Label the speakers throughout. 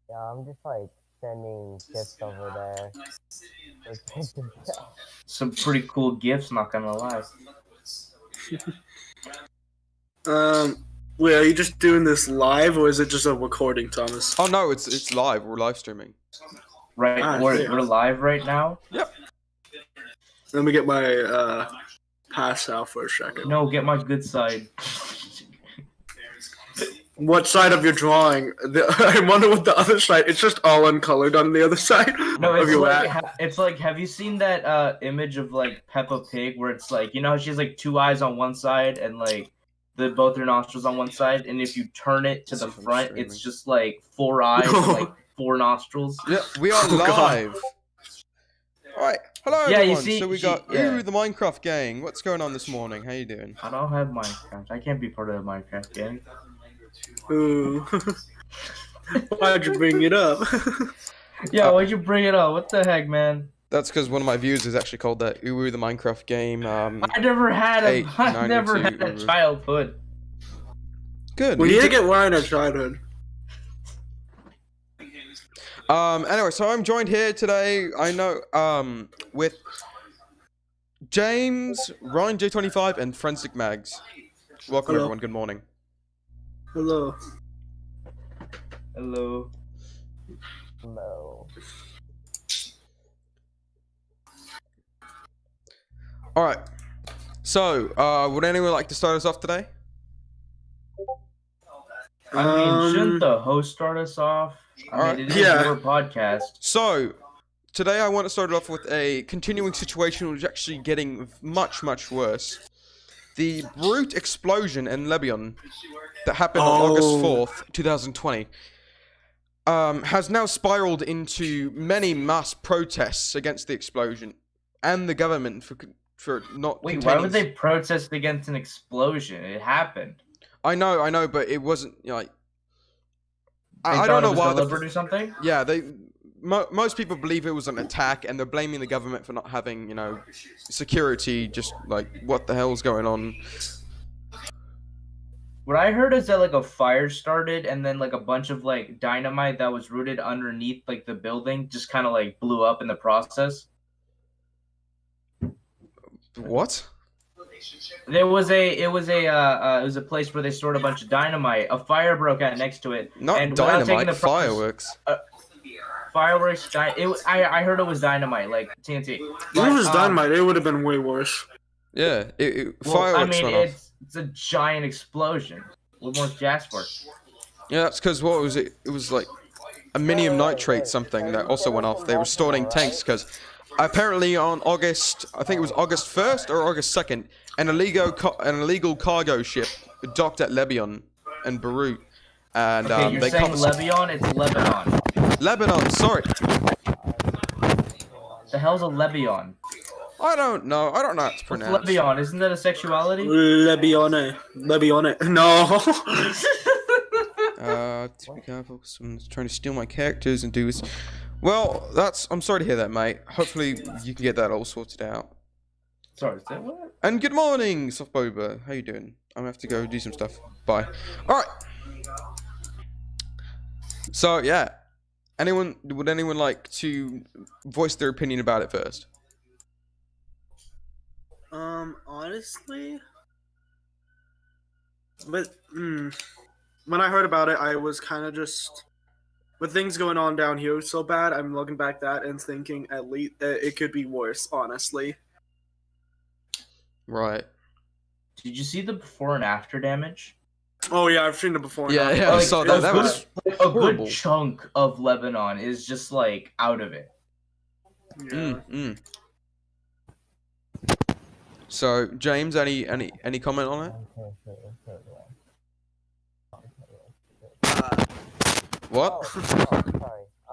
Speaker 1: Yeah, I'm just like sending gifts over there for kids and stuff.
Speaker 2: Some pretty cool gifts, not gonna lie.
Speaker 3: Wait, are you just doing this live or is it just a recording, Thomas?
Speaker 4: Oh no, it's live. We're live streaming.
Speaker 2: Right,
Speaker 3: Shit.
Speaker 2: we're live right now.
Speaker 4: Yep.
Speaker 3: Let me get my pass out for a second.
Speaker 2: No, get my good side.
Speaker 3: What side of your drawing? I wonder what the other side. It's just all uncolored on the other side.
Speaker 2: No,
Speaker 3: of
Speaker 2: it's
Speaker 3: your
Speaker 2: like
Speaker 3: back.
Speaker 2: it's like. Have you seen that image of like Peppa Pig where it's like, you know how she has like two eyes on one side and like both her nostrils on one side, and if you turn it to the
Speaker 4: See if I'm
Speaker 2: front,
Speaker 4: streaming.
Speaker 2: it's just like four eyes and like four nostrils.
Speaker 4: Yeah, we are
Speaker 3: Oh, God.
Speaker 4: live. All right. Hello,
Speaker 2: Yeah, you
Speaker 4: everyone.
Speaker 2: see-
Speaker 4: so we
Speaker 2: she-
Speaker 4: got
Speaker 2: yeah.
Speaker 4: Ooh, the Minecraft gang. What's going on this morning? How you doing?
Speaker 2: I don't have Minecraft. I can't be part of the Minecraft gang.
Speaker 3: Ooh. Why'd you bring it up?
Speaker 2: Yeah, why'd you bring it up? What the heck, man?
Speaker 4: That's because one of my viewers is actually called that Ooh, the Minecraft game.
Speaker 2: I never had a.
Speaker 4: 8,
Speaker 2: I
Speaker 4: 9,
Speaker 2: never
Speaker 4: 2,
Speaker 2: had a childhood.
Speaker 4: Good.
Speaker 3: We
Speaker 4: me
Speaker 3: need to
Speaker 4: too.
Speaker 3: get Ryan a childhood.
Speaker 4: Anyway, so I'm joined here today. I know with James, Ryan J25, and Forensic Mags. Welcome
Speaker 3: Hello.
Speaker 4: everyone. Good morning.
Speaker 3: Hello.
Speaker 2: Hello.
Speaker 1: No.
Speaker 4: All right. So, would anyone like to start us off today?
Speaker 2: I mean, shouldn't the host start us off? I
Speaker 4: Alright.
Speaker 2: mean, it is
Speaker 3: Yeah.
Speaker 2: your podcast.
Speaker 4: So, today I want to start it off with a continuing situation which is actually getting much, much worse. The brute explosion in Lebanon that happened on August
Speaker 3: Oh.
Speaker 4: 4th, 2020, has now spiraled into many mass protests against the explosion and the government for not
Speaker 2: Wait,
Speaker 4: containing...
Speaker 2: why would they protest against an explosion? It happened.
Speaker 4: I know, but it wasn't, you know, like...
Speaker 2: They
Speaker 4: I
Speaker 2: thought
Speaker 4: don't
Speaker 2: it
Speaker 4: know
Speaker 2: was
Speaker 4: why
Speaker 2: deliberate or something?
Speaker 4: Yeah, most people believe it was an attack, and they're blaming the government for not having, you know, security. Just like, what the hell's going on?
Speaker 2: What I heard is that like a fire started and then like a bunch of like dynamite that was rooted underneath like the building just kind of like blew up in the process.
Speaker 4: What?
Speaker 2: It was a place where they stored a bunch of dynamite. A fire broke out next to it.
Speaker 4: Not
Speaker 2: and without taking
Speaker 4: dynamite,
Speaker 2: the process-
Speaker 4: fireworks.
Speaker 2: Fireworks. I heard it was dynamite, like TNT.
Speaker 3: If it
Speaker 2: But,
Speaker 3: was dynamite, it would have been way worse.
Speaker 4: Yeah,
Speaker 2: Well,
Speaker 4: fireworks
Speaker 2: I mean,
Speaker 4: went off.
Speaker 2: it's a giant explosion. What more Jasper?
Speaker 4: Yeah, that's because what was it? It was like ammonium nitrate something that also went off. They were storing tanks because apparently on August, I think it was August 1st or August 2nd, an illegal cargo ship docked at Lebanon and Beirut, and
Speaker 2: Okay, you're
Speaker 4: they
Speaker 2: saying
Speaker 4: confiscated
Speaker 2: Lebanon? It's Lebanon.
Speaker 4: Lebanon. Sorry,
Speaker 2: The hell's a Lebanon?
Speaker 4: I don't know how to
Speaker 2: What's
Speaker 4: pronounce.
Speaker 2: Lebanon? Isn't that a sexuality?
Speaker 3: Lebione. No.
Speaker 4: To be careful, someone's trying to steal my characters and do this. Well, I'm sorry to hear that, mate. Hopefully you can get that all sorted out.
Speaker 2: Sorry, is that what?
Speaker 4: And good morning, Softboba. How you doing? I'm gonna have to go do some stuff. Bye. Alright. So, yeah. Would anyone like to voice their opinion about it first?
Speaker 3: Honestly, but when I heard about it, I was kind of just with things going on down here so bad. I'm looking back at that and thinking at least it could be worse. Honestly,
Speaker 4: Right.
Speaker 2: Did you see the before and after damage?
Speaker 3: oh yeah, I've seen it before.
Speaker 4: Yeah,
Speaker 3: now.
Speaker 4: yeah, I
Speaker 2: Like,
Speaker 4: saw
Speaker 3: it
Speaker 4: that. That
Speaker 3: bad.
Speaker 4: was
Speaker 2: A
Speaker 4: horrible.
Speaker 2: good chunk of Lebanon is just like out of it.
Speaker 3: Yeah.
Speaker 4: So, James, any comment on it? What?
Speaker 1: Oh, sorry. I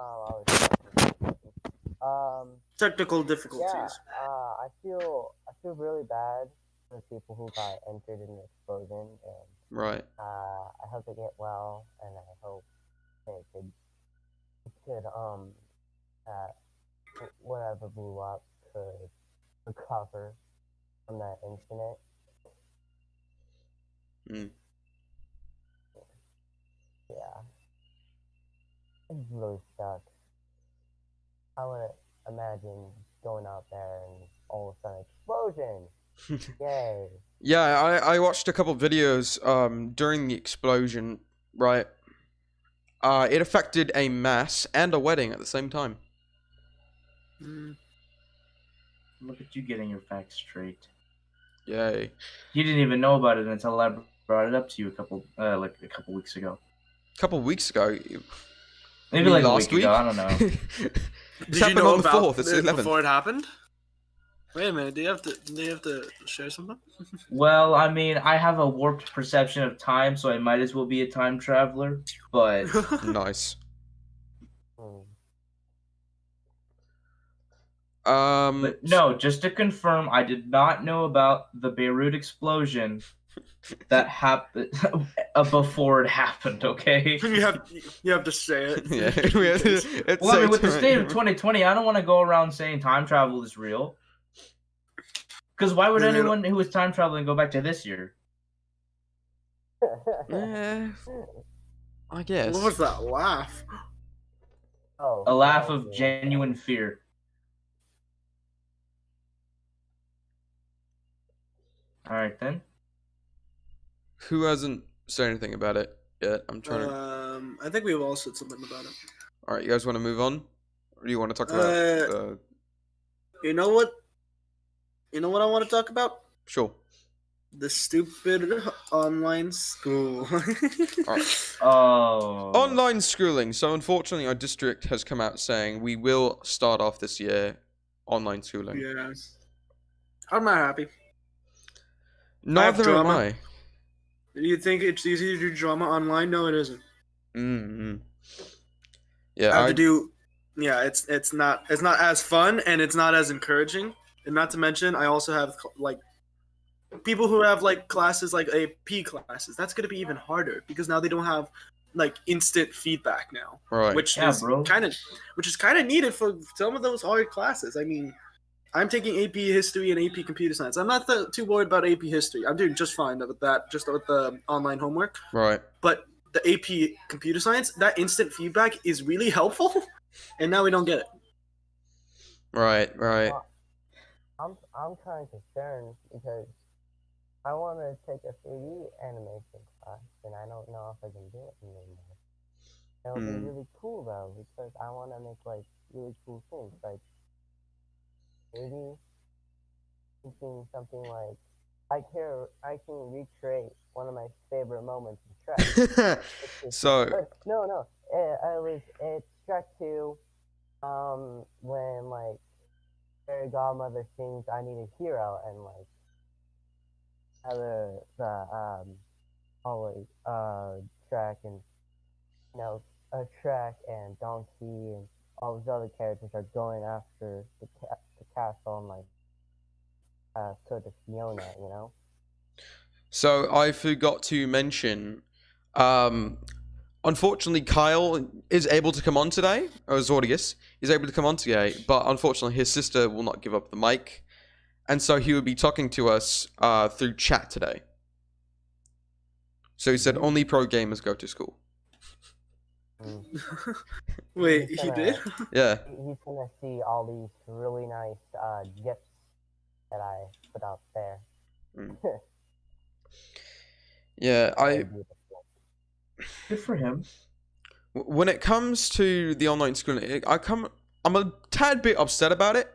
Speaker 1: was
Speaker 3: Technical
Speaker 1: yeah.
Speaker 3: difficulties.
Speaker 1: I feel really bad for the people who got entered in the explosion, and
Speaker 4: Right.
Speaker 1: I hope they get well, and I hope they could whatever blew up could recover from that incident.
Speaker 4: Mm.
Speaker 1: Yeah. It really sucks. I would imagine going out there and all of a sudden explosion. Yay!
Speaker 4: Yeah, I watched a couple videos during the explosion, right? It affected a mass and a wedding at the same time.
Speaker 3: Mm.
Speaker 2: Look at you getting your facts straight.
Speaker 4: Yay.
Speaker 2: You didn't even know about it until I brought it up to you a couple weeks ago.
Speaker 4: A couple weeks ago.
Speaker 2: Maybe
Speaker 4: mean
Speaker 2: like
Speaker 4: last
Speaker 2: a week ago. I don't know.
Speaker 4: It's
Speaker 3: Did you
Speaker 4: happened
Speaker 3: know
Speaker 4: on the
Speaker 3: about
Speaker 4: 4th, it's the
Speaker 3: it
Speaker 4: 11th.
Speaker 3: before it happened? Wait a minute. Do you have to share something?
Speaker 2: Well, I mean, I have a warped perception of time, so I might as well be a time traveler. But
Speaker 4: Nice.
Speaker 1: Hmm.
Speaker 2: But no, just to confirm, I did not know about the Beirut explosion that happened before it happened. Okay.
Speaker 3: you have to say it.
Speaker 4: Yeah, we have to, it's
Speaker 2: Well, I mean,
Speaker 4: so
Speaker 2: with the state of
Speaker 4: time.
Speaker 2: 2020, I don't want to go around saying time travel is real. Because why would
Speaker 3: Then
Speaker 2: anyone who is time traveling go back to this year?
Speaker 4: Eh, I guess.
Speaker 3: What was that laugh?
Speaker 1: Oh,
Speaker 2: A laugh
Speaker 1: oh,
Speaker 2: of
Speaker 1: yeah.
Speaker 2: genuine fear. All right then.
Speaker 4: Who hasn't said anything about it yet? I'm trying to.
Speaker 3: I think we've all said something about it.
Speaker 4: All right, you guys want to move on, or do you want to talk about the?
Speaker 3: You know what? You know what I want to talk about?
Speaker 4: Sure.
Speaker 3: The stupid online school.
Speaker 4: All right.
Speaker 2: Oh.
Speaker 4: Online schooling. So unfortunately, our district has come out saying we will start off this year online schooling.
Speaker 3: Yeah. I'm not happy.
Speaker 4: Neither am
Speaker 3: drama.
Speaker 4: I.
Speaker 3: Do you think it's easy to do drama online? No, it isn't.
Speaker 4: Mm-hmm.
Speaker 3: I
Speaker 4: Yeah,
Speaker 3: have to do. Yeah, it's not as fun and it's not as encouraging. And not to mention, I also have like people who have like classes like AP classes. That's gonna be even harder because now they don't have like instant feedback now,
Speaker 4: right.
Speaker 3: which
Speaker 2: Yeah,
Speaker 3: is
Speaker 2: bro.
Speaker 3: kind of needed for some of those hard classes. I mean, I'm taking AP History and AP Computer Science. I'm not too worried about AP History. I'm doing just fine with that, just with the online homework.
Speaker 4: Right.
Speaker 3: But the AP Computer Science, that instant feedback is really helpful, and now we don't get it.
Speaker 4: Right. Right.
Speaker 1: I'm kind of concerned because I want to take a 3D animation class, and I don't know if I can do it anymore. It'll be really cool though because I want to make like really cool things, like maybe thinking something like I can recreate one of my favorite moments in Shrek.
Speaker 4: So
Speaker 1: No, it's Shrek 2, when like fairy godmother sings "I Need a Hero" and like always Shrek and Shrek and Donkey and all those other characters are going after the castle and like sort of Fiona, you know.
Speaker 4: So I forgot to mention, unfortunately Kyle is able to come on today, or Zordius is able to come on today, but unfortunately his sister will not give up the mic, and so he will be talking to us through chat today. So he said only pro gamers go to school.
Speaker 3: Wait,
Speaker 1: He's
Speaker 3: he
Speaker 1: gonna-
Speaker 3: did?
Speaker 4: Yeah.
Speaker 1: He's gonna see all these really nice gifs that I put out there.
Speaker 4: Yeah,
Speaker 1: Very beautiful.
Speaker 2: Good for him.
Speaker 4: when it comes to the online schooling, I'm a tad bit upset about it.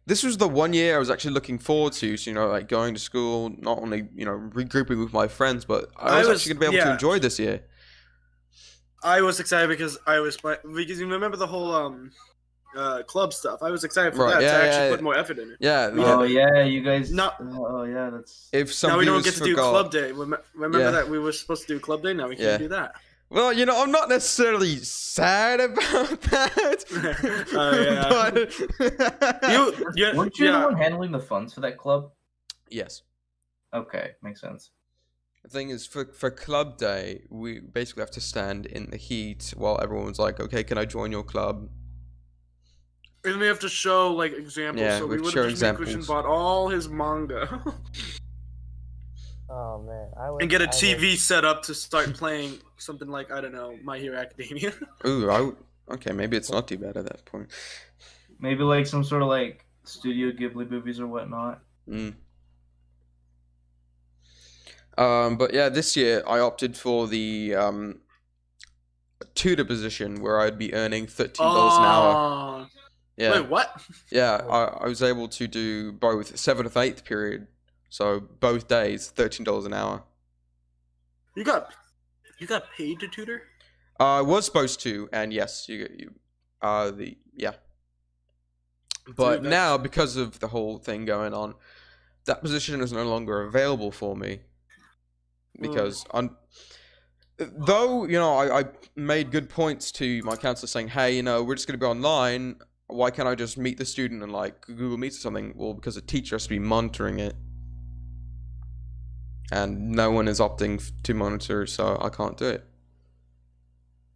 Speaker 4: This was the 1 year I was actually looking forward to, so, like going to school, not only, regrouping with my friends, but I was actually going to be able to enjoy this year.
Speaker 3: I was excited because because you remember the whole club stuff. I was excited for that to actually put more effort in it.
Speaker 4: Yeah.
Speaker 2: Oh yeah, you guys.
Speaker 3: No.
Speaker 2: Oh yeah, that's.
Speaker 4: If some
Speaker 3: Now we don't
Speaker 4: viewers
Speaker 3: get to do
Speaker 4: forgot-
Speaker 3: club day. Remember that we were supposed to do club day? Now we can't do that.
Speaker 4: Well, I'm not necessarily sad about that.
Speaker 3: Yeah.
Speaker 2: Weren't you the one handling the funds for that club?
Speaker 4: Yes.
Speaker 2: Okay, makes sense.
Speaker 4: The thing is, for club day, we basically have to stand in the heat while everyone's like, okay, can I join your club?
Speaker 3: And we have to show like examples.
Speaker 4: Yeah,
Speaker 3: so
Speaker 4: we
Speaker 3: we
Speaker 4: have
Speaker 3: would
Speaker 4: to
Speaker 3: have
Speaker 4: show
Speaker 3: just made Christian
Speaker 4: examples.
Speaker 3: bought all his manga.
Speaker 1: Oh man,
Speaker 3: And get a TV set up to start playing something like, I don't know, My Hero Academia.
Speaker 4: Ooh, Okay, maybe it's not too bad at that point.
Speaker 2: Maybe like some sort of like Studio Ghibli movies or whatnot.
Speaker 4: Mm. But yeah, this year I opted for the tutor position where I'd be earning $13 an hour. Yeah.
Speaker 3: Wait, what?
Speaker 4: Yeah, I was able to do both 7th, 8th period, so both days, $13 an hour.
Speaker 3: You got paid to tutor?
Speaker 4: I was supposed to, and yes, yeah. But
Speaker 3: Okay.
Speaker 4: now, because of the whole thing going on, that position is no longer available for me. Because though, you know, I made good points to my counselor saying, hey, you know, we're just going to be online. Why can't I just meet the student and like Google Meets or something? Well, because a teacher has to be monitoring it. And no one is opting to monitor, so I can't do it.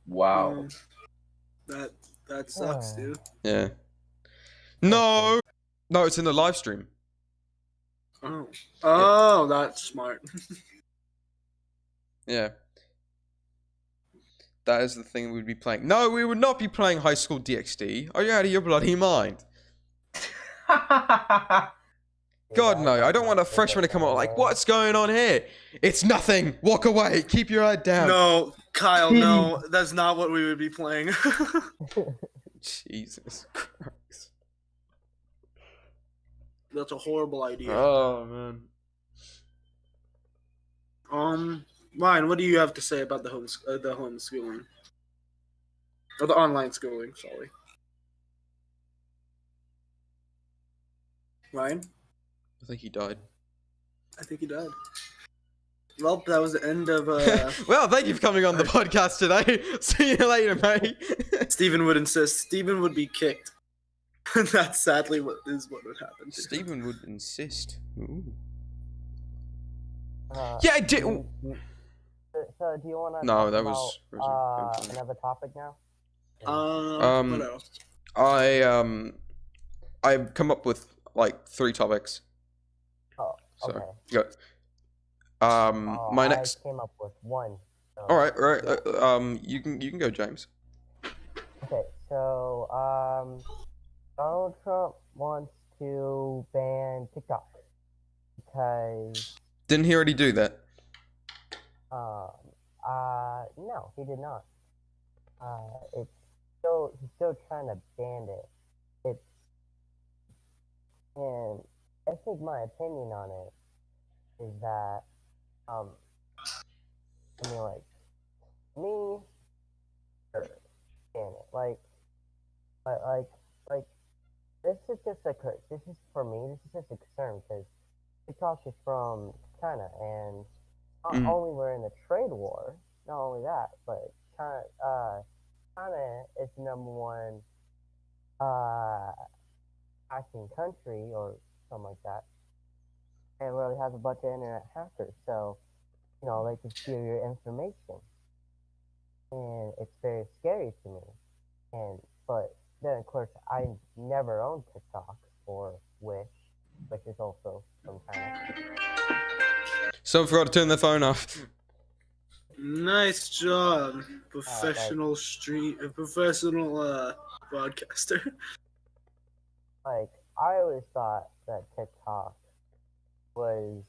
Speaker 2: Wow.
Speaker 3: That sucks, dude.
Speaker 4: Yeah. No! No, it's in the live stream.
Speaker 3: Oh, that's smart.
Speaker 4: Yeah. That is the thing we'd be playing. No, we would not be playing High School DxD. Are you out of your bloody mind? God, no. I don't want a freshman to come out like, what's going on here? It's nothing. Walk away. Keep your head down.
Speaker 3: No, Kyle, no. That's not what we would be playing.
Speaker 4: Jesus Christ.
Speaker 3: That's a horrible idea.
Speaker 4: Oh, man.
Speaker 3: Ryan, what do you have to say about the homeschooling? Or the online schooling, sorry. Ryan?
Speaker 4: I think he died.
Speaker 3: I think he died. Well, that was the end of
Speaker 4: Well, thank you for coming on the podcast today. See you later, mate.
Speaker 3: Stephen would insist. Stephen would be kicked. That's sadly what would happen.
Speaker 4: Stephen would insist. Ooh.
Speaker 1: Yeah,
Speaker 4: I did.
Speaker 1: So, do you want to?
Speaker 4: No, that was
Speaker 1: another topic now.
Speaker 3: What else?
Speaker 4: I've come up with like 3 topics.
Speaker 1: Oh, okay.
Speaker 4: So, go. My next.
Speaker 1: I came up with one. So,
Speaker 4: All right. You can go, James.
Speaker 1: Okay, so Donald Trump wants to ban TikTok because
Speaker 4: Didn't he already do that?
Speaker 1: no, he did not. He's still trying to ban it. And I think my opinion on it is that, I mean, like, me, ban it. Like, this is just this is for me, this is just a concern because TikTok is from China, and not only we're in a trade war, not only that, but China is the #1 hacking country or something like that, and really has a bunch of internet hackers. So, you know, they can steal your information, and it's very scary to me. But then, of course, I never owned TikTok or Wish, which is also from China.
Speaker 4: Someone forgot to turn their phone off.
Speaker 3: Nice job, professional broadcaster.
Speaker 1: Like, I always thought that TikTok was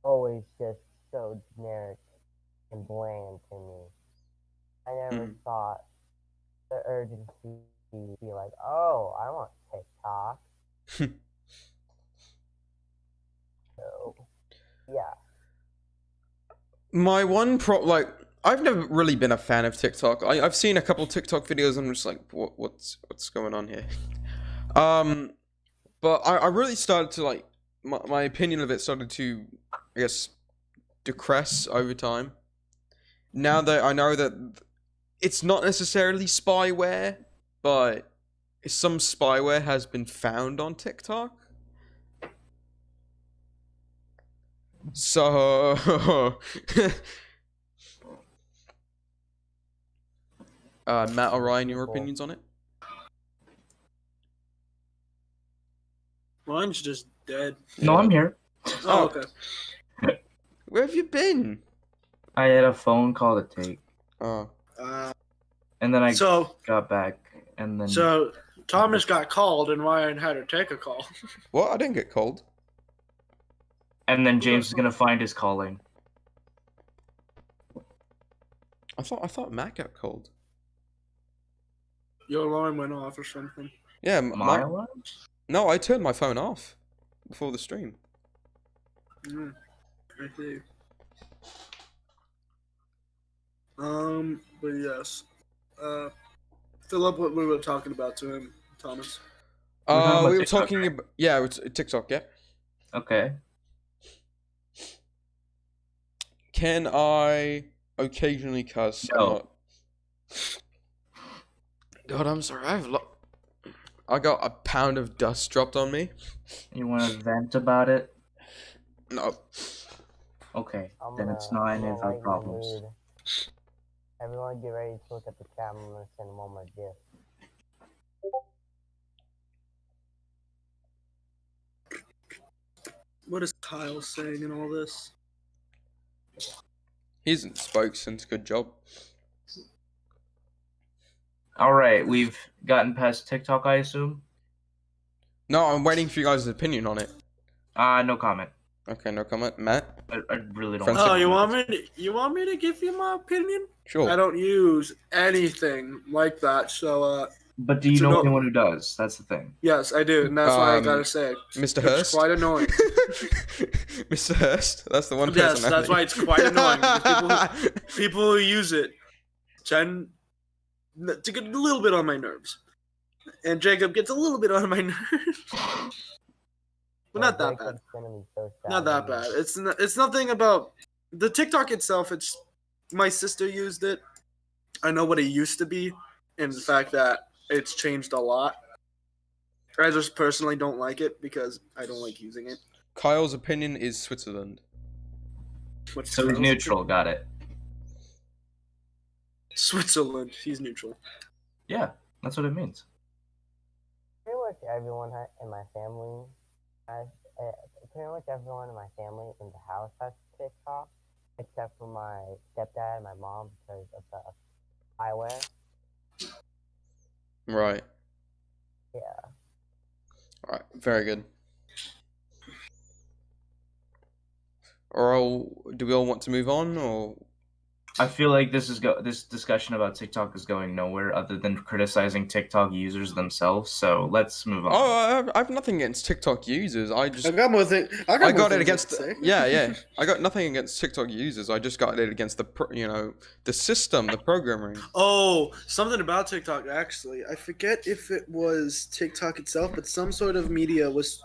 Speaker 1: always just so generic and bland to me. I never thought the urgency to be like, oh, I want TikTok. So, yeah.
Speaker 4: My one I've never really been a fan of TikTok. I've seen a couple TikTok videos and I'm just like, what's going on here? But I really started to like, my opinion of it started to, I guess, decrease over time. Now that I know that it's not necessarily spyware, but some spyware has been found on TikTok. So, Matt or Ryan, your opinions on it?
Speaker 3: Mine's just dead.
Speaker 2: No, I'm here.
Speaker 3: Oh, okay.
Speaker 4: Where have you been?
Speaker 2: I had a phone call to take.
Speaker 4: Oh.
Speaker 2: and then I
Speaker 3: So
Speaker 2: got back, and then
Speaker 3: so Thomas got called, and Ryan had to take a call.
Speaker 4: What? I didn't get cold.
Speaker 2: and then James is gonna find his calling.
Speaker 4: I thought Matt got cold.
Speaker 3: Your alarm went off or something.
Speaker 4: Yeah,
Speaker 2: My alarm?
Speaker 4: no, I turned my phone off before the stream.
Speaker 3: I see. But yes. Philip, what we were talking about to him, Thomas.
Speaker 2: talking about
Speaker 4: We were
Speaker 2: TikTok,
Speaker 4: talking about it's TikTok. Yeah.
Speaker 2: Okay.
Speaker 4: Can I occasionally cuss?
Speaker 2: No.
Speaker 4: God, I'm sorry. I got a pound of dust dropped on me.
Speaker 2: You want to vent about it?
Speaker 4: No.
Speaker 2: Okay,
Speaker 1: I'm
Speaker 2: then
Speaker 1: gonna-
Speaker 2: it's not
Speaker 1: I'm
Speaker 2: any
Speaker 1: gonna
Speaker 2: of our
Speaker 1: lighten the
Speaker 2: problems.
Speaker 1: mood. Everyone get ready to look at the camera. I'm gonna send them all my gifts.
Speaker 3: What is Kyle saying in all this?
Speaker 4: He hasn't spoke since. Good job.
Speaker 2: All right, we've gotten past TikTok, I assume.
Speaker 4: No, I'm waiting for you guys' opinion on it.
Speaker 2: No comment.
Speaker 4: Okay, no comment. Matt?
Speaker 2: I really don't.
Speaker 4: Friends-
Speaker 3: Oh, you want me to give you my opinion?
Speaker 4: Sure.
Speaker 3: I don't use anything like that, so
Speaker 2: But do you
Speaker 3: So
Speaker 2: know
Speaker 3: no-
Speaker 2: anyone who does? That's the thing.
Speaker 3: yes, I do, and that's why I
Speaker 4: Um,
Speaker 3: gotta say
Speaker 4: Mr.
Speaker 3: it's
Speaker 4: Hurst?
Speaker 3: quite annoying.
Speaker 4: Mr. Hurst? That's the one
Speaker 3: Yes,
Speaker 4: person.
Speaker 3: that's why it's quite annoying, because People who use it tend to get a little bit on my nerves, and Jacob gets a little bit on my nerves. But not that bad.
Speaker 1: Jacob's gonna be so sad
Speaker 3: Not that
Speaker 1: when
Speaker 3: bad. It's nothing about the TikTok itself. It's my sister used it. I know what it used to be, and the fact that it's changed a lot. I just personally don't like it because I don't like using it.
Speaker 4: Kyle's opinion is Switzerland.
Speaker 3: What's
Speaker 2: So he's
Speaker 3: Kyle's
Speaker 2: neutral. Got it.
Speaker 3: Switzerland. He's neutral.
Speaker 2: Yeah, that's what it means.
Speaker 1: Pretty much everyone in my family has. Pretty much everyone in my family in the house has TikTok, except for my stepdad and my mom because of the eyewear.
Speaker 4: Right.
Speaker 1: Yeah.
Speaker 4: Alright, very good. Do we all want to move on, or?
Speaker 2: I feel like this discussion about TikTok is going nowhere other than criticizing TikTok users themselves. So let's move on.
Speaker 4: Oh, I have nothing against TikTok users. I
Speaker 3: got more thing.
Speaker 4: I
Speaker 3: more
Speaker 4: got it
Speaker 3: things
Speaker 4: against
Speaker 3: to say.
Speaker 4: yeah. I got nothing against TikTok users. I just got it against the system, the programming.
Speaker 3: Oh, something about TikTok actually. I forget if it was TikTok itself, but some sort of media was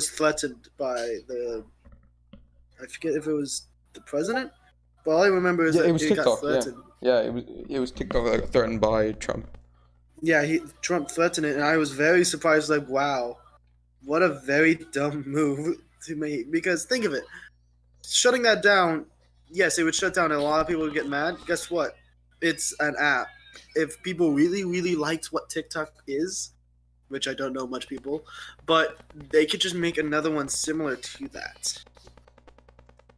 Speaker 3: threatened by the. I forget if it was the president, but all I remember is
Speaker 4: Yeah,
Speaker 3: that
Speaker 4: it was
Speaker 3: got
Speaker 4: TikTok, yeah.
Speaker 3: threatened.
Speaker 4: Yeah, it was TikTok that got threatened by Trump.
Speaker 3: Yeah, Trump threatened it, and I was very surprised. Like, wow, what a very dumb move to make. Because think of it, shutting that down. Yes, it would shut down, and a lot of people would get mad. Guess what? It's an app. If people really, really liked what TikTok is, which I don't know much people, but they could just make another one similar to that.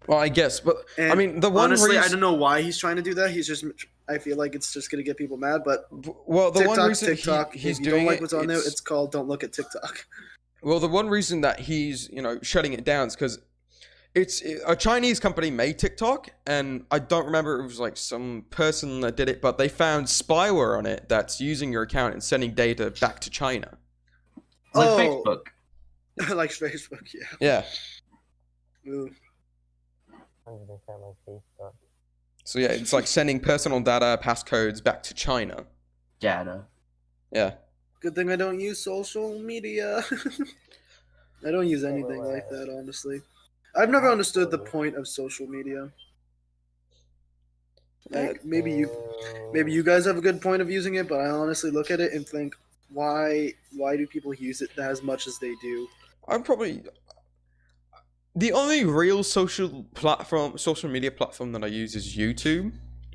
Speaker 4: Well, I guess, but
Speaker 3: And
Speaker 4: I mean, the one
Speaker 3: honestly, I
Speaker 4: reason,
Speaker 3: don't know why he's trying to do that. He's just. I feel like it's just gonna get people mad, but
Speaker 4: well, the
Speaker 3: TikTok,
Speaker 4: one reason
Speaker 3: TikTok.
Speaker 4: he's
Speaker 3: if you
Speaker 4: doing
Speaker 3: don't like
Speaker 4: it,
Speaker 3: what's on there,
Speaker 4: it's-
Speaker 3: it's called "Don't Look at TikTok."
Speaker 4: well, the one reason that he's shutting it down is because it's a Chinese company made TikTok, and I don't remember if it was like some person that did it, but they found spyware on it that's using your account and sending data back to China.
Speaker 2: Like
Speaker 3: Oh.
Speaker 2: Facebook.
Speaker 3: Like Facebook, yeah.
Speaker 4: Yeah.
Speaker 3: Ooh.
Speaker 1: 100% like Facebook.
Speaker 4: So yeah, it's like sending personal data, passcodes back to China.
Speaker 2: Data.
Speaker 4: Yeah.
Speaker 3: Good thing I don't use social media. I don't use anything
Speaker 1: Wait.
Speaker 3: like that, honestly. I've never understood the point of social media. Like maybe you guys have a good point of using it, but I honestly look at it and think, why do people use it as much as they do?
Speaker 4: I'm probably the only real social media platform that I use is YouTube,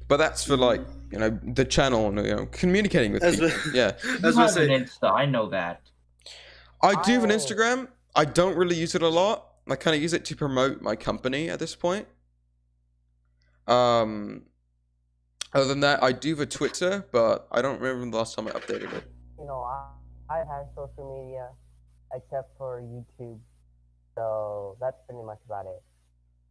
Speaker 4: but that's for like the channel and communicating with
Speaker 3: As
Speaker 4: people.
Speaker 3: we-
Speaker 4: Yeah,
Speaker 3: As
Speaker 2: You
Speaker 3: I
Speaker 2: have
Speaker 3: say,
Speaker 2: an Insta, I know that.
Speaker 4: I do have an
Speaker 1: I-
Speaker 4: Instagram. I don't really use it a lot. I kind of use it to promote my company at this point. Other than that, I do the Twitter, but I don't remember the last time I updated it.
Speaker 1: You know, I have social media except for YouTube, so that's pretty much about it.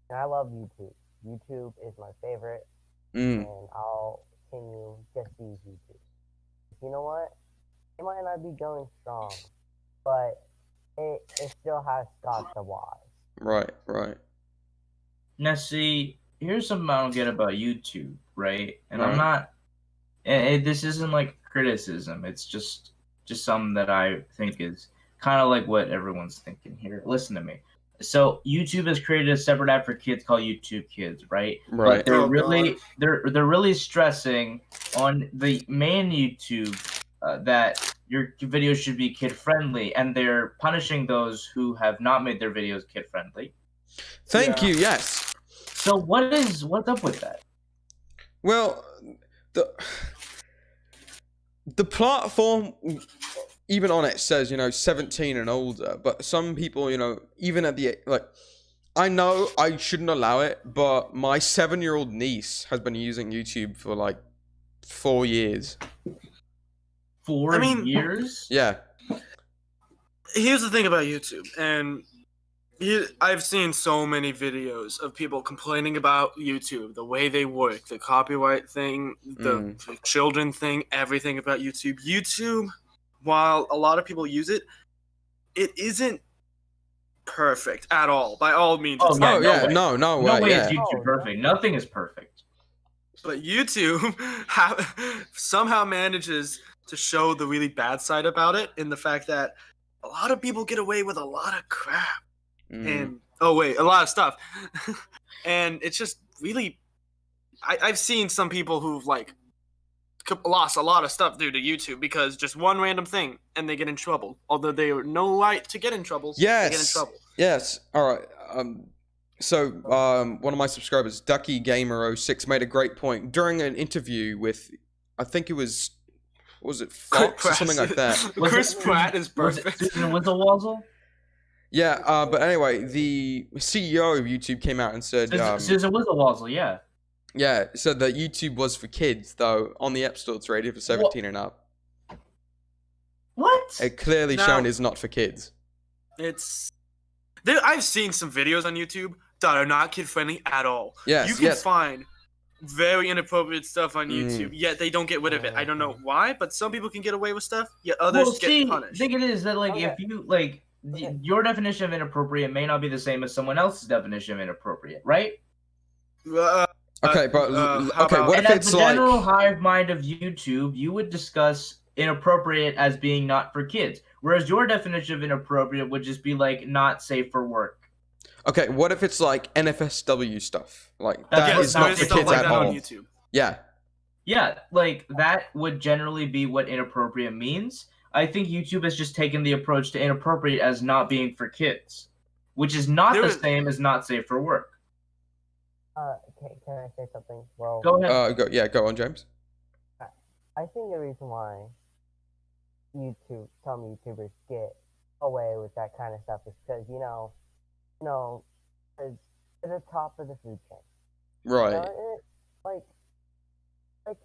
Speaker 1: And I love YouTube. YouTube is my favorite,
Speaker 4: Mm.
Speaker 1: and I'll continue just to use YouTube. You know what? It might not be going strong, but it still has got the why.
Speaker 4: Right, right.
Speaker 2: Now, see, here's something I don't get about YouTube, right? And I'm
Speaker 4: Right.
Speaker 2: not. This isn't like criticism. It's just something that I think is kind of like what everyone's thinking here. Listen to me. So YouTube has created a separate app for kids called YouTube Kids, right?
Speaker 4: Right.
Speaker 2: But they're
Speaker 3: Oh,
Speaker 2: really
Speaker 3: God.
Speaker 2: they're really stressing on the main YouTube that your videos should be kid friendly, and they're punishing those who have not made their videos kid friendly.
Speaker 4: Thank
Speaker 3: Yeah.
Speaker 4: you. Yes.
Speaker 2: So what's up with that?
Speaker 4: Well, the platform, even on it says 17 and older, but some people even at the like, I know I shouldn't allow it, but my 7-year-old niece has been using YouTube for like 4 years.
Speaker 2: 4 years?
Speaker 4: Yeah.
Speaker 3: Here's the thing about YouTube, and I've seen so many videos of people complaining about YouTube, the way they work, the copyright thing, the children thing, everything about YouTube. YouTube, while a lot of people use it, it isn't perfect at all. By all means, it's
Speaker 2: yeah,
Speaker 3: not.
Speaker 4: No
Speaker 2: no
Speaker 4: way.
Speaker 2: way
Speaker 4: Yeah.
Speaker 2: is YouTube perfect. Nothing is perfect.
Speaker 3: But YouTube somehow manages to show the really bad side about it in the fact that a lot of people get away with a lot of crap. And a lot of stuff. And it's just really I've seen some people who've like lost a lot of stuff due to YouTube because just one random thing and they get in trouble. Although they have no right to get in trouble.
Speaker 4: Yes.
Speaker 3: They get in trouble.
Speaker 4: Yes. All right. So one of my subscribers, Ducky Gamer 06, made a great point during an interview with, I think it was it Fox or something like that.
Speaker 3: Chris Pratt is perfect.
Speaker 2: Was it Susan Wizzlewazzle?
Speaker 4: Yeah, but anyway, the CEO of YouTube came out and said,
Speaker 2: Susan Wizzlewazzle, yeah.
Speaker 4: Yeah, said that YouTube was for kids, though on the App Store it's rated for 17 and up.
Speaker 2: What?
Speaker 4: It clearly shown is not for kids.
Speaker 3: I've seen some videos on YouTube that are not kid friendly at all.
Speaker 4: Yes,
Speaker 3: you can find very inappropriate stuff on YouTube, yet they don't get rid of it. I don't know why, but some people can get away with stuff, yet others get punished.
Speaker 2: The thing it is that if you your definition of inappropriate may not be the same as someone else's definition of inappropriate, right?
Speaker 4: Okay, but what if it's
Speaker 2: the general hive mind of YouTube, you would discuss inappropriate as being not for kids, whereas your definition of inappropriate would just be like not safe for work.
Speaker 4: Okay, what if it's like NFSW stuff? Like that is not for kids at all. On YouTube. Yeah.
Speaker 2: Yeah, like that would generally be what inappropriate means. I think YouTube has just taken the approach to inappropriate as not being for kids, which is not the same as not safe for work.
Speaker 1: Can I say something? Well,
Speaker 2: go ahead.
Speaker 4: Go on, James.
Speaker 1: I think the reason why some YouTubers get away with that kind of stuff is because it's at the top of the food chain.
Speaker 4: Right.
Speaker 1: It's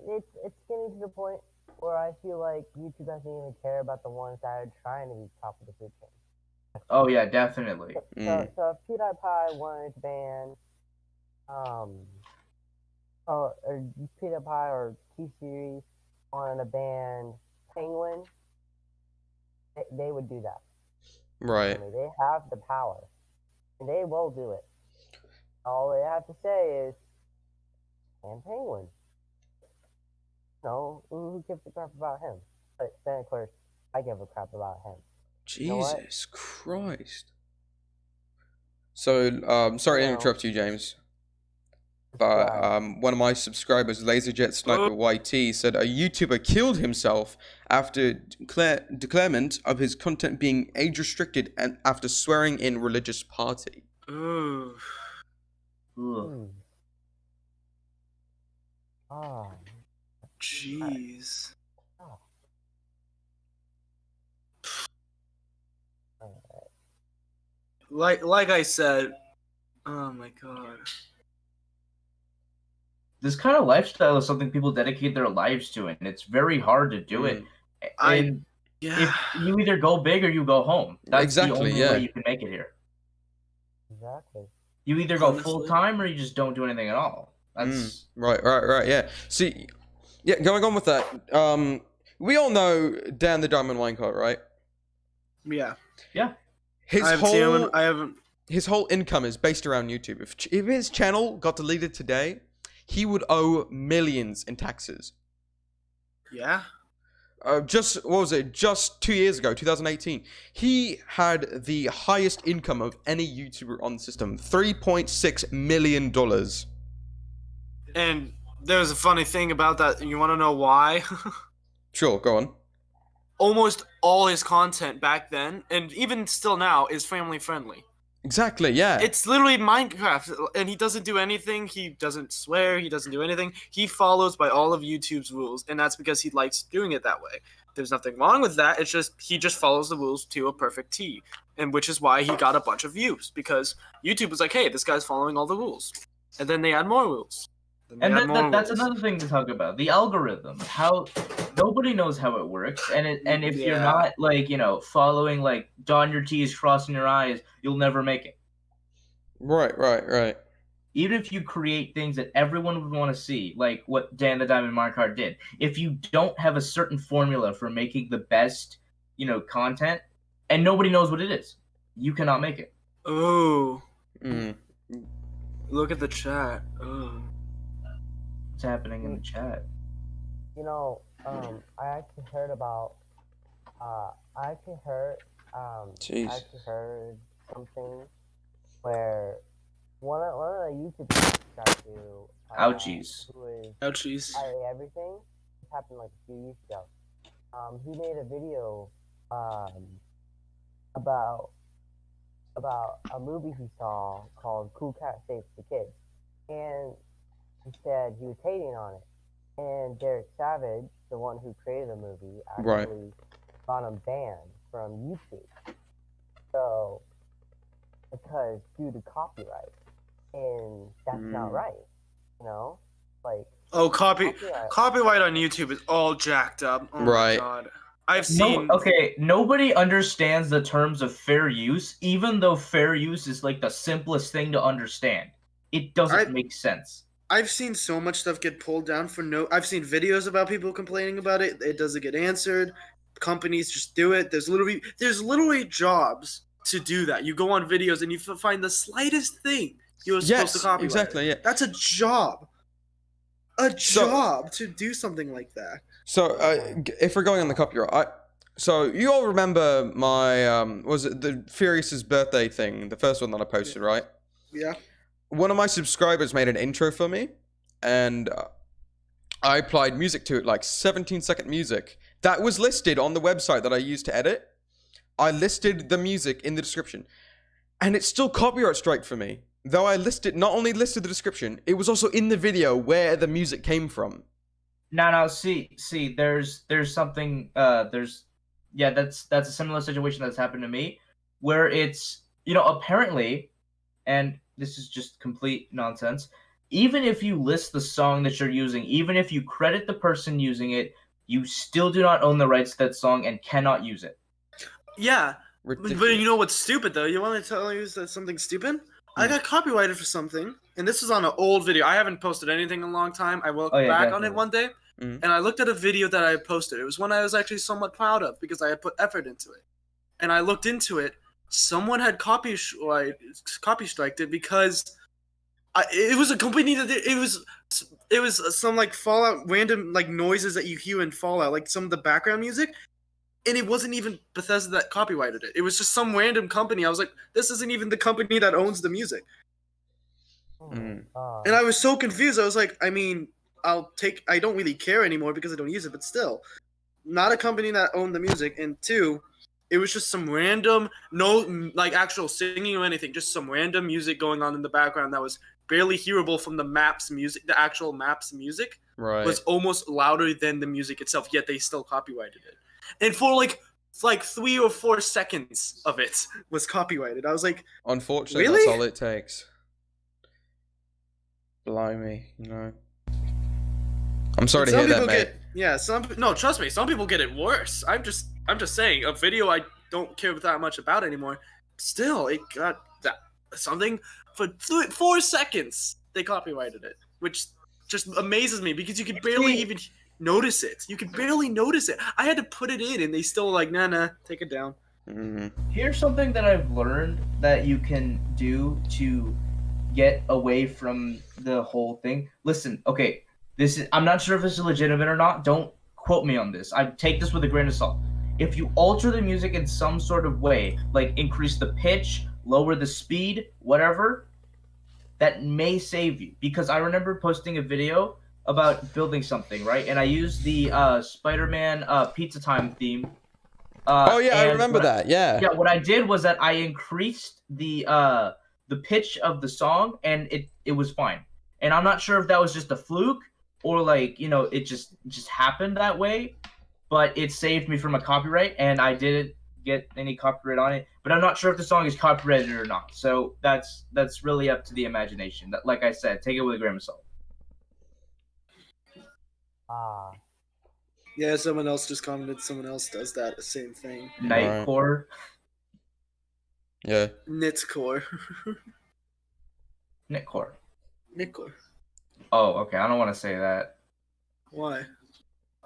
Speaker 1: getting to the point where I feel like YouTube doesn't even care about the ones that are trying to be top of the food chain.
Speaker 2: Oh yeah, definitely.
Speaker 1: So if PewDiePie wanted to ban, or PewDiePie or T-Series wanted to ban Penguin, they would do that.
Speaker 4: Right.
Speaker 1: I mean, they have the power, and they will do it. All they have to say is, "ban Penguin." No, who gives a crap about him? But then, of course, I give a crap about him.
Speaker 4: Jesus Christ. So, sorry to interrupt you, James. But one of my subscribers, LaserJet Sniper YT, said a YouTuber killed himself after declarement of his content being age restricted and after swearing in religious party.
Speaker 3: Ooh.
Speaker 1: Oh.
Speaker 3: Jeez. Like I said, oh my god.
Speaker 2: this kind of lifestyle is something people dedicate their lives to, and it's very hard to do it. And
Speaker 3: Yeah.
Speaker 2: if you either go big or you go home. That's
Speaker 4: Exactly,
Speaker 2: the only
Speaker 4: yeah.
Speaker 2: way you can make it here.
Speaker 1: Exactly.
Speaker 2: You either go
Speaker 3: Honestly.
Speaker 2: full time or you just don't do anything at all. That's
Speaker 4: Right, yeah. See, yeah, going on with that, we all know Dan the Diamond Minecart, right?
Speaker 3: Yeah.
Speaker 4: His
Speaker 3: I haven't seen him. I haven't.
Speaker 4: his whole income is based around YouTube. If his channel got deleted today, he would owe millions in taxes.
Speaker 3: Yeah.
Speaker 4: Just what was it? Just 2 years ago, 2018, he had the highest income of any YouTuber on the system, $3.6 million.
Speaker 3: And there's a funny thing about that. You want to know why?
Speaker 4: Sure, go on.
Speaker 3: Almost all his content back then, and even still now, is family friendly.
Speaker 4: Exactly, yeah.
Speaker 3: It's literally Minecraft, and he doesn't do anything. He doesn't swear. He doesn't do anything. He follows by all of YouTube's rules, and that's because he likes doing it that way. There's nothing wrong with that. It's just he just follows the rules to a perfect T, and which is why he got a bunch of views, because YouTube was like, "Hey, this guy's following all the rules," and then they add more rules.
Speaker 2: and that's another thing to talk about. The algorithm. How nobody knows how it works, and if you're
Speaker 3: Yeah.
Speaker 2: not like, following, like, dotting your T's, crossing your I's, you'll never make it.
Speaker 4: Right.
Speaker 2: Even if you create things that everyone would want to see, like what Dan the Diamond Minecart did, if you don't have a certain formula for making the best, content, and nobody knows what it is, you cannot make it.
Speaker 3: Oh,
Speaker 4: Mm.
Speaker 3: look at the chat. Oh.
Speaker 2: What's happening in the chat?
Speaker 1: You know, I actually heard about. I actually heard.
Speaker 4: Jeez.
Speaker 1: I actually heard something where one of the YouTubers got to.
Speaker 2: Ouchies.
Speaker 1: Who is
Speaker 3: Ouchies.
Speaker 1: everything. This happened like a few years ago. He made a video about a movie he saw called Cool Cat Saves the Kids, and he said he was hating on it. And Derek Savage, the one who created the movie, actually got him banned from YouTube. So, because due to copyright, and that's not right, like.
Speaker 3: Oh, copyright on YouTube is all jacked up. Oh
Speaker 4: Right.
Speaker 3: my god. I've seen.
Speaker 2: Nobody understands the terms of fair use, even though fair use is like the simplest thing to understand. It doesn't make sense.
Speaker 3: I've seen so much stuff get pulled down for no. I've seen videos about people complaining about it. It doesn't get answered. Companies just do it. There's literally jobs to do that. You go on videos and you find the slightest thing you're supposed to copyright.
Speaker 4: Exactly, yeah.
Speaker 3: That's a job. Job to do something like that.
Speaker 4: So, if we're going on the copyright, so you all remember my, was it the Furious's birthday thing, the first one that I posted, right?
Speaker 3: Yeah.
Speaker 4: One of my subscribers made an intro for me, and I applied music to it, like 17-second music. That was listed on the website that I used to edit. I listed the music in the description, and it's still copyright strike for me. Though I not only listed the description, it was also in the video where the music came from.
Speaker 2: No, see, there's something, that's a similar situation that's happened to me, where it's, apparently, and this is just complete nonsense, even if you list the song that you're using, even if you credit the person using it, you still do not own the rights to that song and cannot use it.
Speaker 3: Yeah.
Speaker 4: Ridiculous.
Speaker 3: But you know what's stupid though? You want to tell you that something stupid? I got copyrighted for something, and this is on an old video. I haven't posted anything in a long time. I will back on
Speaker 2: definitely.
Speaker 3: it one day, and I looked at a video that I posted. It was one I was actually somewhat proud of because I had put effort into it. And I looked into it. Someone had copy striked it because it was a company that it was some like Fallout random like noises that you hear in Fallout, like some of the background music. And it wasn't even Bethesda that copyrighted it. It was just some random company. I was like, this isn't even the company that owns the music. And I was so confused. I was like, I mean, I don't really care anymore because I don't use it, but still. Not a company that owned the music. And two, it was just some random, no like actual singing or anything, just some random music going on in the background that was barely hearable from the Maps music. The actual Maps music was almost louder than the music itself, yet they still copyrighted it. And for like 3 or 4 seconds of it was copyrighted. I was like,
Speaker 4: unfortunately,
Speaker 3: really?
Speaker 4: that's all it takes. Blimey, I'm sorry to
Speaker 3: Some
Speaker 4: hear that,
Speaker 3: people
Speaker 4: mate.
Speaker 3: no, trust me, some people get it worse. I'm just saying, a video I don't care that much about anymore. Still, it got that something for 4 seconds. They copyrighted it, which just amazes me because you could barely even notice it. You could barely notice it. I had to put it in, and they still like, nah, take it down.
Speaker 2: Here's something that I've learned that you can do to get away from the whole thing. Listen, okay, I'm not sure if this is legitimate or not. Don't quote me on this. I take this with a grain of salt. If you alter the music in some sort of way, like increase the pitch, lower the speed, whatever, that may save you. Because I remember posting a video about building something, right? And I used the Spider-Man Pizza Time theme.
Speaker 4: Oh yeah, I remember that. Yeah.
Speaker 2: Yeah, what I did was that I increased the pitch of the song, and it was fine. And I'm not sure if that was just a fluke or like, you know, it just happened that way, but it saved me from a copyright, and I didn't get any copyright on it. But I'm not sure if the song is copyrighted or not. So that's really up to the imagination. That, like I said, take it with a grain of salt.
Speaker 1: Ah,
Speaker 3: Yeah, someone else just commented. Someone else does that same thing.
Speaker 2: Nightcore.
Speaker 4: Yeah.
Speaker 3: Nitcore.
Speaker 2: Nitcore.
Speaker 3: Nitcore.
Speaker 2: Oh, okay. I don't want to say that.
Speaker 3: Why?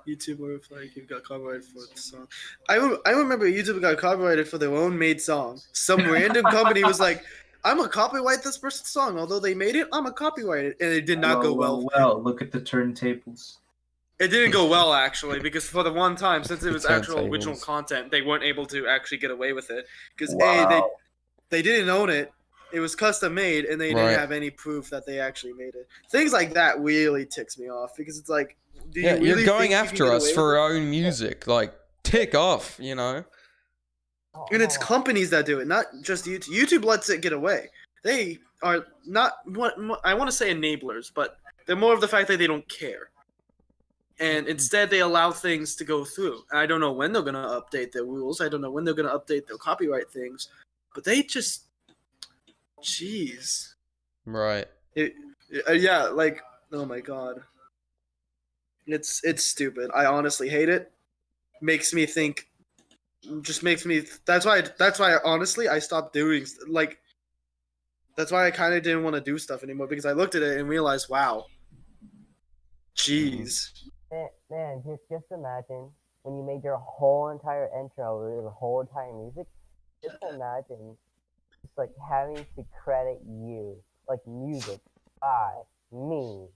Speaker 3: YouTube or like you got copyrighted for the song. I remember YouTube got copyrighted for their own made song. Some random company was like, "I'm gonna copyright this person's song, although they made it. I'm gonna copyright it," and it did not go well.
Speaker 2: Well, look at the turntables.
Speaker 3: It didn't go well actually because for the one time, since it was actual
Speaker 4: turntables.
Speaker 3: original content, they weren't able to actually get away with it because
Speaker 2: Wow.
Speaker 3: they didn't own it. It was custom made, and they
Speaker 4: Right.
Speaker 3: didn't have any proof that they actually made it. Things like that really ticks me off because it's like, do
Speaker 4: Yeah,
Speaker 3: you really
Speaker 4: you're going
Speaker 3: think you can
Speaker 4: after
Speaker 3: get
Speaker 4: us
Speaker 3: away
Speaker 4: for
Speaker 3: with
Speaker 4: our own music. Like, tick off, you know?
Speaker 1: oh,
Speaker 3: it? And it's
Speaker 1: oh,
Speaker 3: companies that do it, not just YouTube. YouTube lets it get away. They are not what I want to say enablers, but they're more of the fact that they don't care. And instead, they allow things to go through. I don't know when they're going to update their rules. I don't know when they're going to update their copyright things. But they just... Jeez.
Speaker 4: Right.
Speaker 3: Yeah, like, oh my god. It's stupid. I honestly hate it. Makes me think... Just makes me... That's why honestly, I stopped doing... Like... That's why I kind of didn't want to do stuff anymore. Because I looked at it and realized, wow. Jeez.
Speaker 1: man, just imagine when you made your whole entire intro or your whole entire music. Just imagine, just like having to credit you, like music by me,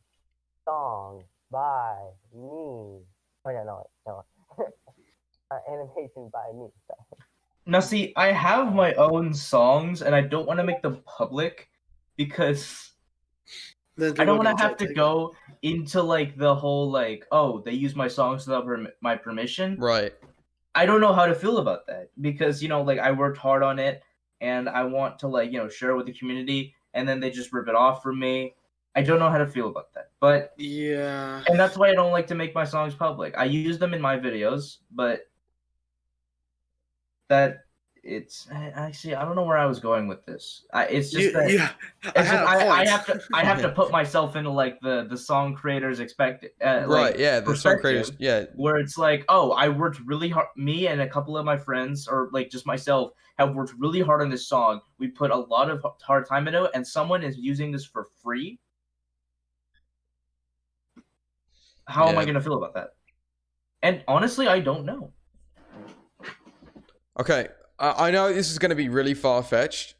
Speaker 1: song by me. Oh no, animation by me.
Speaker 2: Now, see, I have my own songs, and I don't want to make them public because
Speaker 3: Then
Speaker 2: I don't
Speaker 3: people
Speaker 2: want to
Speaker 3: are
Speaker 2: have
Speaker 3: gonna
Speaker 2: to
Speaker 3: take
Speaker 2: go into like the whole like, oh, they use my songs without my permission.
Speaker 4: Right.
Speaker 2: I don't know how to feel about that because, you know, like I worked hard on it and I want to like, you know, share it with the community, and then they just rip it off from me. I don't know how to feel about that. But
Speaker 3: it. Yeah.
Speaker 2: and that's why I don't like to make my songs public. I use them in my videos, but that it's actually I don't know where I was going with this. It's just that
Speaker 3: Yeah.
Speaker 2: it's just, I have to put myself into like the song creators expect
Speaker 4: Right,
Speaker 2: like,
Speaker 4: yeah, the song creators,
Speaker 2: perspective,
Speaker 4: yeah.
Speaker 2: where it's like, oh, I worked really hard. Me and a couple of my friends, or like just myself, have worked really hard on this song. We put a lot of hard time into it, and someone is using this for free. How am I
Speaker 4: Yeah.
Speaker 2: gonna feel about that? And honestly, I don't know.
Speaker 4: Okay, I know this is going to be really far-fetched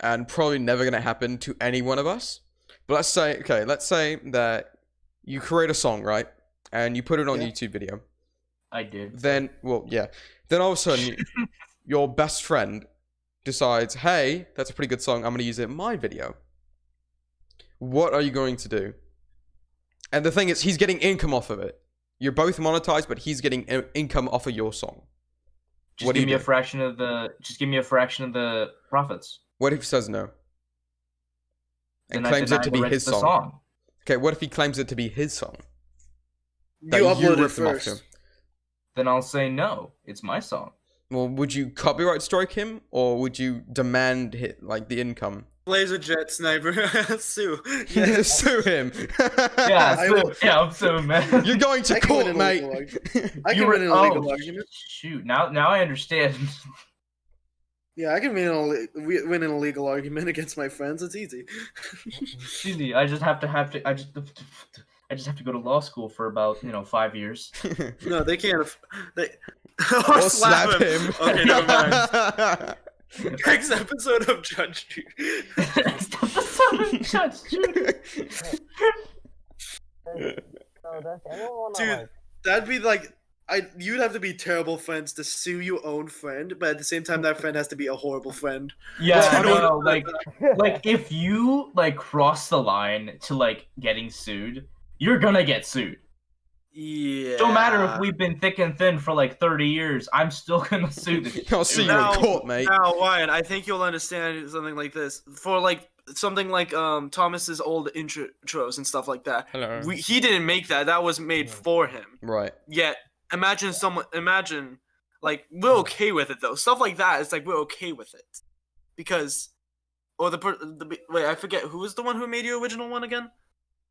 Speaker 4: and probably never going to happen to any one of us. But let's say that you create a song, right? And you put it on
Speaker 3: Yeah.
Speaker 4: YouTube video.
Speaker 2: I did.
Speaker 4: Then, well, yeah. Then all of a sudden, your best friend decides, hey, that's a pretty good song. I'm going to use it in my video. What are you going to do? And the thing is, he's getting income off of it. You're both monetized, but he's getting income off of your song.
Speaker 2: Just
Speaker 4: What do
Speaker 2: give
Speaker 4: you
Speaker 2: me
Speaker 4: do?
Speaker 2: just give me a fraction of the profits.
Speaker 4: What if he says no? And
Speaker 2: Then I
Speaker 4: claims it
Speaker 2: deny
Speaker 4: to
Speaker 2: the
Speaker 4: be
Speaker 2: rights
Speaker 4: his
Speaker 2: to the
Speaker 4: song. Okay, what if he claims it to be his song?
Speaker 3: You
Speaker 4: That
Speaker 3: upload it
Speaker 4: ripped him off
Speaker 3: first.
Speaker 4: to.
Speaker 2: Then I'll say no. It's my song.
Speaker 4: Well, would you copyright strike him, or would you demand like the income
Speaker 3: Laser jet sniper. Sue. Yeah.
Speaker 4: Sue him.
Speaker 2: Yeah,
Speaker 3: I
Speaker 2: so,
Speaker 3: will-
Speaker 2: yeah, I'm so mad.
Speaker 4: You're going to
Speaker 3: I can win
Speaker 4: court,
Speaker 3: an
Speaker 4: mate.
Speaker 3: illegal argument. I
Speaker 2: You
Speaker 3: can
Speaker 2: were-
Speaker 3: win an illegal
Speaker 2: oh,
Speaker 3: argument.
Speaker 2: Shoot, now I understand.
Speaker 3: Yeah, I can win an illegal argument against my friends. It's easy.
Speaker 2: It's easy. I just have to I just have to go to law school for about 5 years.
Speaker 3: No, they can't. They
Speaker 4: Or slap him.
Speaker 3: Okay, never mind. Next episode of Judge Judy.
Speaker 2: Next episode of Judge Judy.
Speaker 1: So does anyone want to
Speaker 3: Dude.
Speaker 1: like?
Speaker 3: That'd be like, you'd have to be terrible friends to sue your own friend, but at the same time, that friend has to be a horrible friend.
Speaker 2: Yeah,
Speaker 4: Well, I mean-
Speaker 2: no, like if you cross the line to getting sued, you're gonna get sued.
Speaker 3: Yeah.
Speaker 2: Don't matter if we've been thick and thin for 30 years, I'm still gonna sue the
Speaker 4: I'll see you
Speaker 3: Now-
Speaker 4: in court, mate.
Speaker 3: Now, Ryan, I think you'll understand something like this. For something like Thomas's old intros and stuff like that.
Speaker 4: Hello.
Speaker 3: He didn't make that. That was made for him.
Speaker 4: Right.
Speaker 3: Yet, imagine we're okay with it though. Stuff like that, it's we're okay with it. Because, or wait, I forget, who was the one who made your original one again?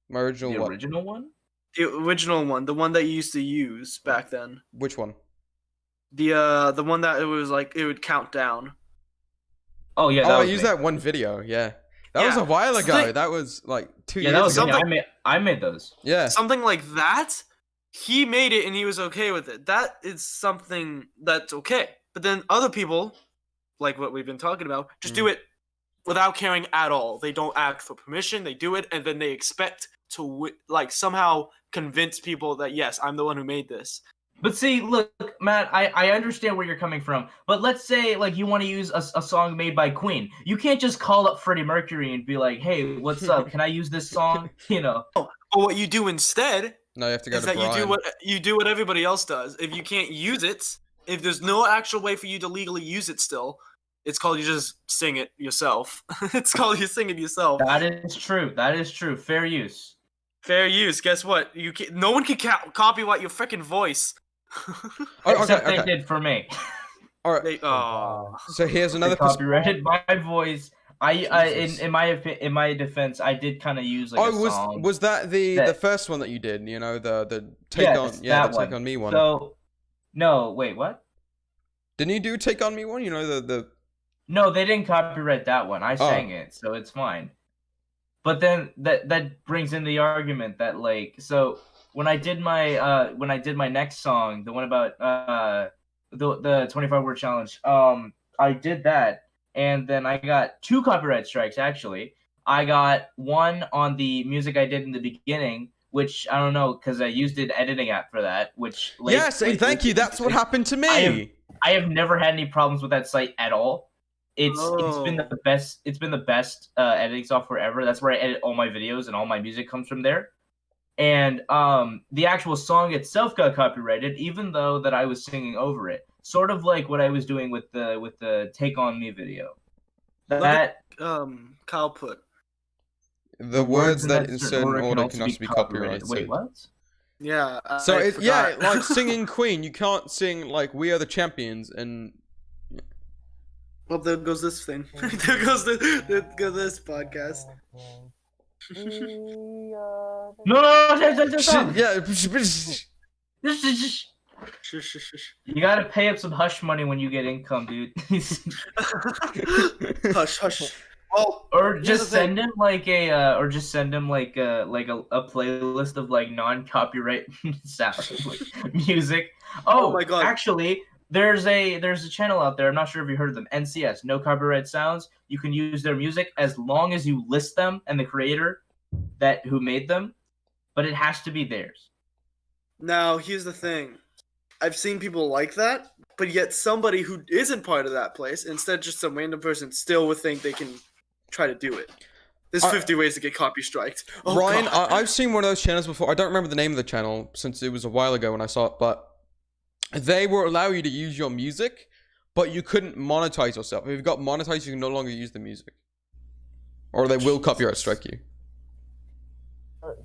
Speaker 4: My original
Speaker 2: The
Speaker 4: what?
Speaker 2: original one?
Speaker 3: The original one, the one that you used to use back then.
Speaker 4: Which one?
Speaker 3: The one that it was it would count down.
Speaker 2: Oh yeah,
Speaker 4: I
Speaker 2: was
Speaker 4: used
Speaker 2: me.
Speaker 4: that one video. Yeah. That was
Speaker 3: Yeah.
Speaker 4: a while
Speaker 3: So
Speaker 4: ago.
Speaker 3: they-
Speaker 4: That was 2
Speaker 2: Yeah,
Speaker 4: years
Speaker 2: that was
Speaker 4: ago.
Speaker 2: me.
Speaker 3: Something-
Speaker 2: I made those.
Speaker 4: Yeah.
Speaker 3: Something like that, he made it and he was okay with it. That is something that's okay. But then other people, like what we've been talking about, just do it without caring at all. They don't ask for permission. They do it, and then they expect to somehow convince people that yes, I'm the one who made this.
Speaker 2: But see, look, Matt, I understand where you're coming from. But let's say you want to use a song made by Queen. You can't just call up Freddie Mercury and be like, "Hey, what's up? Can I use this song?"
Speaker 3: But what you do instead
Speaker 4: No, you have to go
Speaker 3: is
Speaker 4: to
Speaker 3: that
Speaker 4: Brian.
Speaker 3: you do what everybody else does. If you can't use it, if there's no actual way for you to legally use it still, it's called you just sing it yourself. It's called you sing it yourself.
Speaker 2: That is true. That is true. Fair use.
Speaker 3: Fair use. Guess what? No one can copyright your freaking voice.
Speaker 4: Oh,
Speaker 2: Except
Speaker 4: okay.
Speaker 2: they did for me.
Speaker 4: All right.
Speaker 3: They, oh.
Speaker 4: So here's
Speaker 2: They
Speaker 4: another
Speaker 2: copyrighted my voice. In my defense, I did kind of use a
Speaker 4: Oh,
Speaker 2: song.
Speaker 4: was that the
Speaker 2: that-
Speaker 4: first one that you did? You know, the take
Speaker 2: Yes,
Speaker 4: on
Speaker 2: that
Speaker 4: the take
Speaker 2: one.
Speaker 4: on me one.
Speaker 2: So, no, wait, what?
Speaker 4: Didn't you do take on me one? You know the
Speaker 2: No, they didn't copyright that one. I sang it, so it's fine. But then that brings in the argument that so when I did my next song, the one about the 25-word challenge, I did that, and then I got 2 copyright strikes actually. I got one on the music I did in the beginning, which I don't know because I used an editing app for that.
Speaker 4: yes, thank you. That's what happened to me.
Speaker 2: I have never had any problems with that site at all. It's been the best. It's been the best editing software ever. That's where I edit all my videos and all my music comes from there. And the actual song itself got copyrighted, even though that I was singing over it. Sort of like what I was doing with the Take On Me video. That
Speaker 3: Kyle put.
Speaker 4: The words that in certain order can also be copyrighted.
Speaker 2: Wait, what?
Speaker 3: Yeah.
Speaker 4: So
Speaker 3: I forgot.
Speaker 4: like singing Queen, you can't sing "We Are the Champions" and
Speaker 3: Well, there goes this thing. there goes this podcast.
Speaker 2: No,
Speaker 4: yeah.
Speaker 3: Shush, shush, shush.
Speaker 2: You gotta pay up some hush money when you get income, dude.
Speaker 3: Hush, hush. Well,
Speaker 2: Or
Speaker 3: here's
Speaker 2: just
Speaker 3: the thing.
Speaker 2: send him a playlist of non-copyright sound music.
Speaker 3: Oh my God.
Speaker 2: Actually, there's a channel out there. I'm not sure if you heard of them. NCS, No Copyright Sounds. You can use their music as long as you list them and the creator who made them, but it has to be theirs.
Speaker 3: Now, here's the thing. I've seen people like that, but yet somebody who isn't part of that place, instead just some random person, still would think they can try to do it. There's 50 ways to get copy striked. Oh,
Speaker 4: Ryan,
Speaker 3: God.
Speaker 4: I've seen one of those channels before. I don't remember the name of the channel since it was a while ago when I saw it, but they will allow you to use your music, but you couldn't monetize yourself. If you've got monetized, you can no longer use the music, or they will copyright strike you.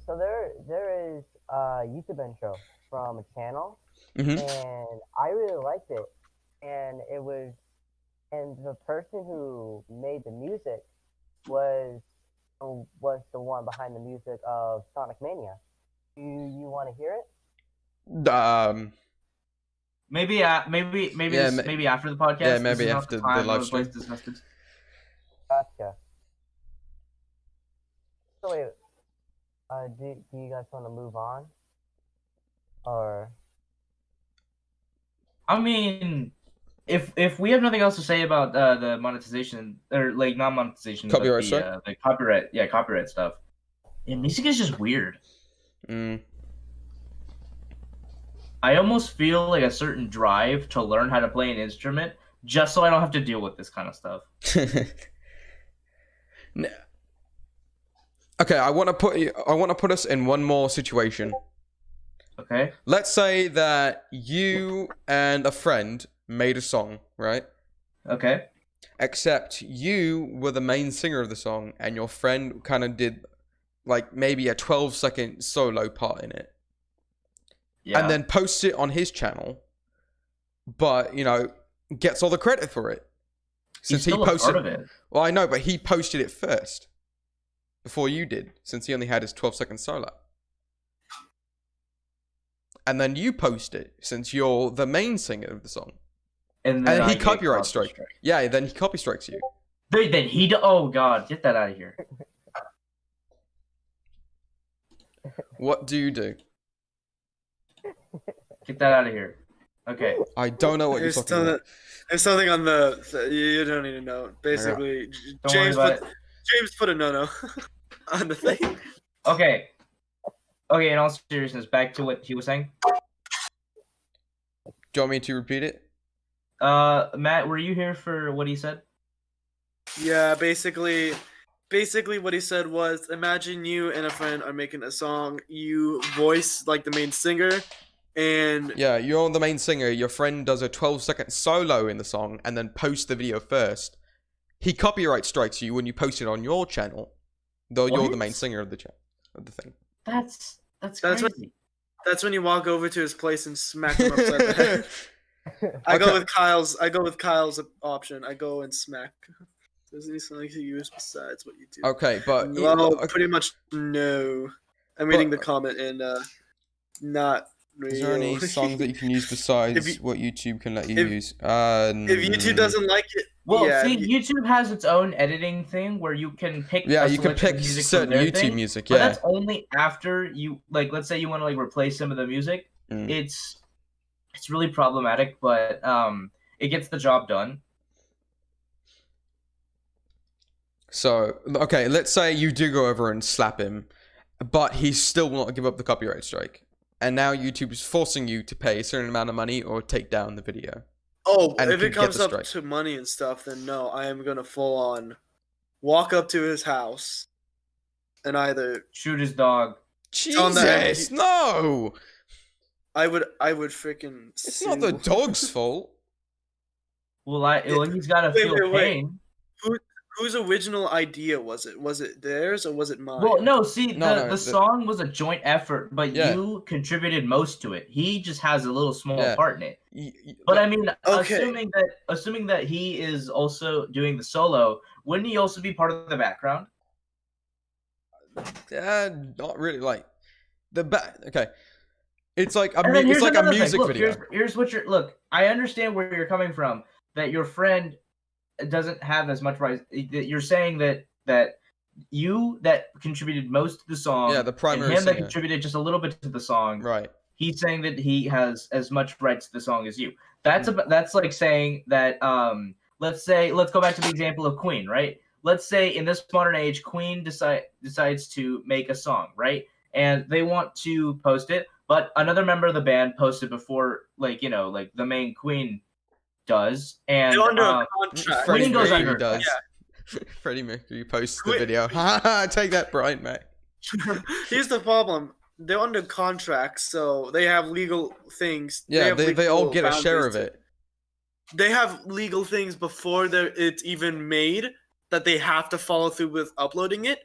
Speaker 1: So there is a YouTube intro from a channel,
Speaker 4: Mhm.
Speaker 1: and I really liked it. And the person who made the music was the one behind the music of Sonic Mania. Do you want to hear it?
Speaker 2: Maybe
Speaker 4: Yeah,
Speaker 2: maybe after the podcast.
Speaker 4: yeah,
Speaker 2: This
Speaker 4: maybe
Speaker 2: is not
Speaker 4: after the
Speaker 2: time or
Speaker 4: live
Speaker 2: place
Speaker 4: stream.
Speaker 2: to discuss this.
Speaker 1: Gotcha. So wait, do you guys want to move on, or?
Speaker 2: I mean, if we have nothing else to say about the monetization or like not monetization,
Speaker 4: Copyright
Speaker 2: but
Speaker 4: strike?
Speaker 2: the copyright stuff. Yeah, music is just weird. I almost feel like a certain drive to learn how to play an instrument just so I don't have to deal with this kind of stuff.
Speaker 4: Okay, I want to put us in one more situation.
Speaker 2: Okay.
Speaker 4: Let's say that you and a friend made a song, right?
Speaker 2: Okay.
Speaker 4: Except you were the main singer of the song, and your friend kind of did, like, maybe a 12-second solo part in it.
Speaker 2: Yeah.
Speaker 4: And then posts it on his channel, but, you know, gets all the credit for it.
Speaker 2: He's still a part of it.
Speaker 4: Well, I know, but he posted it first. Before you did, since he only had his 12-second solo. And then you post it, since you're the main singer of the song.
Speaker 2: And
Speaker 4: And
Speaker 2: then
Speaker 4: he copyright strike. Yeah, then he copy strikes you.
Speaker 2: Then oh god, get that out of here.
Speaker 4: What do you do?
Speaker 2: Get that out of here. Okay.
Speaker 4: I don't know what you're
Speaker 3: There's
Speaker 4: talking
Speaker 3: something,
Speaker 4: about.
Speaker 3: there's something on the. You don't need to know. Basically,
Speaker 2: Don't worry about it.
Speaker 3: James put a no on the thing.
Speaker 2: Okay. Okay, in all seriousness, back to what he was saying.
Speaker 4: Do you want me to repeat it?
Speaker 2: Matt, were you here for what he said?
Speaker 3: Yeah, basically what he said was, imagine you and a friend are making a song. You voice like the main singer, and
Speaker 4: Yeah, you're the main singer. Your friend does a 12-second solo in the song and then posts the video first. He copyright strikes you when you post it on your channel, though you're the main singer of the thing.
Speaker 2: That's
Speaker 3: That's
Speaker 2: crazy.
Speaker 3: that's when you walk over to his place and smack him upside the head. I go with Kyle's option. I go and smack. Does he something to use besides what you do?
Speaker 4: Okay, but
Speaker 3: Well, pretty much no. I'm reading the comment and not real.
Speaker 4: Is there any songs that you can use besides what YouTube can let you use?
Speaker 3: If YouTube doesn't like it,
Speaker 2: Well,
Speaker 3: yeah,
Speaker 2: see, YouTube has its own editing thing where you can pick.
Speaker 4: Yeah,
Speaker 2: a
Speaker 4: you can
Speaker 2: selection of
Speaker 4: pick
Speaker 2: music
Speaker 4: certain
Speaker 2: from their
Speaker 4: YouTube
Speaker 2: thing,
Speaker 4: music.
Speaker 2: but
Speaker 4: Yeah.
Speaker 2: that's only after you let's say you want to replace some of the music. It's really problematic, but it gets the job done.
Speaker 4: So, okay, let's say you do go over and slap him, but he still will not give up the copyright strike. And now YouTube is forcing you to pay a certain amount of money or take down the video.
Speaker 3: Oh,
Speaker 4: and
Speaker 3: if it
Speaker 4: get
Speaker 3: comes
Speaker 4: the
Speaker 3: up
Speaker 4: strike.
Speaker 3: to money and stuff, then no, I am gonna full on walk up to his house and either
Speaker 2: Shoot his dog.
Speaker 4: Jesus, no!
Speaker 3: I would freaking.
Speaker 4: It's not the dog's fault.
Speaker 2: Well, he's got to
Speaker 3: Wait,
Speaker 2: feel
Speaker 3: wait, wait.
Speaker 2: pain.
Speaker 3: Whose original idea was it? Was it theirs or was it mine?
Speaker 2: Well, no, see,
Speaker 4: No,
Speaker 2: the song was a joint effort, but
Speaker 4: Yeah.
Speaker 2: you contributed most to it. He just has a little small
Speaker 4: Yeah.
Speaker 2: part in it.
Speaker 4: Y-
Speaker 2: But I mean,
Speaker 3: Okay.
Speaker 2: assuming that he is also doing the solo, wouldn't he also be part of the background?
Speaker 4: not really. Like okay, it's like
Speaker 2: And then
Speaker 4: it's
Speaker 2: here's
Speaker 4: like a
Speaker 2: another thing.
Speaker 4: music
Speaker 2: Look,
Speaker 4: video.
Speaker 2: Here's what you're. Look, I understand where you're coming from. That your friend doesn't have as much rights. You're saying that you that contributed most to the song.
Speaker 4: Yeah, the primary
Speaker 2: and him that
Speaker 4: singer.
Speaker 2: contributed just a little bit to the song.
Speaker 4: Right.
Speaker 2: He's saying that he has as much rights to the song as you. That's like saying that let's go back to the example of Queen, right? Let's say in this modern age, Queen decides to make a song, right? And they want to post it, but another member of the band posted before, the main Queen does, and
Speaker 3: They're under a contract.
Speaker 4: Freddie
Speaker 2: Queen goes
Speaker 4: Mercury
Speaker 2: under.
Speaker 4: does.
Speaker 3: Yeah.
Speaker 4: Freddie Mercury posts the
Speaker 3: Queen-
Speaker 4: video. Ha take that, Brian, mate.
Speaker 3: Here's the problem. They're under contract, so they have legal things.
Speaker 4: Yeah,
Speaker 3: have
Speaker 4: they all
Speaker 3: legal
Speaker 4: get a share of
Speaker 3: boundaries
Speaker 4: it.
Speaker 3: They have legal things before it's even made that they have to follow through with uploading it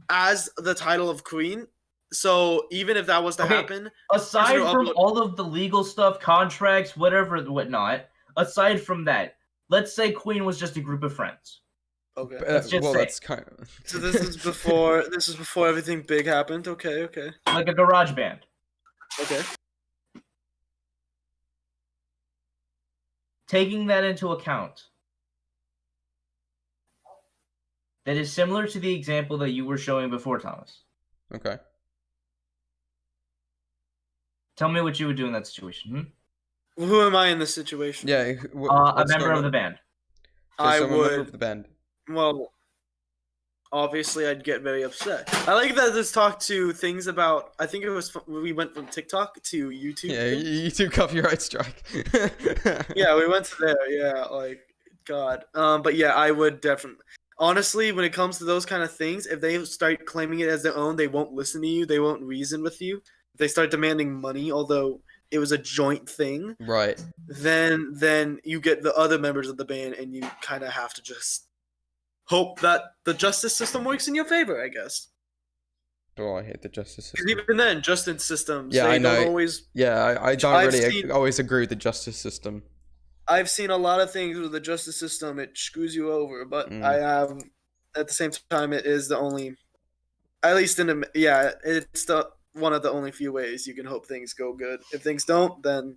Speaker 3: as the title of Queen. So even if that was to
Speaker 2: Okay.
Speaker 3: happen,
Speaker 2: Aside
Speaker 3: Just
Speaker 2: from
Speaker 3: upload-
Speaker 2: all of the legal stuff, contracts, whatever, whatnot. Aside from that, let's say Queen was just a group of friends.
Speaker 3: Okay.
Speaker 2: Let's just say-
Speaker 4: that's kind of.
Speaker 3: So this is before everything big happened. Okay.
Speaker 2: like a garage band.
Speaker 3: Okay.
Speaker 2: Taking that into account, that is similar to the example that you were showing before, Thomas.
Speaker 4: Okay.
Speaker 2: Tell me what you would do in that situation.
Speaker 3: Who am I in this situation?
Speaker 4: Yeah.
Speaker 2: A member of the band.
Speaker 3: I
Speaker 4: I'm a member
Speaker 3: would.
Speaker 4: of the band.
Speaker 3: Well, obviously, I'd get very upset. I like that this talked to things about. I think it was we went from TikTok to YouTube.
Speaker 4: Yeah,
Speaker 3: things.
Speaker 4: YouTube copyright strike.
Speaker 3: Yeah, we went to there. Yeah, like God. But yeah, I would definitely. Honestly, when it comes to those kind of things, if they start claiming it as their own, they won't listen to you. They won't reason with you. If they start demanding money, although it was a joint thing,
Speaker 4: Right.
Speaker 3: then you get the other members of the band, and you kind of have to just hope that the justice system works in your favor, I guess.
Speaker 4: Oh, I hate the justice
Speaker 3: Because
Speaker 4: system.
Speaker 3: even then, justice systems,
Speaker 4: Yeah,
Speaker 3: they
Speaker 4: I know.
Speaker 3: don't always.
Speaker 4: Yeah, I don't
Speaker 3: I've
Speaker 4: really
Speaker 3: seen-
Speaker 4: always agree with the justice system.
Speaker 3: I've seen a lot of things with the justice system; it screws you over. But
Speaker 4: Mm.
Speaker 3: I have, at the same time, it is the only, at least in the it's the one of the only few ways you can hope things go good. If things don't, then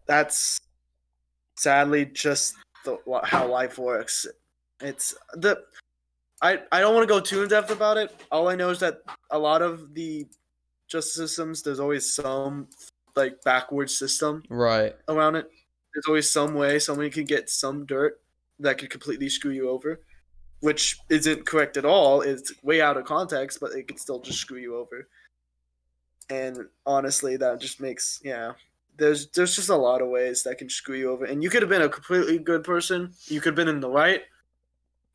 Speaker 3: that's sadly just how life works. It's the I don't want to go too in depth about it. All I know is that a lot of the justice systems, there's always some like backwards system
Speaker 4: Right.
Speaker 3: around it. There's always some way somebody could get some dirt that could completely screw you over, which isn't correct at all. It's way out of context, but it could still just screw you over. And honestly, that just makes there's just a lot of ways that can screw you over. And you could have been a completely good person. You could have been in the right.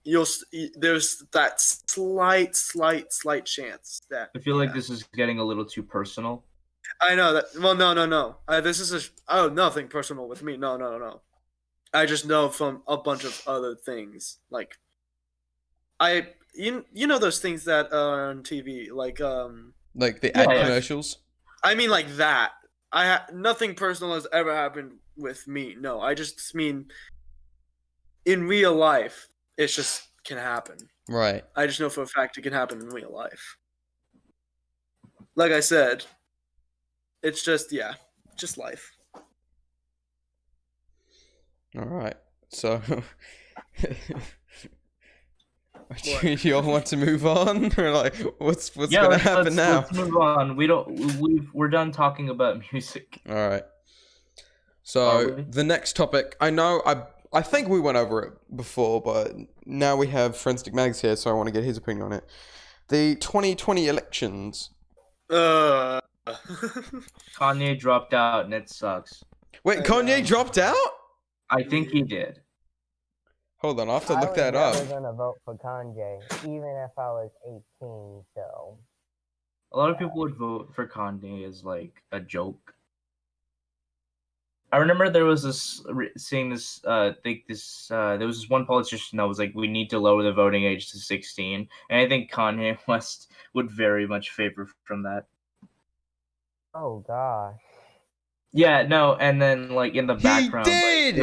Speaker 3: There's that slight chance that
Speaker 2: I feel like this is getting a little too personal.
Speaker 3: I know that. Well, no. This is nothing personal with me. No. I just know from a bunch of other things. Like, you know those things that are on TV, like
Speaker 4: Like the ad
Speaker 2: Yeah.
Speaker 4: commercials.
Speaker 3: I mean like that. Nothing personal has ever happened with me. No, I just mean in real life, it just can happen.
Speaker 4: Right.
Speaker 3: I just know for a fact it can happen in real life. Like I said, it's just just life.
Speaker 4: All right. So, do you all want to move on, or like, what's gonna happen now?
Speaker 2: Let's move on. We're done talking about music.
Speaker 4: All right.
Speaker 2: Are
Speaker 4: So
Speaker 2: we?
Speaker 4: the next topic, I know I think we went over it before, but now we have Forensic Mags here, so I want to get his opinion on it. The 2020 elections.
Speaker 2: Kanye dropped out, and it sucks.
Speaker 4: Wait,
Speaker 3: I
Speaker 4: Kanye
Speaker 3: know.
Speaker 4: dropped out?
Speaker 2: I think he did.
Speaker 4: Hold on, I have to
Speaker 1: I
Speaker 4: look
Speaker 1: was
Speaker 4: that
Speaker 1: never
Speaker 4: up.
Speaker 1: gonna vote for Kanye, even if I was 18. So
Speaker 2: A lot of people would vote for Kanye as like a joke. I remember there was this seeing this there was this one politician that was like, we need to lower the voting age to 16, and I think Kanye West would very much favor from that.
Speaker 1: oh gosh,
Speaker 2: Yeah, no, and then like in the
Speaker 4: He
Speaker 2: background,
Speaker 4: did!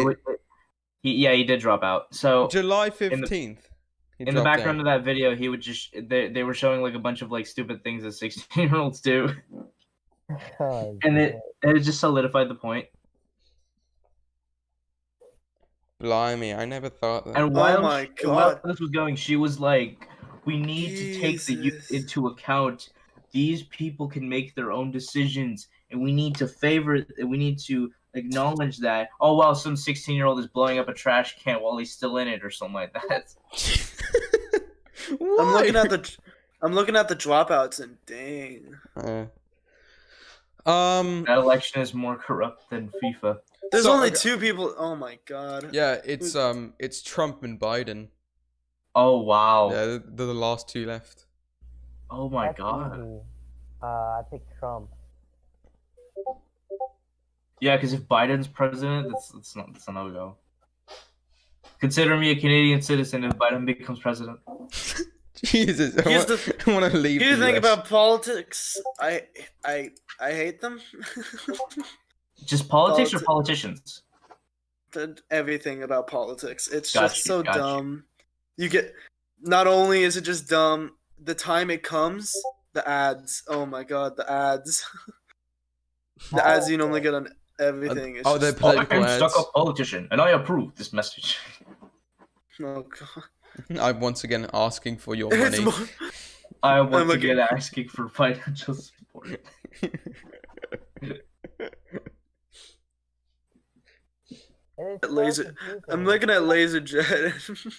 Speaker 2: he did drop out. So
Speaker 4: July 15th.
Speaker 2: in the background of that video, he would just they were showing like a bunch of like stupid things that 16-year-olds do,
Speaker 1: oh,
Speaker 2: and
Speaker 1: shit.
Speaker 2: it just solidified the point.
Speaker 4: Blimey, I never thought that.
Speaker 2: And while,
Speaker 3: my
Speaker 2: while
Speaker 3: God.
Speaker 2: this was going, she was like, we need to take the youth
Speaker 3: Jesus.
Speaker 2: into account. These people can make their own decisions, and we need to acknowledge that. Oh, wow, some 16-year-old is blowing up a trash can while he's still in it or something like that.
Speaker 3: I'm looking at the dropouts, and dang.
Speaker 2: That election is more corrupt than FIFA.
Speaker 3: There's
Speaker 4: So,
Speaker 3: only
Speaker 4: okay.
Speaker 3: 2 people. Oh my God.
Speaker 4: Yeah, it's Trump and Biden.
Speaker 2: Oh, wow.
Speaker 4: Yeah, they're the last two left.
Speaker 2: Oh, my
Speaker 1: That's
Speaker 2: God.
Speaker 1: easy. I picked Trump.
Speaker 2: Yeah, because if Biden's president, that's a no-go. Consider me a Canadian citizen if Biden becomes president.
Speaker 4: Jesus,
Speaker 3: Here's
Speaker 4: I want to leave.
Speaker 3: Here's the
Speaker 4: the
Speaker 3: thing
Speaker 4: US.
Speaker 3: about politics. I hate them.
Speaker 2: Just politics or
Speaker 3: Politi-
Speaker 2: politicians?
Speaker 3: everything about politics. It's
Speaker 2: Got
Speaker 3: just
Speaker 2: you,
Speaker 3: so
Speaker 2: got you.
Speaker 3: dumb. You get. Not only is it just dumb, the time it comes, the ads. Oh my god, the ads. The ads you normally get on everything. It's
Speaker 4: Oh, they're
Speaker 3: just,
Speaker 4: political
Speaker 2: I'm
Speaker 4: ads.
Speaker 2: stuck-up politician, and I approve this message.
Speaker 3: oh god.
Speaker 4: I'm once again asking for your
Speaker 3: It's
Speaker 4: money.
Speaker 3: more-
Speaker 2: I once
Speaker 3: looking-
Speaker 2: again asking for financial support.
Speaker 1: It is so
Speaker 3: Laser-
Speaker 1: confusing.
Speaker 3: I'm looking at Laserjet.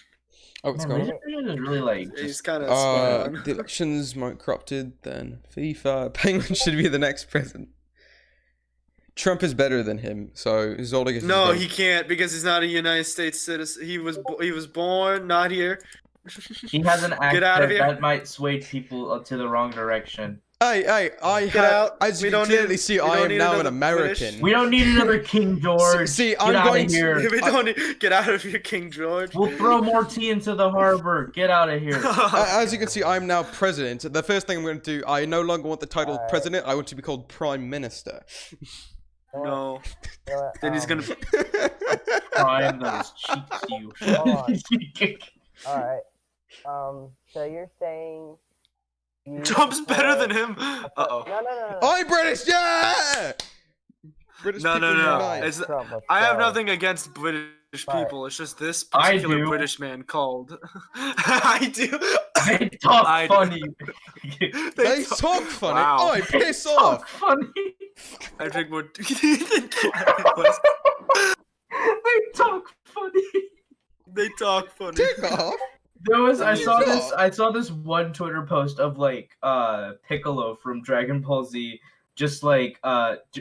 Speaker 4: Oh, what's
Speaker 2: Man,
Speaker 4: going on?
Speaker 2: Laser is really like
Speaker 3: He's
Speaker 2: just
Speaker 3: kind of spot on.
Speaker 4: The elections might corrupted, then FIFA. Penguin should be the next president. Trump is better than him, so Zoldyck is
Speaker 3: No,
Speaker 4: better.
Speaker 3: he can't because he's not a United States citizen. He was born not here.
Speaker 2: he has an accent
Speaker 3: Get out of here.
Speaker 2: that might sway people to the wrong direction.
Speaker 4: Hey,
Speaker 3: Get out.
Speaker 4: as
Speaker 3: We
Speaker 4: you can
Speaker 3: don't need-
Speaker 4: clearly see,
Speaker 3: we
Speaker 4: I
Speaker 3: don't
Speaker 4: am
Speaker 3: need
Speaker 4: now an
Speaker 3: another
Speaker 4: American.
Speaker 3: British-
Speaker 2: We don't need another King George.
Speaker 4: See,
Speaker 2: Get
Speaker 4: I'm
Speaker 2: out
Speaker 4: going
Speaker 2: of
Speaker 4: to-
Speaker 2: here.
Speaker 3: We don't need, get out of here, King George.
Speaker 2: We'll throw more tea into the harbor. Get out of here.
Speaker 4: As you can see, I'm now president. The first thing I'm going to do, I no longer want the title
Speaker 1: Alright.
Speaker 4: president. I want to be called prime minister.
Speaker 1: You know what-
Speaker 3: No.
Speaker 1: you know what,
Speaker 3: Then he's gonna.
Speaker 2: Prime those cheeks to you.
Speaker 1: All right. So you're saying you
Speaker 3: Trump's better
Speaker 1: support-
Speaker 3: than him. Uh oh.
Speaker 1: No.
Speaker 4: I'm British, yeah! British
Speaker 3: No,
Speaker 4: people
Speaker 3: no.
Speaker 4: unite.
Speaker 3: It's-
Speaker 1: Trump, let's
Speaker 3: I have
Speaker 1: go.
Speaker 3: nothing against British
Speaker 1: But-
Speaker 3: people. It's just this
Speaker 2: I
Speaker 3: particular
Speaker 2: do.
Speaker 3: British man called. I do.
Speaker 2: They talk
Speaker 3: I-
Speaker 2: funny.
Speaker 4: They talk funny.
Speaker 3: Wow.
Speaker 4: Oh, piss
Speaker 2: Talk
Speaker 4: off.
Speaker 2: funny.
Speaker 3: I drink more than Gary was.
Speaker 2: They talk funny.
Speaker 3: They talk funny.
Speaker 4: Dick off.
Speaker 2: There was I saw
Speaker 4: Yeah.
Speaker 2: this I saw this one Twitter post of like Piccolo from Dragon Ball Z just like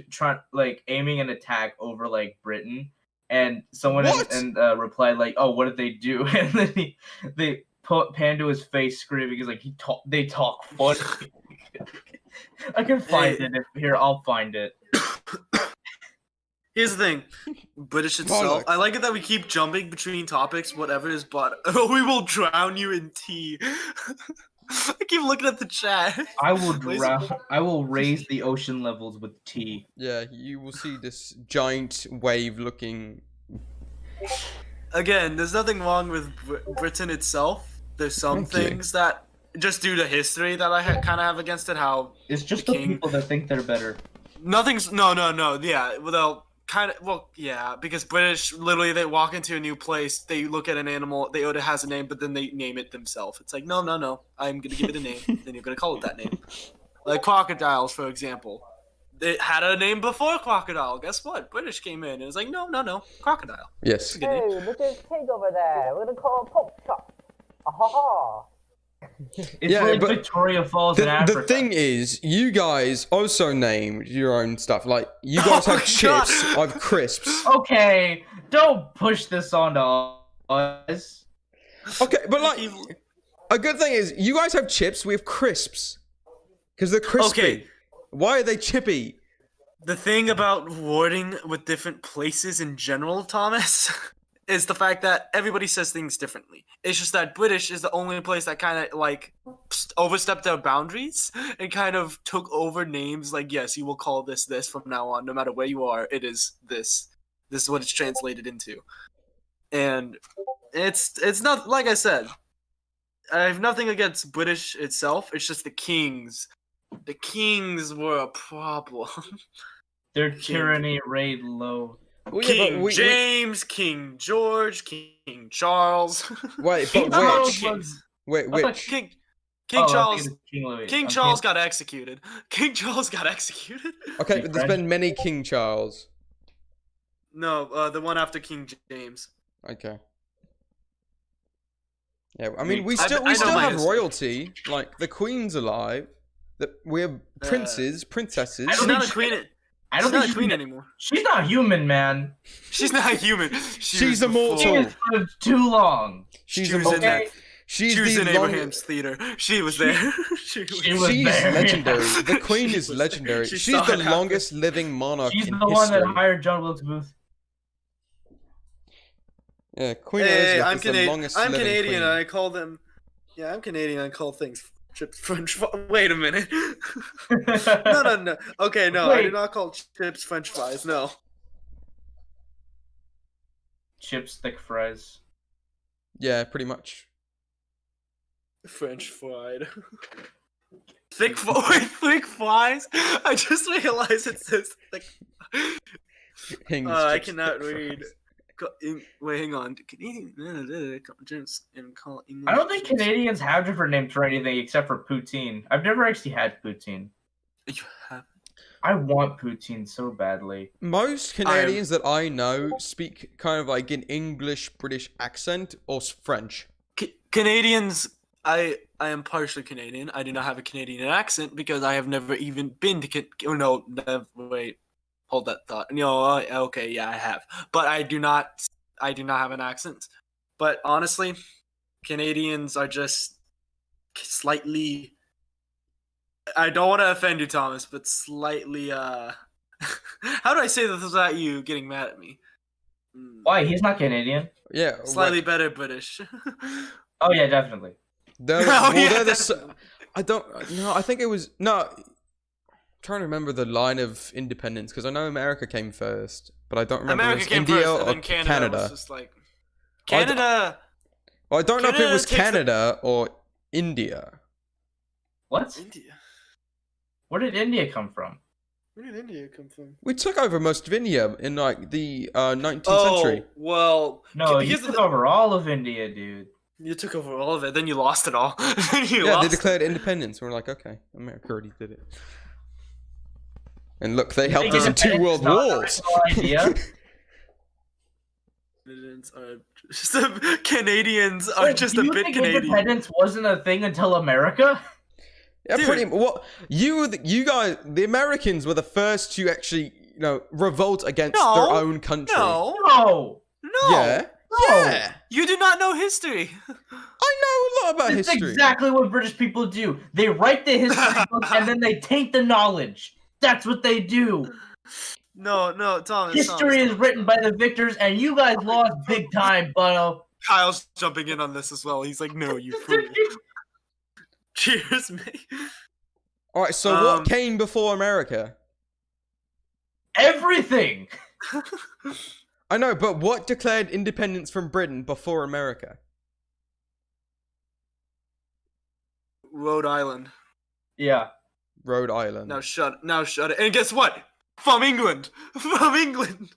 Speaker 2: trying like aiming an attack over like Britain, and someone
Speaker 4: What?
Speaker 2: replied like, oh, what did they do? And then they put pan to his face screaming. He's like, they talk funny. I can find it here. I'll find it.
Speaker 3: Here's the thing, British itself.
Speaker 4: Bollocks.
Speaker 3: I like it that we keep jumping between topics, whatever is, but we will drown you in tea. I keep looking at the chat.
Speaker 2: I will
Speaker 3: Laser-
Speaker 2: drown. I will raise the ocean levels with tea.
Speaker 4: Yeah, you will see this giant wave-looking.
Speaker 3: Again, there's nothing wrong with Britain itself. There's some
Speaker 4: Thank you.
Speaker 3: things that, just due to history, that I kind of have against it. How
Speaker 2: It's just
Speaker 3: The
Speaker 2: the
Speaker 3: king-
Speaker 2: people that think they're better.
Speaker 3: nothing's no. Yeah, well, yeah, because British literally they walk into a new place, they look at an animal, it has a name, but then they name it themselves. It's like no, I'm gonna give it a name, then you're gonna call it that name. Like crocodiles, for example. It had a name before crocodile. Guess what? British came in and it was like no, crocodile.
Speaker 4: Yes.
Speaker 3: Good name.
Speaker 1: Hey, look at this pig over there. We're gonna call it pork chop. Aha!
Speaker 2: It's
Speaker 4: Yeah,
Speaker 2: like
Speaker 4: but
Speaker 2: Victoria Falls in
Speaker 4: The
Speaker 2: Africa.
Speaker 4: thing is, you guys also named your own stuff. Like, you guys
Speaker 3: Oh
Speaker 4: have
Speaker 3: my
Speaker 4: chips,
Speaker 3: God.
Speaker 4: I have crisps.
Speaker 2: Okay, don't push this onto us.
Speaker 4: Okay, but like, a good thing is, you guys have chips, we have crisps. Because they're crispy.
Speaker 3: Okay.
Speaker 4: Why are they chippy?
Speaker 3: The thing about wording with different places in general, Thomas, is the fact that everybody says things differently. It's just that British is the only place that kind of like overstepped their boundaries and kind of took over names. Like, yes, you will call this from now on, no matter where you are. It is this. This is what it's translated into, and it's not like I said. I have nothing against British itself. It's just the kings. The kings were a problem.
Speaker 2: Their tyranny laid low.
Speaker 4: Well, yeah, but
Speaker 3: King James, King George, King Charles.
Speaker 4: Wait,
Speaker 2: King
Speaker 4: but
Speaker 2: Charles
Speaker 4: which?
Speaker 2: was-
Speaker 4: Wait,
Speaker 2: I thought
Speaker 4: which?
Speaker 3: King
Speaker 2: Oh, I
Speaker 3: Charles.
Speaker 2: think it's King Louis.
Speaker 3: King
Speaker 2: I'm
Speaker 3: Charles
Speaker 2: kidding.
Speaker 3: got executed. King Charles got executed.
Speaker 4: Okay,
Speaker 2: King
Speaker 4: but there's
Speaker 2: French.
Speaker 4: been many King Charles.
Speaker 3: No, the one after King James.
Speaker 4: Okay. Yeah, I mean, we
Speaker 2: I
Speaker 4: still
Speaker 3: know my
Speaker 4: have
Speaker 3: history.
Speaker 4: royalty. Like, the Queen's alive. We have princes, princesses.
Speaker 2: I
Speaker 3: She's
Speaker 2: don't
Speaker 3: not
Speaker 2: think
Speaker 3: a queen.
Speaker 2: I
Speaker 3: She's
Speaker 2: don't
Speaker 3: not
Speaker 2: think
Speaker 3: a queen anymore.
Speaker 2: she's not human, man.
Speaker 3: She's not human.
Speaker 4: She's
Speaker 3: was
Speaker 4: immortal.
Speaker 2: She
Speaker 3: before.
Speaker 2: has lived too long.
Speaker 4: She's
Speaker 3: She was in
Speaker 4: immortal.
Speaker 3: that.
Speaker 4: She's
Speaker 3: She was
Speaker 4: the
Speaker 3: in
Speaker 4: long-
Speaker 3: Abraham's theater. She was there.
Speaker 2: She was
Speaker 4: She's
Speaker 2: there.
Speaker 4: legendary. The Queen
Speaker 3: She
Speaker 4: is
Speaker 3: was
Speaker 4: legendary.
Speaker 3: there. She
Speaker 4: She's
Speaker 3: saw
Speaker 4: the
Speaker 3: it happen.
Speaker 4: longest living monarch
Speaker 2: She's
Speaker 4: in
Speaker 2: the one that
Speaker 4: history.
Speaker 2: hired John Wilkes Booth.
Speaker 4: Yeah, Queen
Speaker 3: Hey,
Speaker 4: Elizabeth
Speaker 3: I'm
Speaker 4: is the
Speaker 3: Canadian.
Speaker 4: longest
Speaker 3: I'm
Speaker 4: living
Speaker 3: Canadian.
Speaker 4: queen.
Speaker 3: And I call them. Yeah, I'm Canadian. I call things chips French fries. Wait a minute. No. Okay, no, I do
Speaker 2: Wait.
Speaker 3: not call chips French fries. No.
Speaker 2: chips, thick fries.
Speaker 4: Yeah, pretty much.
Speaker 3: French fried. Thick thick fries. I just realized it says thick.
Speaker 4: English
Speaker 3: I
Speaker 4: chips,
Speaker 3: cannot
Speaker 4: thick
Speaker 3: read.
Speaker 4: fries.
Speaker 3: Wait, hang on. Canadian and call English.
Speaker 2: I don't think
Speaker 3: chips.
Speaker 2: Canadians have different names for anything except for poutine. I've never actually had poutine.
Speaker 3: You have.
Speaker 2: I want poutine so badly.
Speaker 4: Most Canadians that I know speak kind of like an English British accent or French.
Speaker 3: Canadians. I am partially Canadian. I do not have a Canadian accent because I have never even been to. No, never. Wait. Hold that thought. No, okay, yeah, I have, but I do not have an accent. But honestly, Canadians are just slightly. I don't want to offend you, Thomas, but slightly. How do I say this without you getting mad at me?
Speaker 2: Why? He's not Canadian.
Speaker 4: Yeah,
Speaker 3: Slightly
Speaker 4: right.
Speaker 3: better British.
Speaker 2: Oh yeah, definitely.
Speaker 4: They're,
Speaker 3: Oh,
Speaker 4: well,
Speaker 3: yeah,
Speaker 4: they're the
Speaker 3: definitely.
Speaker 4: I don't. No, I think it was no. I'm trying to remember the line of independence because I know America came first, but I don't remember
Speaker 3: America
Speaker 4: if it
Speaker 3: came
Speaker 4: was India
Speaker 3: first, and
Speaker 4: or
Speaker 3: then Canada.
Speaker 4: Canada.
Speaker 3: Was just like
Speaker 4: I d-
Speaker 3: Canada.
Speaker 4: Well, I don't know if it
Speaker 3: Canada
Speaker 4: was
Speaker 3: takes the-
Speaker 4: Canada or India.
Speaker 2: What?
Speaker 3: India.
Speaker 2: Where did India come from?
Speaker 3: Where did India come from?
Speaker 4: We took over most of India in like the 19th
Speaker 3: Oh
Speaker 4: century.
Speaker 3: well.
Speaker 2: No, you
Speaker 3: because of
Speaker 2: took
Speaker 3: the-
Speaker 2: over all of India, dude.
Speaker 3: You took over all of it, then you lost it all. Then you
Speaker 4: Yeah,
Speaker 3: lost
Speaker 4: they declared independence. We're like, okay, America already did it. And look, they helped us in two
Speaker 2: Independence
Speaker 4: world
Speaker 2: is not the
Speaker 4: wars.
Speaker 2: original idea.
Speaker 3: Canadians are
Speaker 2: Wait,
Speaker 3: just
Speaker 2: do
Speaker 3: a
Speaker 2: you
Speaker 3: bit
Speaker 2: think
Speaker 3: Canadian.
Speaker 2: independence wasn't a thing until America?
Speaker 4: Yeah,
Speaker 3: Dude.
Speaker 4: pretty. What you guys, the Americans were the first to actually, revolt against
Speaker 3: No,
Speaker 4: their own country.
Speaker 3: No,
Speaker 2: No.
Speaker 3: no.
Speaker 4: Yeah.
Speaker 2: No.
Speaker 4: Yeah.
Speaker 3: You do not know history.
Speaker 4: I know a lot about
Speaker 2: That's
Speaker 4: history.
Speaker 2: exactly what British people do. They write the history book and then they taint the knowledge. That's what they do.
Speaker 3: No, Thomas.
Speaker 2: History is written by the victors, and you guys lost big time, Butto.
Speaker 3: Kyle's jumping in on this as well. He's like, no, you fool. Cheers, mate.
Speaker 4: All right. So what came before America?
Speaker 2: Everything.
Speaker 4: I know, but what declared independence from Britain before America?
Speaker 3: Rhode Island.
Speaker 2: Yeah.
Speaker 4: Rhode Island.
Speaker 3: Now shut it. And guess what? From England. From England.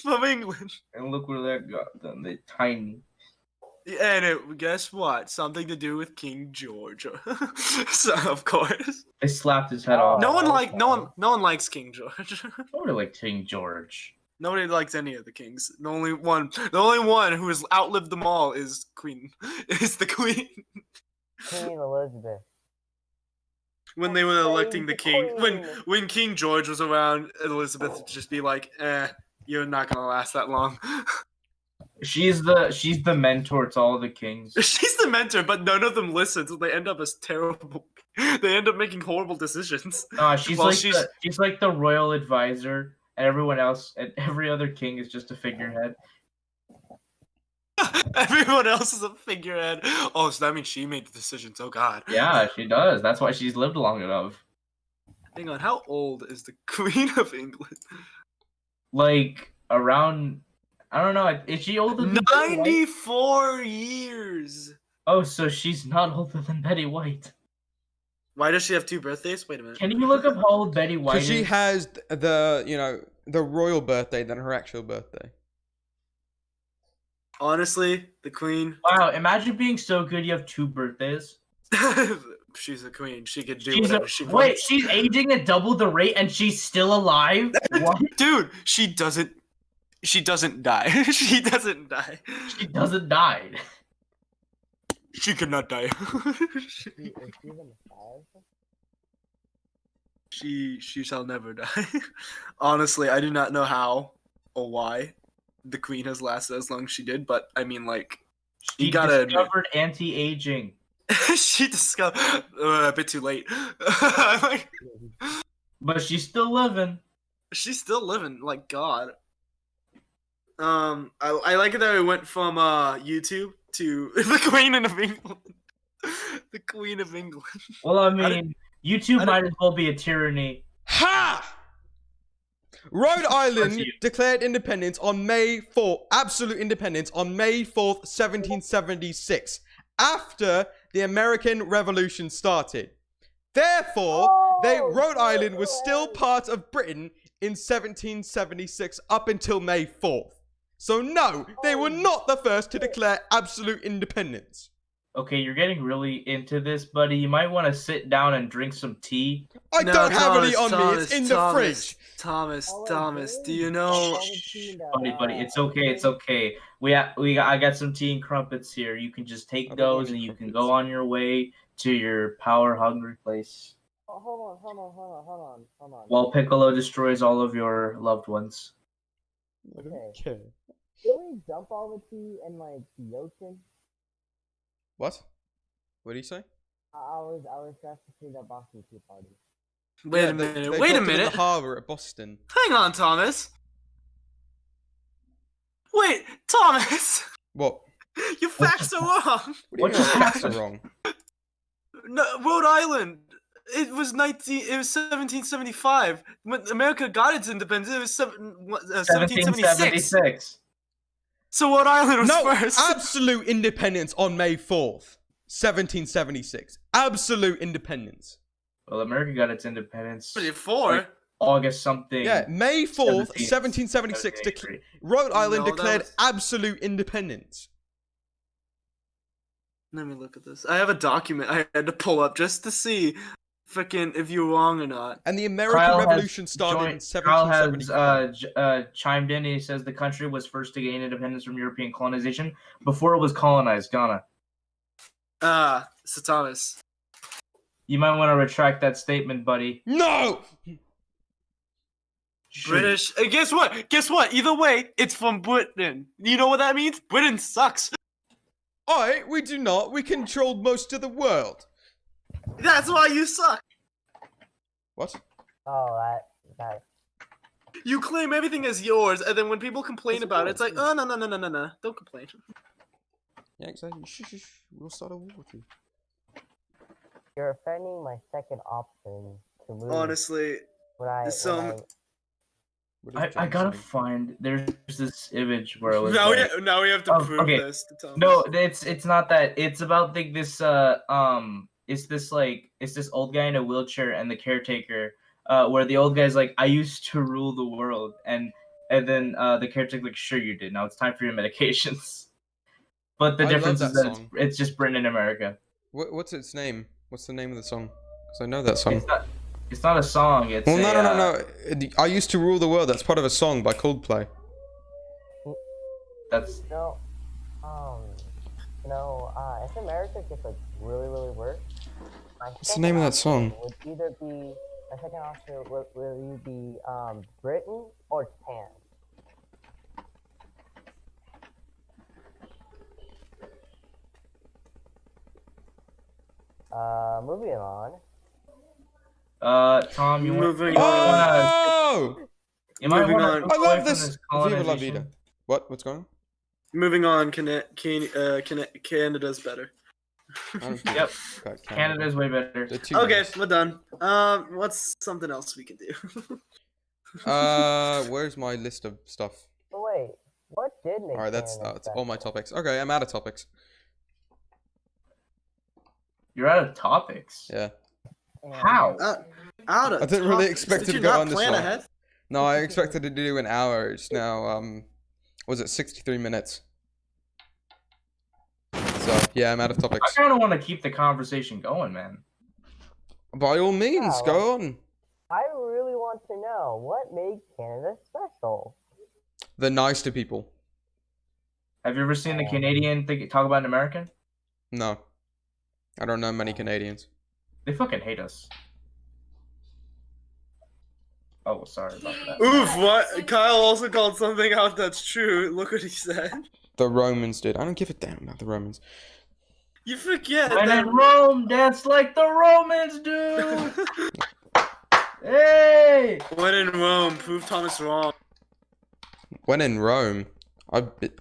Speaker 3: From England.
Speaker 2: And look where that got them. They tiny.
Speaker 3: And guess what? Something to do with King George. So of course.
Speaker 2: They slapped his head off.
Speaker 3: No one
Speaker 1: okay.
Speaker 3: likes King George.
Speaker 2: Nobody like King George.
Speaker 3: Nobody likes any of the kings. The only one who has outlived them all is the Queen.
Speaker 1: Queen Elizabeth.
Speaker 3: When they were electing the king,
Speaker 1: Queen.
Speaker 3: when King George was around, Elizabeth would just be like, you're not gonna last that long.
Speaker 2: She's the mentor to all the kings.
Speaker 3: She's the mentor, but none of them listen, so they end up as terrible. They end up making horrible decisions.
Speaker 2: She's
Speaker 3: Well,
Speaker 2: like
Speaker 3: she's-
Speaker 2: she's like the royal advisor, and everyone else and every other king is just a figurehead.
Speaker 3: Everyone else is a figurehead. Oh, so that means she made the decisions. Oh God.
Speaker 2: Yeah, she does. That's why she's lived long enough.
Speaker 3: Hang on, how old is the Queen of England?
Speaker 2: Like around, I don't know. Is she older than Betty White?
Speaker 3: 94 years.
Speaker 2: Oh, so she's not older than Betty White.
Speaker 3: Why does she have 2 birthdays? Wait a minute.
Speaker 2: Can you look up how old Betty White
Speaker 4: Because she
Speaker 2: is?
Speaker 4: has the royal birthday than her actual birthday.
Speaker 3: Honestly, the Queen.
Speaker 2: Wow, imagine being so good you have 2 birthdays.
Speaker 3: She's a queen. She could do
Speaker 2: She's
Speaker 3: whatever she
Speaker 2: wait,
Speaker 3: wants.
Speaker 2: she's aging at double the rate and she's still alive? What?
Speaker 3: Dude, she doesn't die. She doesn't die.
Speaker 2: She doesn't die.
Speaker 3: She could not die.
Speaker 1: Is she the Messiah?
Speaker 3: She shall never die. Honestly, I do not know how or why the Queen has lasted as long as she did, but I mean, like,
Speaker 2: She
Speaker 3: you gotta admit,
Speaker 2: discovered anti-aging.
Speaker 3: she discovered a bit too late. I'm like,
Speaker 2: But she's still living.
Speaker 3: she's still living, like God. I like it that we went from YouTube to the Queen of England. The Queen of England.
Speaker 2: Well, I
Speaker 3: did-
Speaker 2: mean, YouTube
Speaker 3: I
Speaker 2: might as well be a tyranny.
Speaker 4: Ha! Rhode Island
Speaker 2: you.
Speaker 4: declared independence on May 4th, absolute independence on May 4th, 1776, after the American Revolution started. Therefore, Rhode Island was still part of Britain in 1776 up until May 4th. So no, they were not the first to declare absolute independence.
Speaker 2: Okay, you're getting really into this, buddy. You might want to sit down and drink some tea.
Speaker 4: I
Speaker 3: No,
Speaker 4: don't have any on
Speaker 3: Thomas,
Speaker 4: me. It's in the fridge.
Speaker 3: Thomas, do you know?
Speaker 2: Buddy, it's okay, it's okay. I got some tea and crumpets here. You can just take
Speaker 4: I don't want
Speaker 2: those and
Speaker 4: any
Speaker 2: you can
Speaker 4: crumpets.
Speaker 2: go on your way to your power-hungry place.
Speaker 1: Oh, hold on.
Speaker 2: While Piccolo destroys all of your loved ones.
Speaker 4: I don't
Speaker 1: Okay.
Speaker 4: care.
Speaker 1: Can we dump all the tea in like the ocean?
Speaker 4: What? What do you say?
Speaker 1: I was just to see the Boston Tea Party.
Speaker 3: Wait
Speaker 4: Yeah,
Speaker 3: a
Speaker 4: they
Speaker 3: minute.
Speaker 4: dropped
Speaker 3: Wait a
Speaker 4: it in
Speaker 3: minute.
Speaker 4: the harbor at Boston.
Speaker 3: Hang on, Thomas. Wait, Thomas.
Speaker 4: What?
Speaker 3: You facts are wrong.
Speaker 4: What do you
Speaker 2: What
Speaker 4: mean
Speaker 2: just
Speaker 4: my facts are
Speaker 2: happened?
Speaker 4: wrong?
Speaker 3: No, Rhode Island. It was 1775 when America got its independence. It was 1776.
Speaker 2: 1776.
Speaker 3: So Rhode Island was
Speaker 4: No,
Speaker 3: first.
Speaker 4: absolute independence on May 4th, 1776. Absolute independence.
Speaker 2: Well, America got its independence
Speaker 3: Before.
Speaker 2: like August something.
Speaker 4: Yeah, May 4th,
Speaker 2: 17,
Speaker 4: 1776,
Speaker 2: 1783.
Speaker 4: Rhode Island
Speaker 3: No, that
Speaker 4: declared
Speaker 3: was-
Speaker 4: absolute independence.
Speaker 3: Let me look at this. I have a document I had to pull up just to see frickin' if you're wrong or not.
Speaker 4: And the American
Speaker 2: Kyle has
Speaker 4: Revolution started in
Speaker 2: Kyle has
Speaker 4: 1775.
Speaker 2: chimed in. He says the country was first to gain independence from European colonization before it was colonized. Ghana.
Speaker 3: So Thomas.
Speaker 2: You might want to retract that statement, buddy.
Speaker 4: No!
Speaker 2: Shoot.
Speaker 3: British. Guess what? Guess what? Either way, it's from Britain. You know what that means? Britain sucks.
Speaker 4: We do not. We controlled most of the world.
Speaker 3: That's why you suck.
Speaker 4: What?
Speaker 1: Oh, that.
Speaker 3: You claim everything as yours, and then when people complain
Speaker 4: It's
Speaker 3: about it, it's like,
Speaker 4: yours.
Speaker 3: oh, no. Don't complain.
Speaker 4: Yeah, exactly. Shh. We'll start a war with you.
Speaker 1: You're offending my second option to move.
Speaker 3: Honestly,
Speaker 1: when I,
Speaker 4: What is
Speaker 2: I
Speaker 4: John
Speaker 2: gotta
Speaker 4: saying?
Speaker 2: find. There's this image where it was.
Speaker 3: now
Speaker 2: like-
Speaker 3: we have to
Speaker 2: Oh,
Speaker 3: prove
Speaker 2: okay.
Speaker 3: this to Thomas.
Speaker 2: No, it's not that. It's about this it's this old guy in a wheelchair and the caretaker, where the old guy's like, I used to rule the world, and then the caretaker's like, sure you did. Now it's time for your medications. But the
Speaker 4: I love
Speaker 2: difference is
Speaker 4: that
Speaker 2: that
Speaker 4: song.
Speaker 2: it's just Britain and America.
Speaker 4: What's its name? What's the name of the song? Because I know that song.
Speaker 2: It's not a song. It's
Speaker 4: Well, no. I used to rule the world. That's part of a song by Coldplay.
Speaker 2: That's
Speaker 1: if America gets like really worse,
Speaker 4: What's the name of that song?
Speaker 1: would either be my second option will either be Britain or Japan. Moving on.
Speaker 2: Tom. You want?
Speaker 3: Moving
Speaker 2: you
Speaker 3: on.
Speaker 2: wanna-
Speaker 4: Oh!
Speaker 2: you might
Speaker 3: Moving
Speaker 2: wanna
Speaker 3: on.
Speaker 2: move
Speaker 4: I
Speaker 2: away
Speaker 4: love
Speaker 2: from
Speaker 4: this.
Speaker 2: this
Speaker 4: Viva la vida.
Speaker 2: colonization.
Speaker 4: What's going on?
Speaker 3: Moving on, Canada's better.
Speaker 4: I don't care
Speaker 2: Yep.
Speaker 4: about
Speaker 2: Canada's way better.
Speaker 4: They're too
Speaker 3: Okay,
Speaker 4: nice.
Speaker 3: we're done. What's something else we can do?
Speaker 4: Where's my list of stuff?
Speaker 1: But wait, what did make
Speaker 4: Alright, that's
Speaker 1: Canada
Speaker 4: all my
Speaker 1: special?
Speaker 4: topics. Okay, I'm out of topics.
Speaker 2: You're out of topics.
Speaker 4: Yeah.
Speaker 1: And-
Speaker 2: How?
Speaker 3: Out of
Speaker 4: I didn't really
Speaker 3: topics.
Speaker 4: expect
Speaker 3: Did
Speaker 4: it to
Speaker 3: you
Speaker 4: go
Speaker 3: not
Speaker 4: on this
Speaker 3: plan
Speaker 4: long.
Speaker 3: ahead?
Speaker 4: No, I expected to do an hour. It's now, was it 63 minutes? So, yeah, I'm out of
Speaker 2: I
Speaker 4: topics.
Speaker 2: kind of want to keep the conversation going, man.
Speaker 4: By all means,
Speaker 1: Yeah,
Speaker 4: go on.
Speaker 1: I really want to know what made Canada special.
Speaker 4: They're nice to people.
Speaker 2: Have you ever seen the Canadian talk about an American?
Speaker 4: No. I don't know many Canadians.
Speaker 2: They fucking hate us. Oh, sorry about that.
Speaker 3: Oof, what? Kyle also called something out that's true. Look what he said.
Speaker 4: The Romans did. I don't give a damn about the Romans.
Speaker 3: You forget
Speaker 2: When
Speaker 3: that...
Speaker 2: in Rome, dance like the Romans do. Hey!
Speaker 3: When in Rome, prove Thomas wrong.
Speaker 4: When in Rome,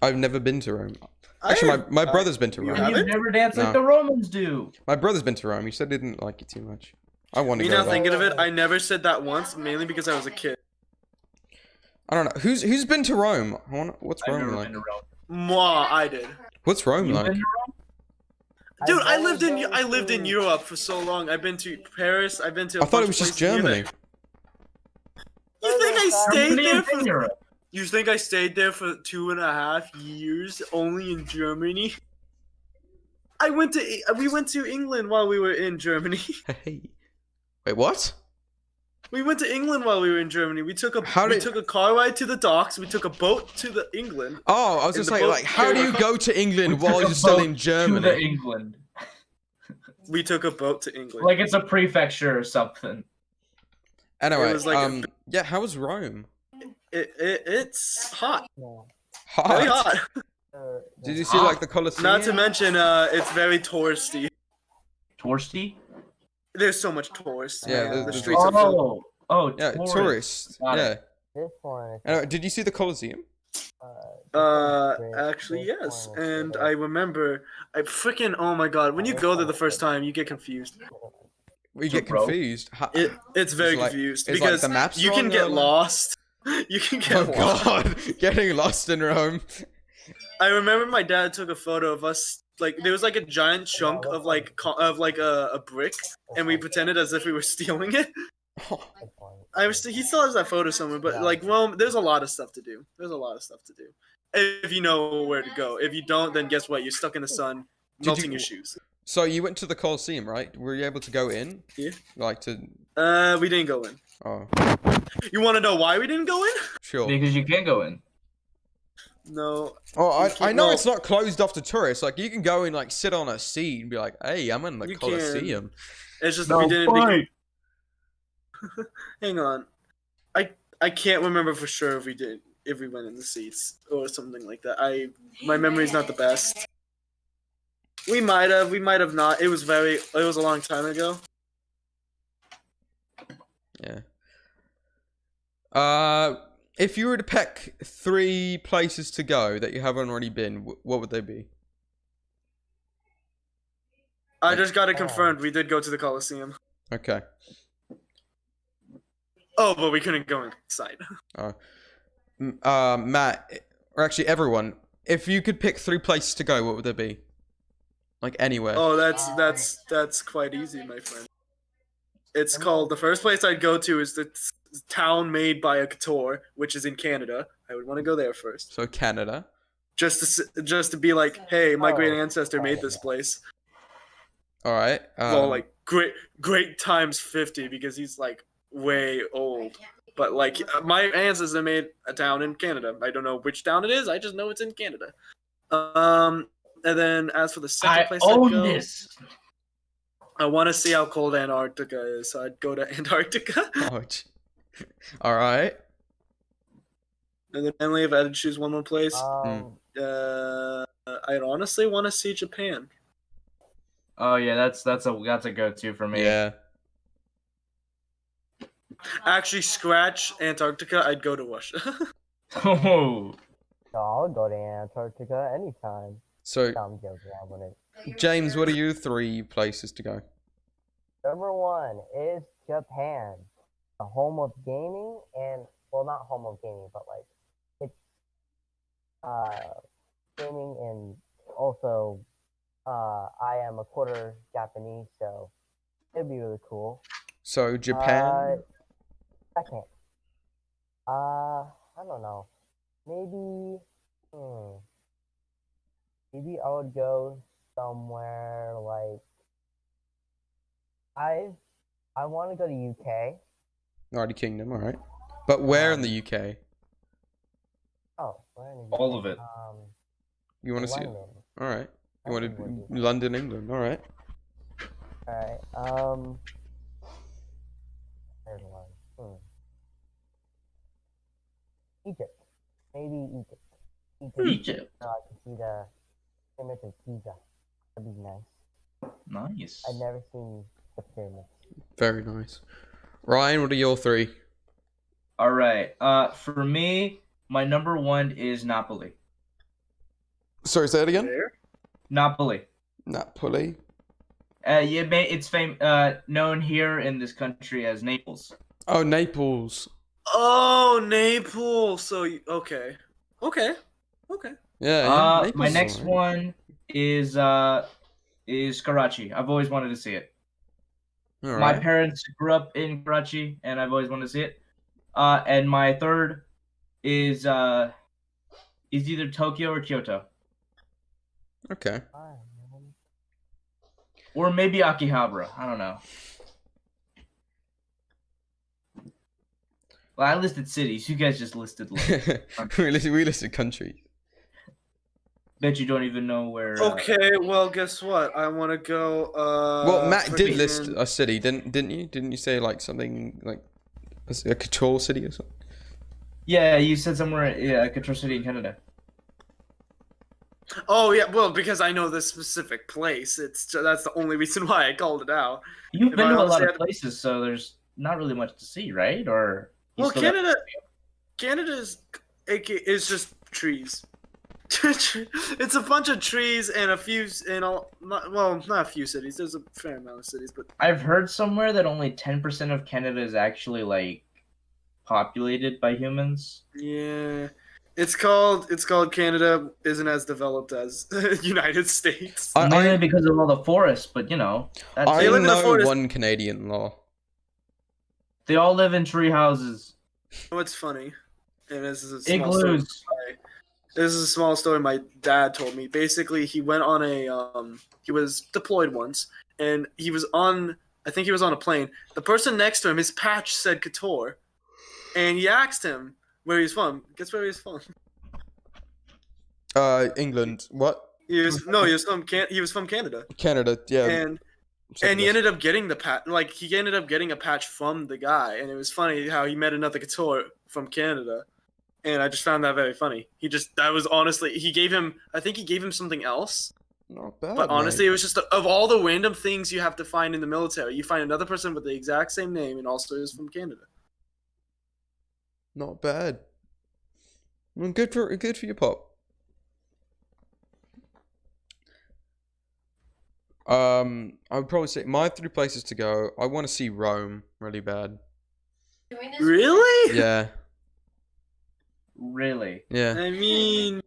Speaker 4: I've never been to Rome. Actually, my brother's been to
Speaker 3: you
Speaker 4: Rome.
Speaker 2: And
Speaker 3: haven't?
Speaker 2: you never dance
Speaker 4: No.
Speaker 2: like the Romans do.
Speaker 4: My brother's been to Rome. He said he didn't like it too much. I want to
Speaker 3: Me
Speaker 4: go
Speaker 3: now
Speaker 4: there.
Speaker 3: thinking of it, I never said that once, mainly because I was a kid.
Speaker 4: I don't know. Who's been to Rome? What's
Speaker 2: I've
Speaker 4: Rome
Speaker 2: never
Speaker 4: like?
Speaker 2: been to Rome.
Speaker 3: Moi, I did.
Speaker 4: What's Rome
Speaker 2: You've
Speaker 4: like?
Speaker 2: been to Rome?
Speaker 3: Dude, I
Speaker 1: I've
Speaker 3: lived in
Speaker 1: never been to-
Speaker 3: Europe for so long. I've been to Paris. I've been to.
Speaker 4: I thought it was just Germany.
Speaker 3: You think I stayed
Speaker 2: Germany
Speaker 3: there
Speaker 2: is in
Speaker 3: for?
Speaker 2: Europe.
Speaker 3: You think I stayed there for 2.5 years only in Germany? We went to England while we were in Germany.
Speaker 4: Hey. Wait, what?
Speaker 3: We went to England while we were in Germany. We took a
Speaker 4: How
Speaker 3: took a car ride to the docks. We took a boat to the England.
Speaker 4: Oh, I was
Speaker 3: In
Speaker 4: gonna
Speaker 3: the
Speaker 4: say,
Speaker 3: boat-
Speaker 4: like, how do you go to England while
Speaker 2: Took a
Speaker 4: you're still
Speaker 2: boat
Speaker 4: in
Speaker 2: To the
Speaker 4: Germany?
Speaker 2: England.
Speaker 3: We took a boat to England.
Speaker 2: Like it's a prefecture or something.
Speaker 4: Anyway,
Speaker 3: It was like
Speaker 4: yeah, how was Rome?
Speaker 3: it's hot,
Speaker 1: No.
Speaker 3: very
Speaker 4: Hot.
Speaker 3: hot.
Speaker 4: Did you see like the Colosseum?
Speaker 3: Not to mention, it's very touristy.
Speaker 2: Touristy?
Speaker 3: There's so much tourists.
Speaker 4: Yeah,
Speaker 3: man.
Speaker 4: there's-
Speaker 3: the
Speaker 4: there's
Speaker 3: streets are filled.
Speaker 2: Oh,
Speaker 4: Yeah, tourists.
Speaker 2: Got
Speaker 4: Yeah.
Speaker 2: it.
Speaker 1: This one is.
Speaker 4: Anyway, did you see the Colosseum?
Speaker 1: This one's great.
Speaker 3: Actually,
Speaker 1: This
Speaker 3: yes.
Speaker 1: one is
Speaker 3: And
Speaker 1: great.
Speaker 3: I remember, oh my god, when you go there the first time, you get confused.
Speaker 4: We
Speaker 2: So,
Speaker 4: get
Speaker 2: bro,
Speaker 4: confused.
Speaker 3: It's very
Speaker 4: like-
Speaker 3: confused
Speaker 4: is, like,
Speaker 3: because
Speaker 4: the maps
Speaker 3: you can
Speaker 4: wrong
Speaker 3: get
Speaker 4: or, like-
Speaker 3: lost. You can get
Speaker 4: Oh
Speaker 3: lost.
Speaker 4: god, getting lost in Rome.
Speaker 3: I remember my dad took a photo of us. Like there was like a giant chunk of like a brick, and we pretended as if we were stealing it.
Speaker 1: This one.
Speaker 3: He still has that photo somewhere, but like Rome, there's a lot of stuff to do. There's a lot of stuff to do. If you know where to go. If you don't, then guess what? You're stuck in the sun,
Speaker 4: Did
Speaker 3: melting
Speaker 4: you-
Speaker 3: your shoes.
Speaker 4: So you went to the Colosseum, right? Were you able to go in?
Speaker 3: Yeah.
Speaker 4: Like to?
Speaker 3: We didn't go in.
Speaker 4: Oh,
Speaker 3: You want to know why we didn't go in?
Speaker 4: sure.
Speaker 2: Because you can go in.
Speaker 3: No.
Speaker 4: Oh, I know
Speaker 3: well-
Speaker 4: it's not closed off to tourists. Like you can go and like sit on a seat and be like, "Hey, I'm in the
Speaker 3: You can.
Speaker 4: Colosseum."
Speaker 3: It's just
Speaker 2: No
Speaker 3: we didn't.
Speaker 2: fight.
Speaker 3: Hang on. I can't remember for sure if we went in the seats or something like that. My memory's not the best. We might have not. It was a long time ago.
Speaker 4: Yeah. If you were to pick 3 places to go that you haven't already been, what would they be?
Speaker 3: I just got it confirmed. We did go to the Coliseum.
Speaker 4: Okay.
Speaker 3: Oh, but we couldn't go inside.
Speaker 4: Matt, or actually everyone, if you could pick 3 places to go, what would they be? Like anywhere.
Speaker 3: Oh, that's quite easy, my friend. It's called, the first place I'd go to is the town made by a couture, which is in Canada. I would want to go there first,
Speaker 4: So Canada.
Speaker 3: just to be like, hey, my great
Speaker 1: Oh,
Speaker 3: ancestor made this place.
Speaker 4: All right.
Speaker 3: Well, like great times 50 because he's like way old. But like my ancestor made a town in Canada. I don't know which town it is. I just know it's in Canada. And then as for the second
Speaker 2: I
Speaker 3: place
Speaker 2: own
Speaker 3: I'd go,
Speaker 2: this.
Speaker 3: I want to see how cold Antarctica is, so I'd go to Antarctica.
Speaker 4: Oh, all right.
Speaker 3: And then finally, if I had to choose one more place,
Speaker 1: Um,
Speaker 3: I'd honestly want to see Japan.
Speaker 2: Oh yeah, that's a go-to for me.
Speaker 4: Yeah.
Speaker 3: Actually, scratch Antarctica. I'd go to Russia.
Speaker 2: Oh.
Speaker 1: so I'll go to Antarctica anytime.
Speaker 4: So,
Speaker 1: No, I'm joking. I wouldn't.
Speaker 4: James, what are your 3 places to go?
Speaker 1: Number 1 is Japan, the home of gaming, and well, not home of gaming, but like it's gaming, and also I am a quarter Japanese, so it'd be really cool.
Speaker 4: So Japan.
Speaker 1: Second, I don't know, maybe I would go somewhere like I want to go to UK.
Speaker 4: United Kingdom, all right. But where in the UK?
Speaker 1: Oh, where in the UK?
Speaker 2: All of it.
Speaker 4: You want to see?
Speaker 1: London.
Speaker 4: All right. You want
Speaker 1: London would
Speaker 4: to
Speaker 1: be-
Speaker 4: London, England? All right.
Speaker 1: Alright, third one. Egypt. Maybe Egypt.
Speaker 2: Egypt.
Speaker 1: So I can see the pyramids of Giza. That'd be nice.
Speaker 2: Nice.
Speaker 1: I've never seen the pyramids.
Speaker 4: Very nice. Ryan, what are your 3?
Speaker 2: All right. For me, my number 1 is Napoli.
Speaker 4: Sorry, say it again.
Speaker 3: There.
Speaker 2: Napoli.
Speaker 4: Napoli.
Speaker 2: It's known here in this country as Naples.
Speaker 4: Oh, Naples.
Speaker 3: Oh, Naples. So okay.
Speaker 4: Yeah,
Speaker 2: My
Speaker 4: Naples is
Speaker 2: next
Speaker 4: alright.
Speaker 2: one is Karachi. I've always wanted to see it. My
Speaker 4: Alright.
Speaker 2: parents grew up in Karachi, and I've always wanted to see it. And my third is either Tokyo or Kyoto,
Speaker 4: Okay.
Speaker 1: Fine, man.
Speaker 2: or maybe Akihabara. I don't know. Well, I listed cities. You guys just listed. Like,
Speaker 4: we listed countries.
Speaker 2: bet you don't even know where.
Speaker 3: Okay, well, guess what? I want to go.
Speaker 4: Well, Matt did
Speaker 3: freaking-
Speaker 4: list a city, didn't you? Didn't you say like something like a control city or something?
Speaker 2: Yeah, you said somewhere. Yeah, Control City in Canada.
Speaker 3: Oh yeah, well, because I know this specific place. That's the only reason why I called it out.
Speaker 2: You've
Speaker 3: If
Speaker 2: been
Speaker 3: I
Speaker 2: to a lot
Speaker 3: honestly
Speaker 2: of
Speaker 3: had-
Speaker 2: places, so there's not really much to see, right? Or you
Speaker 3: Well,
Speaker 2: still got-
Speaker 3: Canada is just trees. It's a bunch of trees and a few not a few cities. There's a fair amount of cities, but
Speaker 2: I've heard somewhere that only 10% of Canada is actually like populated by humans.
Speaker 3: yeah, it's called Canada isn't as developed as United States.
Speaker 2: Mainly
Speaker 4: I
Speaker 2: because of all the forests, but you know, that's
Speaker 4: I
Speaker 3: Hey, look at the
Speaker 4: know
Speaker 3: forest.
Speaker 4: one Canadian law.
Speaker 2: they all live in tree houses,
Speaker 3: What's funny, and this is a small story.
Speaker 2: igloos.
Speaker 3: This is a small story my dad told me. Basically, he went on he was deployed once, and he was on, I think he was on a plane. The person next to him, his patch said Couture, and he asked him where he's from. Guess where he's from?
Speaker 4: England. What?
Speaker 3: He was from Canada,
Speaker 4: Canada. Yeah.
Speaker 3: and he ended up getting the patch. Like he ended up getting a patch from the guy, and it was funny how he met another Couture from Canada. And I just found that very funny. That was honestly, I think he gave him something else.
Speaker 4: Not bad.
Speaker 3: But honestly,
Speaker 4: mate.
Speaker 3: it was just of all the random things you have to find in the military, you find another person with the exact same name and also is from Canada.
Speaker 4: Not bad. Well, good for your pop. I would probably say my 3 places to go. I want to see Rome really bad.
Speaker 3: Really?
Speaker 4: Yeah.
Speaker 2: Really?
Speaker 4: Yeah.
Speaker 3: I mean,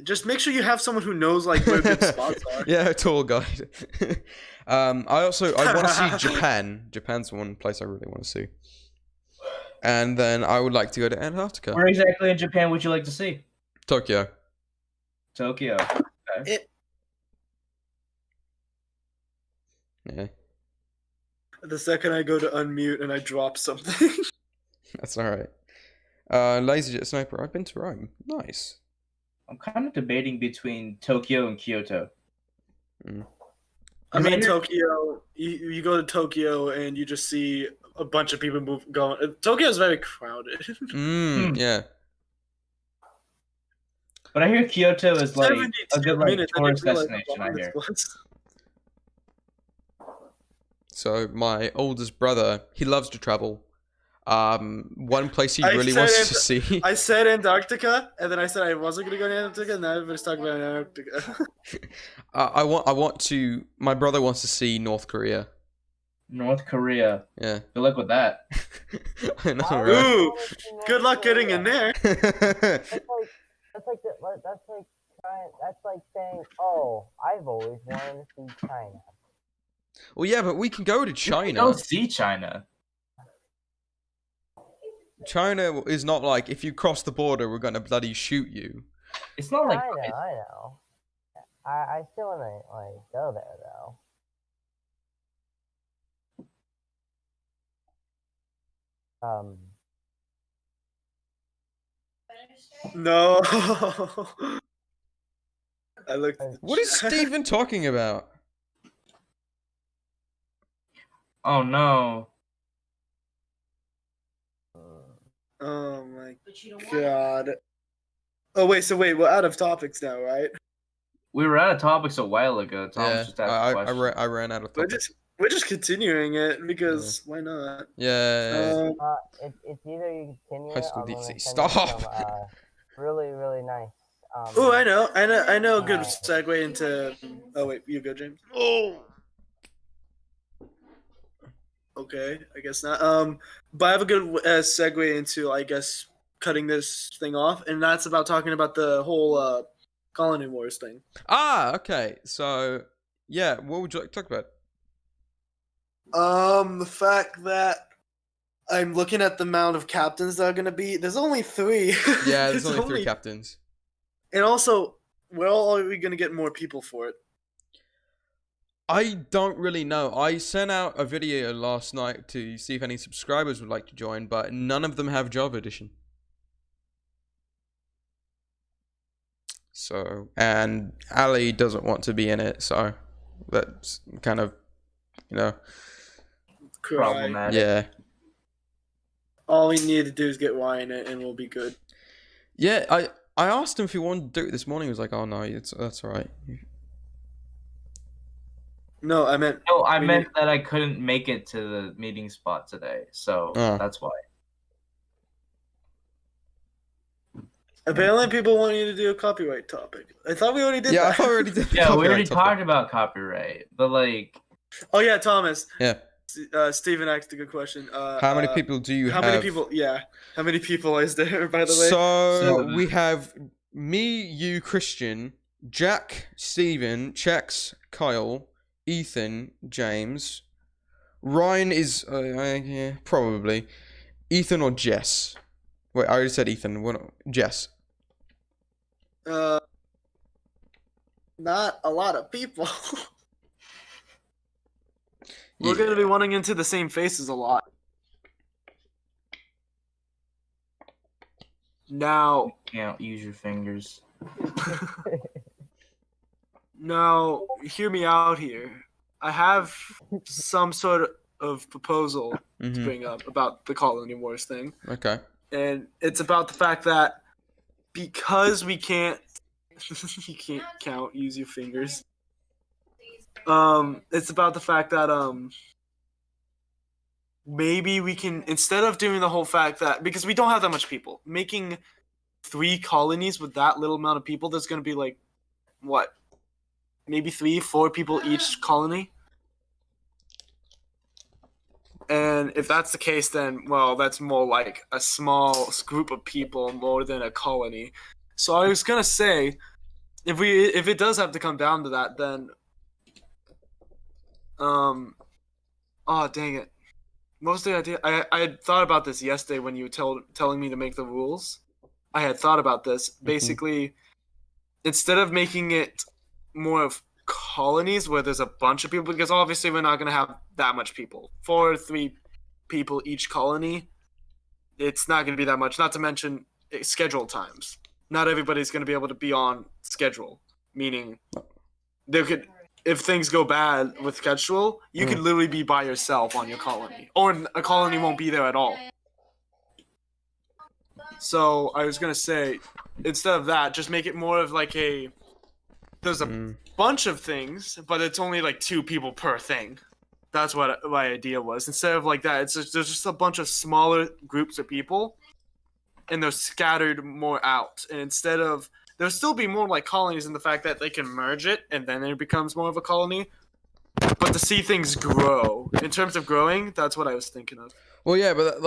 Speaker 3: just make sure you have someone who knows like where good spots are.
Speaker 4: Yeah, a tour guide. I want to see Japan. Japan's one place I really want to see. And then I would like to go to Antarctica.
Speaker 2: Where exactly in Japan would you like to see?
Speaker 4: Tokyo.
Speaker 2: Tokyo.
Speaker 4: Yeah,
Speaker 3: The second I go to unmute and I drop something.
Speaker 4: that's alright. LaserJet Sniper, I've been to Rome. Nice.
Speaker 2: I'm kind of debating between Tokyo and Kyoto.
Speaker 3: I mean,
Speaker 2: Later-
Speaker 3: Tokyo. You go to Tokyo and you just see a bunch of people going. Tokyo is very crowded.
Speaker 4: Yeah.
Speaker 2: But I hear Kyoto is like a
Speaker 3: 72
Speaker 2: good like
Speaker 3: minutes, I
Speaker 2: tourist
Speaker 3: didn't realize how
Speaker 2: destination. I
Speaker 3: long this
Speaker 2: hear.
Speaker 3: was.
Speaker 4: So my oldest brother, he loves to travel. One place he
Speaker 3: I
Speaker 4: really
Speaker 3: said
Speaker 4: wants to see.
Speaker 3: I said Antarctica, and then I said I wasn't gonna go to Antarctica, and now everybody's talking about Antarctica.
Speaker 4: I want to. My brother wants to see North Korea.
Speaker 2: North Korea.
Speaker 4: Yeah.
Speaker 2: Good luck with that.
Speaker 4: I know,
Speaker 1: Why
Speaker 4: right?
Speaker 1: would I
Speaker 3: Ooh,
Speaker 1: wanna see North
Speaker 3: Good luck getting
Speaker 1: Korea?
Speaker 3: in there.
Speaker 1: That's like saying, oh, I've always wanted to see China.
Speaker 4: Well, yeah, but we can go to
Speaker 2: You
Speaker 4: China.
Speaker 2: don't see China.
Speaker 4: China is not like if you cross the border, we're gonna bloody shoot you.
Speaker 2: It's not like
Speaker 1: I know. I still wanna like go there though.
Speaker 3: No. I looked. at the
Speaker 4: What is
Speaker 3: chat.
Speaker 4: Steven talking about?
Speaker 2: oh no.
Speaker 3: Oh my god. Oh wait, we're out of topics now, right?
Speaker 2: We were out of topics a while ago. Tom
Speaker 4: Yeah,
Speaker 2: just asked a question.
Speaker 4: I ran out of
Speaker 3: We're
Speaker 4: topics.
Speaker 3: just continuing it because why not?
Speaker 4: Yeah.
Speaker 1: It's either you continue
Speaker 4: High
Speaker 1: it
Speaker 4: school
Speaker 1: or I'm gonna
Speaker 4: DC.
Speaker 1: send you
Speaker 4: Stop!
Speaker 1: some, really nice.
Speaker 3: Oh, I know a good segue into. Oh wait, you go, James. Oh Okay, I guess not. But I have a good segue into, I guess, cutting this thing off, and that's about talking about the whole colony wars thing.
Speaker 4: Ah, okay. So, yeah, what would you like to talk about?
Speaker 3: The fact that I'm looking at the amount of captains that are gonna be. There's only 3.
Speaker 4: Yeah, there's only 3 captains.
Speaker 3: And also, where are we gonna get more people for it?
Speaker 4: I don't really know. I sent out a video last night to see if any subscribers would like to join, but none of them have Java Edition. So, and Ali doesn't want to be in it, so that's kind of, you know,
Speaker 3: Cry.
Speaker 2: Problematic.
Speaker 4: yeah.
Speaker 3: All we need to do is get Y in it, and we'll be good.
Speaker 4: Yeah, I asked him if he wanted to do it this morning. He was like, "Oh no, that's all right."
Speaker 3: No, I meant.
Speaker 2: No, I
Speaker 3: we
Speaker 2: meant that I couldn't make it to the meeting spot today, so
Speaker 4: Oh.
Speaker 2: that's why.
Speaker 3: Apparently, people want you to do a copyright topic. I thought we already did
Speaker 4: Yeah,
Speaker 3: that.
Speaker 4: I thought we already did. the
Speaker 2: Yeah, we
Speaker 4: copyright
Speaker 2: already
Speaker 4: topic.
Speaker 2: talked about copyright, but like,
Speaker 3: Oh yeah, Thomas.
Speaker 4: Yeah.
Speaker 3: Steven asked a good question.
Speaker 4: How many people do you
Speaker 3: How
Speaker 4: have?
Speaker 3: many people? Yeah. How many people is there, by the way?
Speaker 4: So we have me, you, Christian, Jack, Steven, Chex, Kyle, Ethan, James, Ryan is yeah, probably Ethan or Jess. Wait, I already said Ethan. What? Jess.
Speaker 3: Not a lot of people. We're
Speaker 4: Yeah.
Speaker 3: gonna be running into the same faces a lot. Now,
Speaker 2: can't use your fingers.
Speaker 3: now, hear me out here. I have some sort of proposal to
Speaker 4: Mhm.
Speaker 3: bring up about the colony wars thing,
Speaker 4: Okay.
Speaker 3: and it's about the fact that because we can't, you can't count, use your fingers. It's about the fact that maybe we can, instead of doing the whole fact that, because we don't have that much people, making 3 colonies with that little amount of people, there's gonna be like, what, maybe 3-4 people each colony. And if that's the case, then, well, that's more like a small group of people more than a colony. So I was gonna say, if it does have to come down to that, then oh dang it. What was the idea? I had thought about this yesterday when you were telling me to make the rules. I had thought about this. Basically, instead of making it more of colonies where there's a bunch of people, because obviously we're not going to have that much people. 4 or 3 people each colony. It's not going to be that much. Not to mention schedule times. Not everybody's going to be able to be on schedule. Meaning, there could, if things go bad with schedule, you could literally be by yourself on your colony, or a colony won't be there at all. So I was gonna say, instead of that, just make it more of like there's a bunch of things, but it's only like 2 people per thing. That's what my idea was. Instead of like that, there's just a bunch of smaller groups of people, and they're scattered more out. And instead of, there'll still be more like colonies in the fact that they can merge it, and then it becomes more of a colony. But to see things grow, in terms of growing, that's what I was thinking of.
Speaker 4: Well, yeah, but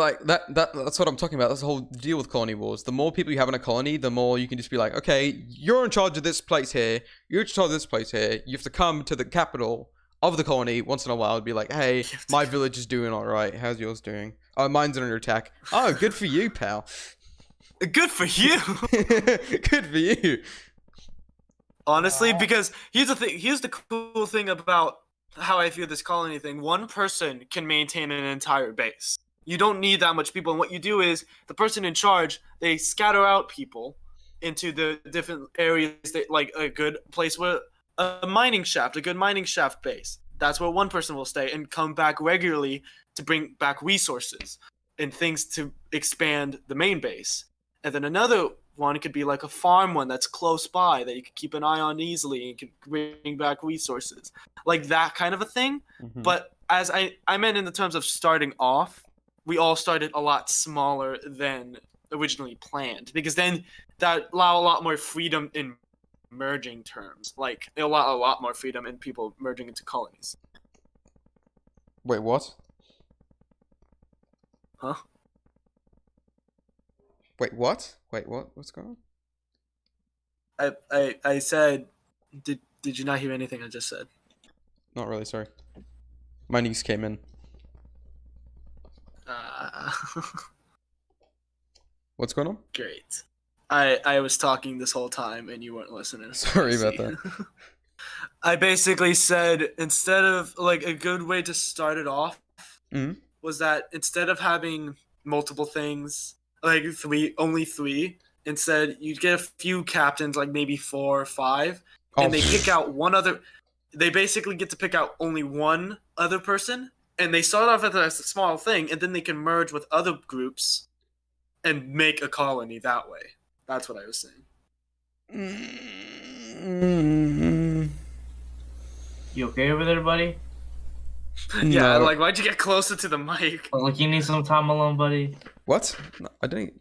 Speaker 4: that's what I'm talking about. That's the whole deal with colony wars. The more people you have in a colony, the more you can just be like, okay, you're in charge of this place here. You're in charge of this place here. You have to come to the capital of the colony once in a while and be like, hey, my village is doing all right. How's yours doing? Oh, mine's under attack. Oh, good for you, pal.
Speaker 3: Good for you.
Speaker 4: Good for you.
Speaker 3: Honestly, because here's the thing. Here's the cool thing about how I feel this colony thing. One person can maintain an entire base. You don't need that much people. And what you do is the person in charge, they scatter out people into the different areas that, like a good place where a good mining shaft base. That's where one person will stay and come back regularly to bring back resources and things to expand the main base. And then another one could be like a farm one that's close by that you could keep an eye on easily and can bring back resources. Like that kind of a thing. But as I meant in the terms of starting off, we all started a lot smaller than originally planned, because then that allow a lot more freedom in merging terms. Like it allow a lot more freedom in people merging into colonies.
Speaker 4: Wait, what?
Speaker 3: Huh?
Speaker 4: Wait, what? Wait, what? What's going on?
Speaker 3: I said, did you not hear anything I just said?
Speaker 4: Not really, sorry. My niece came in. What's going on?
Speaker 3: Great. I was talking this whole time and you weren't listening.
Speaker 4: Sorry about
Speaker 3: that. I basically said instead of like a good way to start it off
Speaker 4: Mhm.
Speaker 3: was that instead of having multiple things like only three, instead you'd get a few captains, like maybe 4 or 5, and they pick out one other. They basically get to pick out only one other person, and they start off as a small thing, and then they can merge with other groups and make a colony that way. That's what I was saying.
Speaker 4: Mm.
Speaker 2: You okay over there, buddy?
Speaker 3: Yeah,
Speaker 4: No.
Speaker 3: like why'd you get closer to the mic?
Speaker 2: Like you need some time alone, buddy.
Speaker 4: What? No, I didn't.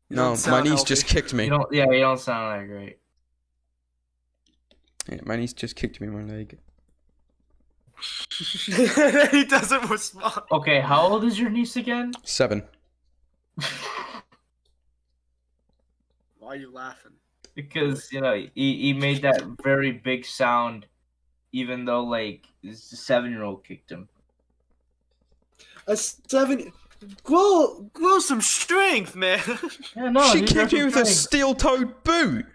Speaker 3: You
Speaker 4: No,
Speaker 3: don't
Speaker 4: my
Speaker 3: sound
Speaker 4: niece just
Speaker 3: healthy.
Speaker 4: kicked me.
Speaker 2: You don't sound that great.
Speaker 4: Yeah, my niece just kicked me in my leg.
Speaker 3: He doesn't respond.
Speaker 2: Okay, how old is your niece again?
Speaker 4: 7.
Speaker 3: Why are you laughing?
Speaker 2: Because he made that very big sound, even though like his 7-year-old kicked him.
Speaker 3: A 7. Grow some strength, man.
Speaker 2: Yeah, no,
Speaker 4: She
Speaker 2: he's
Speaker 4: kicked me
Speaker 2: got
Speaker 4: with a
Speaker 2: some
Speaker 4: steel-toed boot.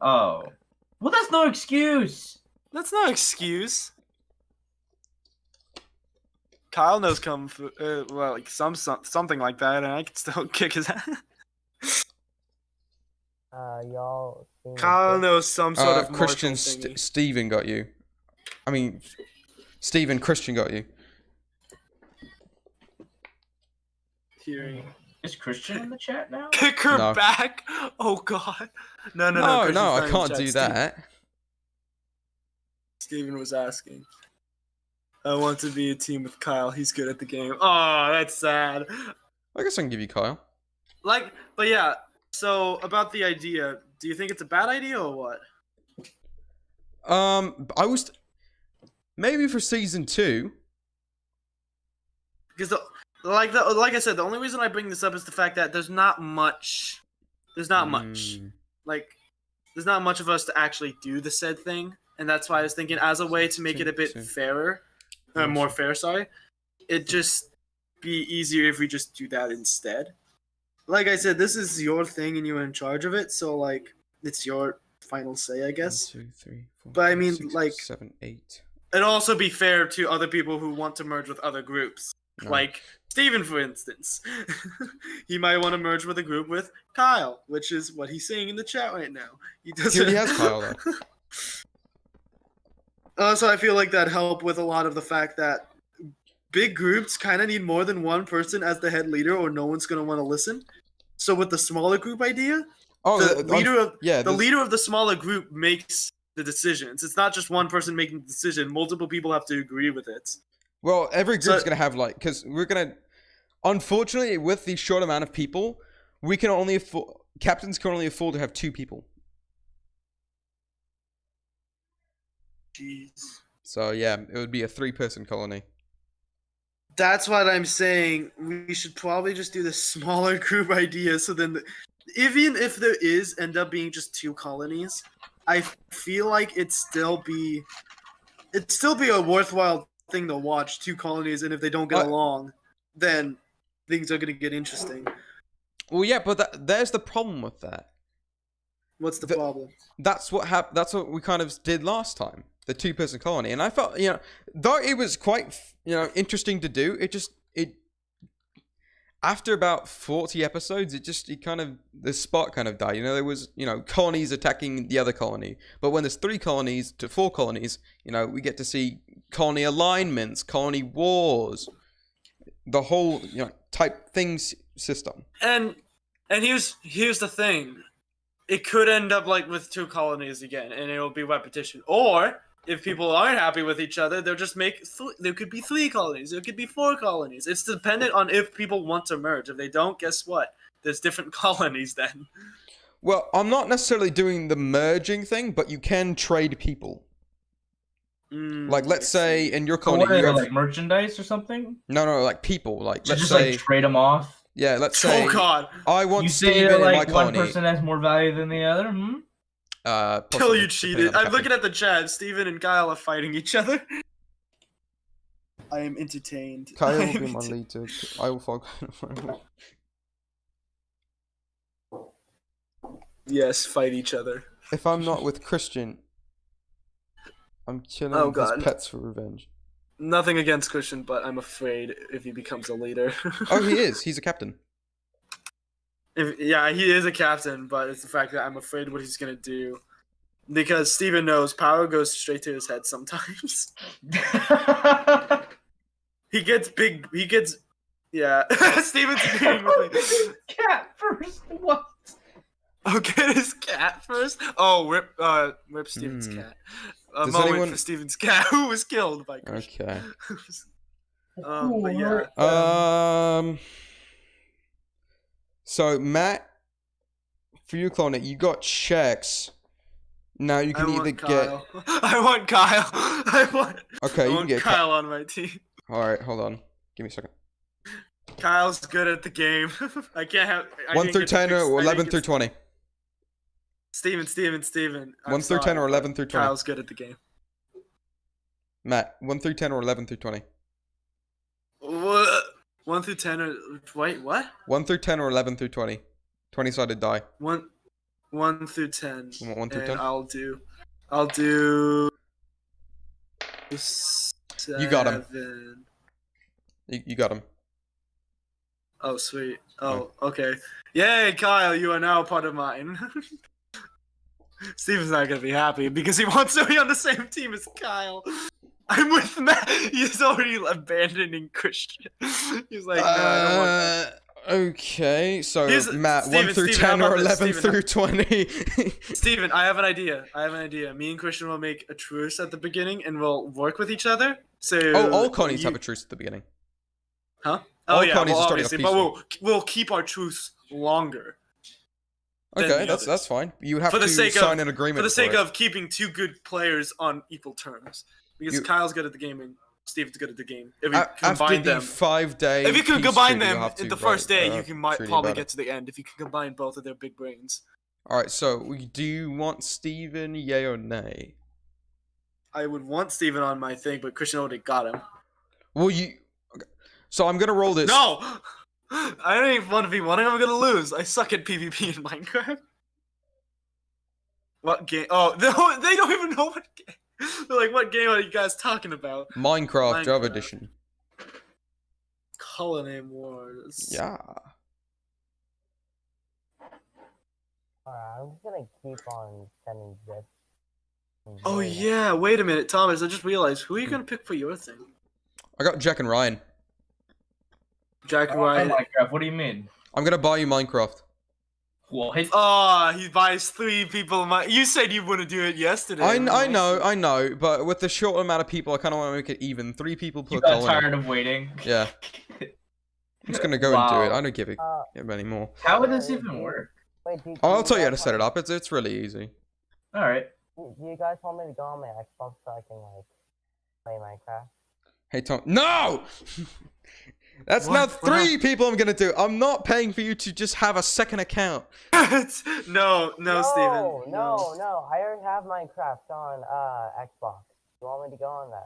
Speaker 2: Oh, well, that's no excuse.
Speaker 3: That's no excuse. Kyle knows kung fu, well, like something like that, and I can still kick his ass.
Speaker 1: Y'all seen
Speaker 3: Kyle knows some sort of
Speaker 4: Christian
Speaker 3: martial thingy.
Speaker 4: Steven got you. I mean, Steven Christian got you.
Speaker 3: Hearing.
Speaker 2: Is Christian in the chat now?
Speaker 3: Kick her
Speaker 4: No.
Speaker 3: back? Oh god. No,
Speaker 4: No,
Speaker 3: Christian's
Speaker 4: I
Speaker 3: not in
Speaker 4: can't
Speaker 3: chat.
Speaker 4: do that.
Speaker 3: Steven was asking. I want to be a team with Kyle. He's good at the game. Oh, that's sad.
Speaker 4: I guess I can give you Kyle.
Speaker 3: But yeah. So about the idea, do you think it's a bad idea or what?
Speaker 4: I was maybe for season 2.
Speaker 3: Because like I said, the only reason I bring this up is the fact that there's not much. There's not much. Like, there's not much of us to actually do the said thing, and that's why I was thinking, as a way to make it a bit fairer, more fair. Sorry, it'd just be easier if we just do that instead. Like I said, this is your thing and you're in charge of it, so like it's your final say, I guess.
Speaker 4: 1, 2, 3, 4,
Speaker 3: But I
Speaker 4: 5,
Speaker 3: mean,
Speaker 4: 6,
Speaker 3: like-
Speaker 4: 7, 8.
Speaker 3: It'd also be fair to other people who want to merge with other groups.
Speaker 4: No.
Speaker 3: Like Steven, for instance. He might want to merge with a group with Kyle, which is what he's saying in the chat right now. He doesn't.
Speaker 4: already has Kyle, though.
Speaker 3: Also, I feel like that helped with a lot of the fact that big groups kind of need more than one person as the head leader, or no one's going to want to listen. So with the smaller group idea, the leader of the smaller group makes the decisions. It's not just one person making the decision. Multiple people have to agree with it.
Speaker 4: Well, every group's
Speaker 3: So-
Speaker 4: gonna have like, because we're gonna, unfortunately, with the short amount of people, we can only afford, captains can only afford to have 2 people.
Speaker 3: Jeez.
Speaker 4: So yeah, it would be a 3-person colony.
Speaker 3: That's what I'm saying. We should probably just do the smaller group idea. So then, even if there is end up being just 2 colonies, I feel like it'd still be a worthwhile thing to watch. 2 colonies, and if they don't get along, then things are gonna get interesting.
Speaker 4: Well, yeah, but there's the problem with that.
Speaker 3: What's the
Speaker 4: The-
Speaker 3: problem?
Speaker 4: That's what That's what we kind of did last time, the 2-person colony, and I felt, though it was quite, interesting to do. It after about 40 episodes, the spark kind of died. There was, colonies attacking the other colony, but when there's 3 colonies to 4 colonies, we get to see colony alignments, colony wars, the whole, type things system.
Speaker 3: And here's the thing. It could end up like with 2 colonies again, and it'll be repetition. Or if people aren't happy with each other, they'll just make. There could be 3 colonies. There could be 4 colonies. It's dependent on if people want to merge. If they don't, guess what? There's different colonies then.
Speaker 4: Well, I'm not necessarily doing the merging thing, but you can trade people. Like, let's say in your
Speaker 2: So
Speaker 4: colony
Speaker 2: what are
Speaker 4: you
Speaker 2: they,
Speaker 4: have
Speaker 2: like merchandise or something?
Speaker 4: no, like people. Like,
Speaker 2: To
Speaker 4: let's
Speaker 2: just
Speaker 4: say
Speaker 2: like trade them off.
Speaker 4: yeah, let's say
Speaker 3: Oh God.
Speaker 4: I want
Speaker 2: You say
Speaker 4: Steven
Speaker 2: that
Speaker 4: in my
Speaker 2: like one
Speaker 4: colony.
Speaker 2: person has more value than the other.
Speaker 3: Till
Speaker 4: Possibly,
Speaker 3: you
Speaker 4: depending
Speaker 3: cheated.
Speaker 4: on the
Speaker 3: I'm
Speaker 4: captain.
Speaker 3: looking at the chat. Steven and Kyle are fighting each other. I am entertained.
Speaker 4: Kyle
Speaker 3: I
Speaker 4: will
Speaker 3: am
Speaker 4: be my
Speaker 3: enter-
Speaker 4: lead too. I will follow.
Speaker 3: Yes, fight each other.
Speaker 4: If I'm not with Christian, I'm killing
Speaker 3: Oh,
Speaker 4: his
Speaker 3: God.
Speaker 4: pets for revenge.
Speaker 3: Nothing against Christian, but I'm afraid if he becomes a leader.
Speaker 4: Oh, he is. He's a captain.
Speaker 3: Yeah, he is a captain, but it's the fact that I'm afraid what he's gonna do. Because Steven knows power goes straight to his head sometimes. He gets big. He gets. Yeah. Steven's agreeing with me.
Speaker 2: Cat first. What?
Speaker 3: I'll get his cat first. Oh, rip Steven's cat. A
Speaker 4: Does
Speaker 3: moment
Speaker 4: anyone-
Speaker 3: for Steven's cat, who was killed by Christian.
Speaker 4: Okay.
Speaker 3: But yeah.
Speaker 4: So Matt, for you, clone it. You got checks. Now you can either get.
Speaker 3: Kyle. I want Kyle. I want.
Speaker 4: Okay,
Speaker 3: I
Speaker 4: you can
Speaker 3: want
Speaker 4: get.
Speaker 3: Kyle on my team.
Speaker 4: All right, hold on. Give me a second.
Speaker 3: Kyle's good at the game. I can't have. I
Speaker 4: 1
Speaker 3: didn't
Speaker 4: through
Speaker 3: get to
Speaker 4: 10
Speaker 3: fix-
Speaker 4: or
Speaker 3: I
Speaker 4: 11
Speaker 3: didn't
Speaker 4: through
Speaker 3: get-
Speaker 4: 20.
Speaker 3: Steven.
Speaker 4: 1 through 10 or 11 through 20.
Speaker 3: Kyle's good at the game.
Speaker 4: Matt, 1 through 10 or 11 through 20.
Speaker 3: What? 1 through 10 or wait, what?
Speaker 4: 1 through 10 or 11 through 20. 20-sided die.
Speaker 3: 1 through 10.
Speaker 4: You want 1 through
Speaker 3: And
Speaker 4: 10?
Speaker 3: I'll do.
Speaker 4: You got him.
Speaker 3: 7.
Speaker 4: You got him.
Speaker 3: Oh, sweet. Oh, okay. Yay, Kyle, you are now part of mine. Steven's not gonna be happy because he wants to be on the same team as Kyle. I'm with Matt. He's already abandoning Christian. He's like, no, I don't want that.
Speaker 4: Okay, so
Speaker 3: Here's-
Speaker 4: Matt, 1
Speaker 3: Steven,
Speaker 4: through
Speaker 3: Steven,
Speaker 4: 10
Speaker 3: how
Speaker 4: or
Speaker 3: about this,
Speaker 4: 11
Speaker 3: Steven?
Speaker 4: through 20.
Speaker 3: Steven, I have an idea. Me and Christian will make a truce at the beginning and we'll work with each other. So
Speaker 4: Oh, all colonies
Speaker 3: you-
Speaker 4: have a truce at the beginning.
Speaker 3: Huh?
Speaker 4: all
Speaker 3: Oh yeah,
Speaker 4: colonies
Speaker 3: well,
Speaker 4: are starting off
Speaker 3: obviously, but we'll keep our truce longer. Than
Speaker 4: Okay,
Speaker 3: the
Speaker 4: that's
Speaker 3: others.
Speaker 4: fine. You have
Speaker 3: For the
Speaker 4: to
Speaker 3: sake
Speaker 4: sign
Speaker 3: of-
Speaker 4: an agreement
Speaker 3: For the sake
Speaker 4: it.
Speaker 3: of keeping two good players on equal terms, because
Speaker 4: You-
Speaker 3: Kyle's good at the game and Steven's good at the game. If you
Speaker 4: After
Speaker 3: combine
Speaker 4: the
Speaker 3: them,
Speaker 4: 5-day
Speaker 3: if you can
Speaker 4: peace
Speaker 3: combine
Speaker 4: treaty,
Speaker 3: them
Speaker 4: you'll have
Speaker 3: in
Speaker 4: to
Speaker 3: the first
Speaker 4: write,
Speaker 3: day, you can
Speaker 4: treaty
Speaker 3: probably
Speaker 4: about
Speaker 3: get
Speaker 4: it.
Speaker 3: to the end. If you can combine both of their big brains,
Speaker 4: Alright, so do you want Steven, yay or nay?
Speaker 3: I would want Steven on my thing, but Christian already got him.
Speaker 4: Well, you... Okay. So I'm gonna roll this.
Speaker 3: No, I don't even want to be one. I'm gonna lose. I suck at PvP in Minecraft. What game? Oh, they don't even know what game. They're like, what game are you guys talking about?
Speaker 4: Minecraft Java
Speaker 3: Minecraft.
Speaker 4: Edition.
Speaker 3: Colony Wars.
Speaker 4: Yeah.
Speaker 1: Alright, I'm just gonna keep on sending this.
Speaker 3: Oh yeah, wait a minute, Thomas. I just realized who are you gonna pick for your thing?
Speaker 4: I got Jack and Ryan.
Speaker 3: Jack
Speaker 2: I don't
Speaker 3: Ryan.
Speaker 2: play Minecraft. What do you mean?
Speaker 4: I'm gonna buy you Minecraft.
Speaker 2: What?
Speaker 3: Oh, he buys 3 people. You said you wouldn't do it yesterday.
Speaker 4: I know, but with the short amount of people, I kind of want to make it even. 3 people per
Speaker 2: You got
Speaker 4: colony.
Speaker 2: tired of waiting.
Speaker 4: Yeah. I'm just gonna go and do it. I don't give a
Speaker 1: Uh,
Speaker 4: anymore.
Speaker 2: How would this even work?
Speaker 1: wait, do
Speaker 4: I'll
Speaker 1: you
Speaker 4: tell you how to
Speaker 1: guys
Speaker 4: set it up. It's really easy.
Speaker 2: All right.
Speaker 1: Do you guys want me to go on my Xbox so I can like play Minecraft?
Speaker 4: Hey Tom, no! That's
Speaker 3: What?
Speaker 4: now
Speaker 3: What
Speaker 4: 3 people I'm gonna do. I'm not paying for you to just have a second account.
Speaker 3: no, Steven.
Speaker 1: No. I already have Minecraft on Xbox. You want me to go on there?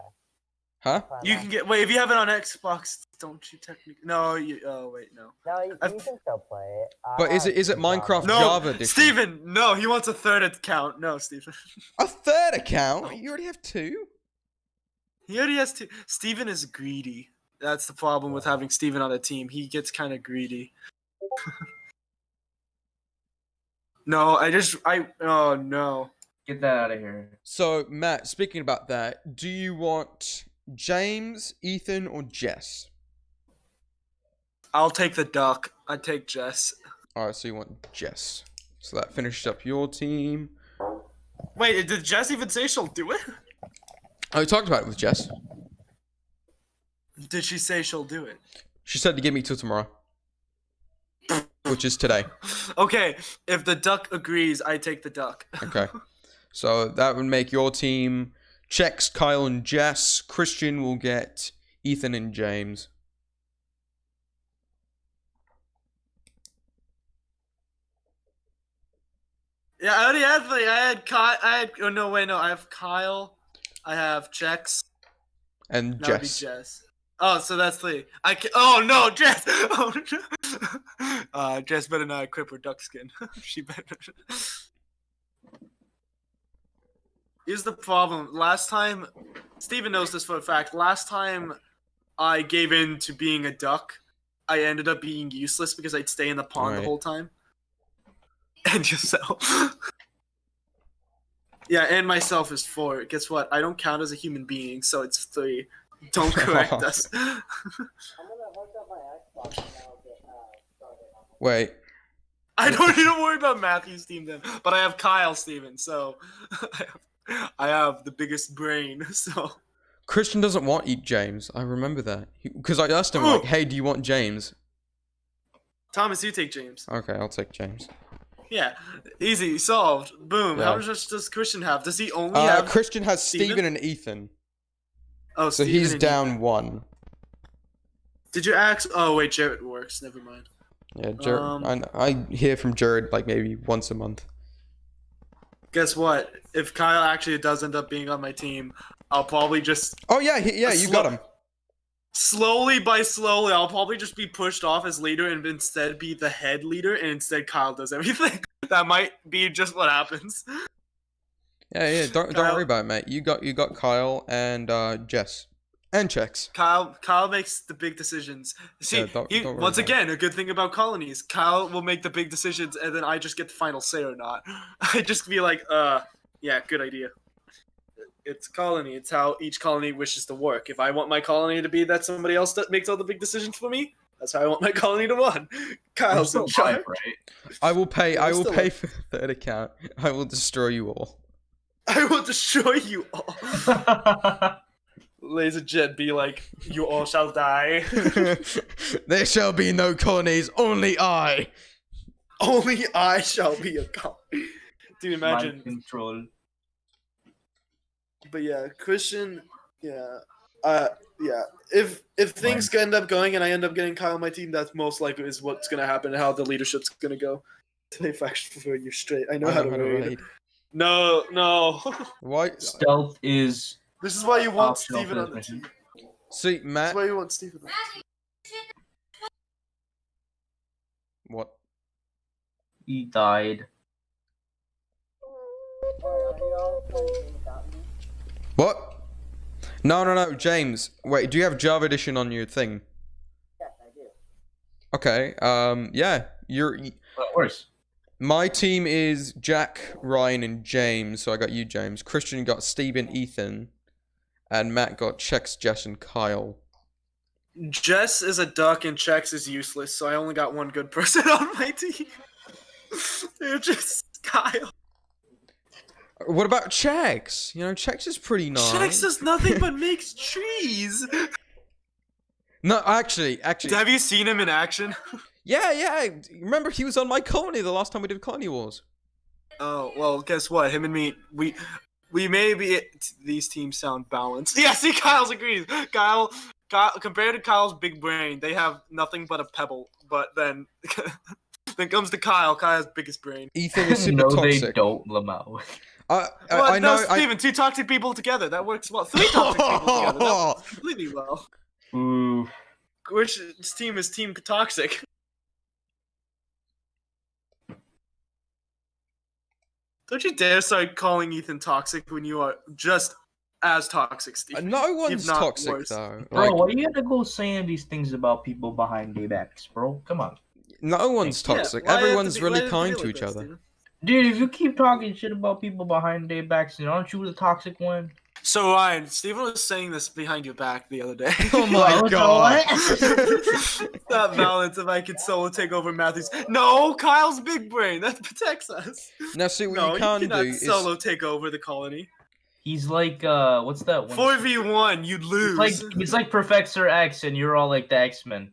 Speaker 4: Huh?
Speaker 1: Play
Speaker 3: You
Speaker 1: Minecraft?
Speaker 3: can get. Wait, if you have it on Xbox, don't you technically? No, you. Oh wait, no.
Speaker 1: No, you
Speaker 3: I've-
Speaker 1: can still play it.
Speaker 4: But is it Minecraft
Speaker 3: No,
Speaker 4: Java Edition?
Speaker 3: Steven, no, he wants a 3rd account. No, Steven.
Speaker 4: A 3rd account? You already have 2?
Speaker 3: He already has 2. Steven is greedy. That's the problem with having Steven on a team. He gets kind of greedy. No, oh no.
Speaker 2: Get that out of here.
Speaker 4: So Matt, speaking about that, do you want James, Ethan, or Jess?
Speaker 3: I'll take the duck. I take Jess.
Speaker 4: Alright, so you want Jess. So that finished up your team.
Speaker 3: Wait, did Jess even say she'll do it?
Speaker 4: I talked about it with Jess.
Speaker 3: Did she say she'll do it?
Speaker 4: She said to give me till tomorrow. Which is today.
Speaker 3: Okay, if the duck agrees, I take the duck.
Speaker 4: Okay. So that would make your team Chex, Kyle, and Jess. Christian will get Ethan and James.
Speaker 3: Yeah, I already had three. I had Kyle. Oh no, wait, no. I have Kyle. I have Chex.
Speaker 4: And
Speaker 3: That would be
Speaker 4: Jess.
Speaker 3: Jess. Oh, so that's three. Oh no, Jess. Oh no. Jess better not equip her duck skin. She better. Here's the problem. Last time, Steven knows this for a fact. Last time I gave in to being a duck, I ended up being useless because I'd stay in the pond the
Speaker 4: Right.
Speaker 3: whole time. And yourself. Yeah, and myself is 4. Guess what? I don't count as a human being, so it's 3. Don't correct us.
Speaker 1: I'm gonna hook up my Xbox and I'll get started on it.
Speaker 4: Wait.
Speaker 3: I don't need to worry about Matthew's team then, but I have Kyle Steven, so I have the biggest brain, so.
Speaker 4: Christian doesn't want James. I remember that. Because I asked him, like, hey, do you want James?
Speaker 3: Thomas, you take James.
Speaker 4: Okay, I'll take James.
Speaker 3: Yeah, easy, solved. Boom.
Speaker 4: Yeah.
Speaker 3: How much does Christian have? Does he only have?
Speaker 4: Christian has
Speaker 3: Steven?
Speaker 4: Steven and Ethan.
Speaker 3: Oh,
Speaker 4: So
Speaker 3: Steven
Speaker 4: he's
Speaker 3: and
Speaker 4: down
Speaker 3: Ethan.
Speaker 4: 1.
Speaker 3: Did you ask? Oh wait, Jarrett works. Never mind.
Speaker 4: Yeah, Jared. I hear from Jared like maybe once a month.
Speaker 3: Guess what? If Kyle actually does end up being on my team, I'll probably just
Speaker 4: Oh yeah, you got him.
Speaker 3: slowly I'll probably just be pushed off as leader and instead be the head leader, and instead Kyle does everything. That might be just what happens.
Speaker 4: Yeah. Don't
Speaker 3: Kyle-
Speaker 4: worry about it, mate. You got Kyle and Jess and Chex.
Speaker 3: Kyle makes the big decisions. See,
Speaker 4: Yeah, don't worry
Speaker 3: once
Speaker 4: about
Speaker 3: again, a good thing about colonies, Kyle will make the big decisions, and then I just get the final say or not. I just be like, yeah, good idea. It's colony. It's how each colony wishes to work. If I want my colony to be that somebody else that makes all the big decisions for me, that's how I want my colony to run. Kyle's in charge.
Speaker 2: right?
Speaker 4: I will pay.
Speaker 3: Yeah,
Speaker 4: I will
Speaker 3: still
Speaker 4: pay for the third account. I will destroy you all.
Speaker 3: I will destroy you all. Laser Jet be like, you all shall die.
Speaker 4: There shall be no colonies, only I.
Speaker 3: Only I shall be a colony. Dude, imagine.
Speaker 2: Mind control.
Speaker 3: But yeah, Christian, yeah. If things end up going and I end up getting Kyle on my team, that's most likely is what's gonna happen and how the leadership's gonna go. Today faction for you straight. I know how to raid. No.
Speaker 4: Why?
Speaker 2: Stealth is
Speaker 3: This is why you want
Speaker 2: optional
Speaker 3: Steven
Speaker 2: for
Speaker 3: on the
Speaker 2: this
Speaker 3: team.
Speaker 2: mission.
Speaker 4: See,
Speaker 3: This
Speaker 4: Matt.
Speaker 3: is why you want Steven on the team.
Speaker 4: What?
Speaker 2: He died.
Speaker 4: What? No, James. Wait, do you have Java Edition on your thing?
Speaker 1: Yes, I do.
Speaker 4: Okay. Yeah.
Speaker 2: Of course.
Speaker 4: My team is Jack, Ryan, and James. So I got you, James. Christian got Steven, Ethan, and Matt got Chex, Jess, and Kyle.
Speaker 3: Jess is a duck and Chex is useless, so I only got one good person on my team. They're just Kyle.
Speaker 4: What about Chex? You know, Chex is pretty nice.
Speaker 3: Chex does nothing but makes trees.
Speaker 4: No, actually.
Speaker 3: Have you seen him in action?
Speaker 4: Yeah. Remember, he was on my colony the last time we did Colony Wars.
Speaker 3: Oh, well, guess what? Him and me, we may be. These teams sound balanced. Yeah, see, Kyle's agrees. Kyle, compared to Kyle's big brain, they have nothing but a pebble. But then, then comes to Kyle. Kyle's biggest brain.
Speaker 4: Ethan is super
Speaker 2: No,
Speaker 4: toxic.
Speaker 2: they don't, Lamau.
Speaker 3: Well,
Speaker 4: I know.
Speaker 3: Steven, 2 toxic people together. That works well. 3 toxic people together. That works completely well.
Speaker 2: Ooh.
Speaker 3: Which team is Team Toxic? Don't you dare start calling Ethan toxic when you are just as toxic, Steve.
Speaker 4: No one's
Speaker 3: not
Speaker 4: toxic
Speaker 3: worse.
Speaker 4: though.
Speaker 2: Bro,
Speaker 4: Like,
Speaker 2: why you gotta go saying these things about people behind their backs, bro? Come on.
Speaker 4: no one's
Speaker 3: Yeah,
Speaker 4: toxic.
Speaker 3: why have
Speaker 4: Everyone's
Speaker 3: to be-
Speaker 4: really
Speaker 3: why have
Speaker 4: kind
Speaker 3: be
Speaker 4: to
Speaker 3: like
Speaker 4: each
Speaker 3: that,
Speaker 4: other.
Speaker 3: Steven?
Speaker 2: Dude, if you keep talking shit about people behind their backs, then aren't you the toxic one?
Speaker 3: So Ryan, Steven was saying this behind your back the other day.
Speaker 4: Oh my
Speaker 2: What?
Speaker 4: god.
Speaker 3: That balance if I could solo take over Matthews. No, Kyle's big brain. That protects us.
Speaker 4: Now see what
Speaker 3: No,
Speaker 4: you
Speaker 3: you
Speaker 4: can
Speaker 3: cannot
Speaker 4: do is
Speaker 3: solo take over the colony.
Speaker 2: He's like, what's that one?
Speaker 3: 4v1, you'd lose.
Speaker 2: He's like Professor X, and you're all like the X-Men.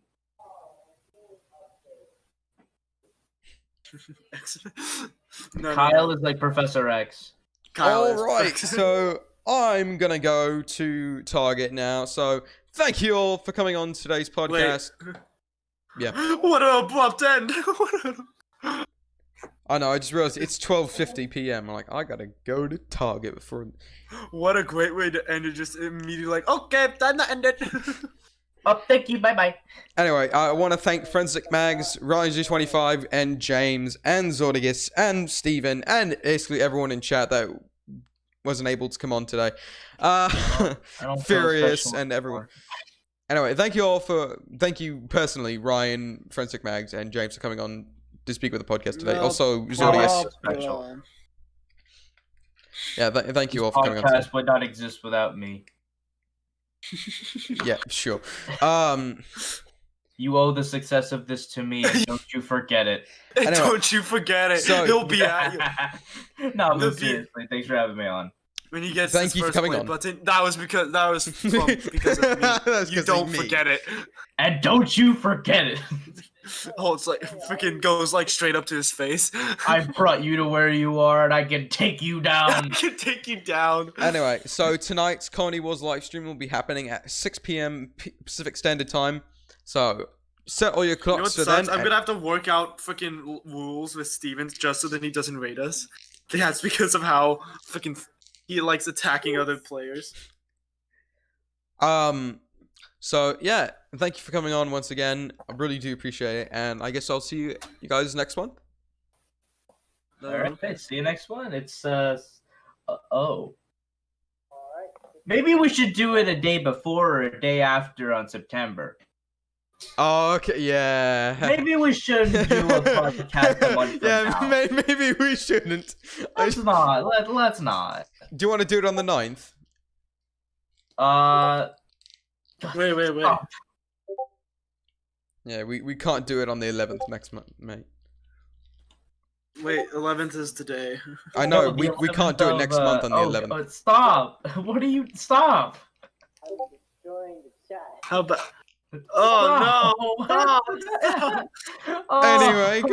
Speaker 3: No,
Speaker 2: Kyle is like Professor X.
Speaker 3: Kyle is
Speaker 4: Alright,
Speaker 3: perfect.
Speaker 4: so I'm gonna go to Target now. So thank you all for coming on today's podcast. Yeah.
Speaker 3: What an abrupt end.
Speaker 4: I know. I just realized it's 12:50 p.m. I'm like, I gotta go to Target before.
Speaker 3: What a great way to end it. Just immediately like, okay, time to end it.
Speaker 2: Oh, thank you. Bye bye.
Speaker 4: Anyway, I want to thank Forensic Mags, Ryan25, and James, and Zordigus, and Steven, and basically everyone in chat that wasn't able to come on today.
Speaker 2: I don't feel
Speaker 4: Furious
Speaker 2: special
Speaker 4: and everyone.
Speaker 2: anymore.
Speaker 4: Anyway, thank you personally, Ryan, Forensic Mags, and James for coming on to speak with the podcast today.
Speaker 3: No
Speaker 4: Also,
Speaker 2: Oh,
Speaker 4: Zordigus.
Speaker 2: special.
Speaker 4: Yeah, thank you all for coming on today.
Speaker 2: Podcast would not exist without me.
Speaker 4: Yeah, sure.
Speaker 2: You owe the success of this to me, and don't you forget it.
Speaker 4: Anyway,
Speaker 3: Don't you forget it.
Speaker 4: so-
Speaker 3: He'll be at you.
Speaker 2: No,
Speaker 3: He'll
Speaker 2: but
Speaker 3: be-
Speaker 2: seriously, thanks for having me on.
Speaker 3: When he gets
Speaker 4: Thank
Speaker 3: his
Speaker 4: you for
Speaker 3: first
Speaker 4: coming
Speaker 3: play
Speaker 4: on.
Speaker 3: button, that was because of me.
Speaker 4: That's
Speaker 3: You
Speaker 4: 'cause
Speaker 3: don't
Speaker 4: of me.
Speaker 3: forget it.
Speaker 2: And don't you forget it.
Speaker 3: Oh, it's like freaking goes like straight up to his face.
Speaker 2: I brought you to where you are, and I can take you
Speaker 3: I
Speaker 2: down.
Speaker 3: can take you down.
Speaker 4: Anyway, so tonight's Colony Wars live stream will be happening at 6 p.m. Pacific Standard Time. So set all your
Speaker 3: You know what
Speaker 4: clocks for
Speaker 3: sucks?
Speaker 4: then.
Speaker 3: I'm gonna have to work out freaking rules with Stevens just so that he doesn't raid us. That's because of how freaking he likes attacking other players.
Speaker 4: So yeah, thank you for coming on once again. I really do appreciate it, and I guess I'll see you guys next one.
Speaker 2: All right, okay, see you next one. It's oh. Maybe we should do it a day before or a day after on September.
Speaker 4: Oh, okay, yeah.
Speaker 2: Maybe we should do a podcast a month from now.
Speaker 4: Maybe we shouldn't.
Speaker 2: Let's not. Let's not.
Speaker 4: Do you want to do it on the 9th?
Speaker 3: Wait.
Speaker 2: Stop.
Speaker 4: Yeah, we can't do it on the 11th next month, mate.
Speaker 3: Wait, 11th is today.
Speaker 4: I know,
Speaker 2: No, the
Speaker 4: we can't do it
Speaker 2: 11th
Speaker 4: next
Speaker 2: of,
Speaker 4: month on the 11th.
Speaker 2: Oh, stop! What are you? Stop!
Speaker 3: How about? Oh no!
Speaker 2: Stop.
Speaker 3: Stop.
Speaker 2: Oh.
Speaker 4: Anyway, goodbye.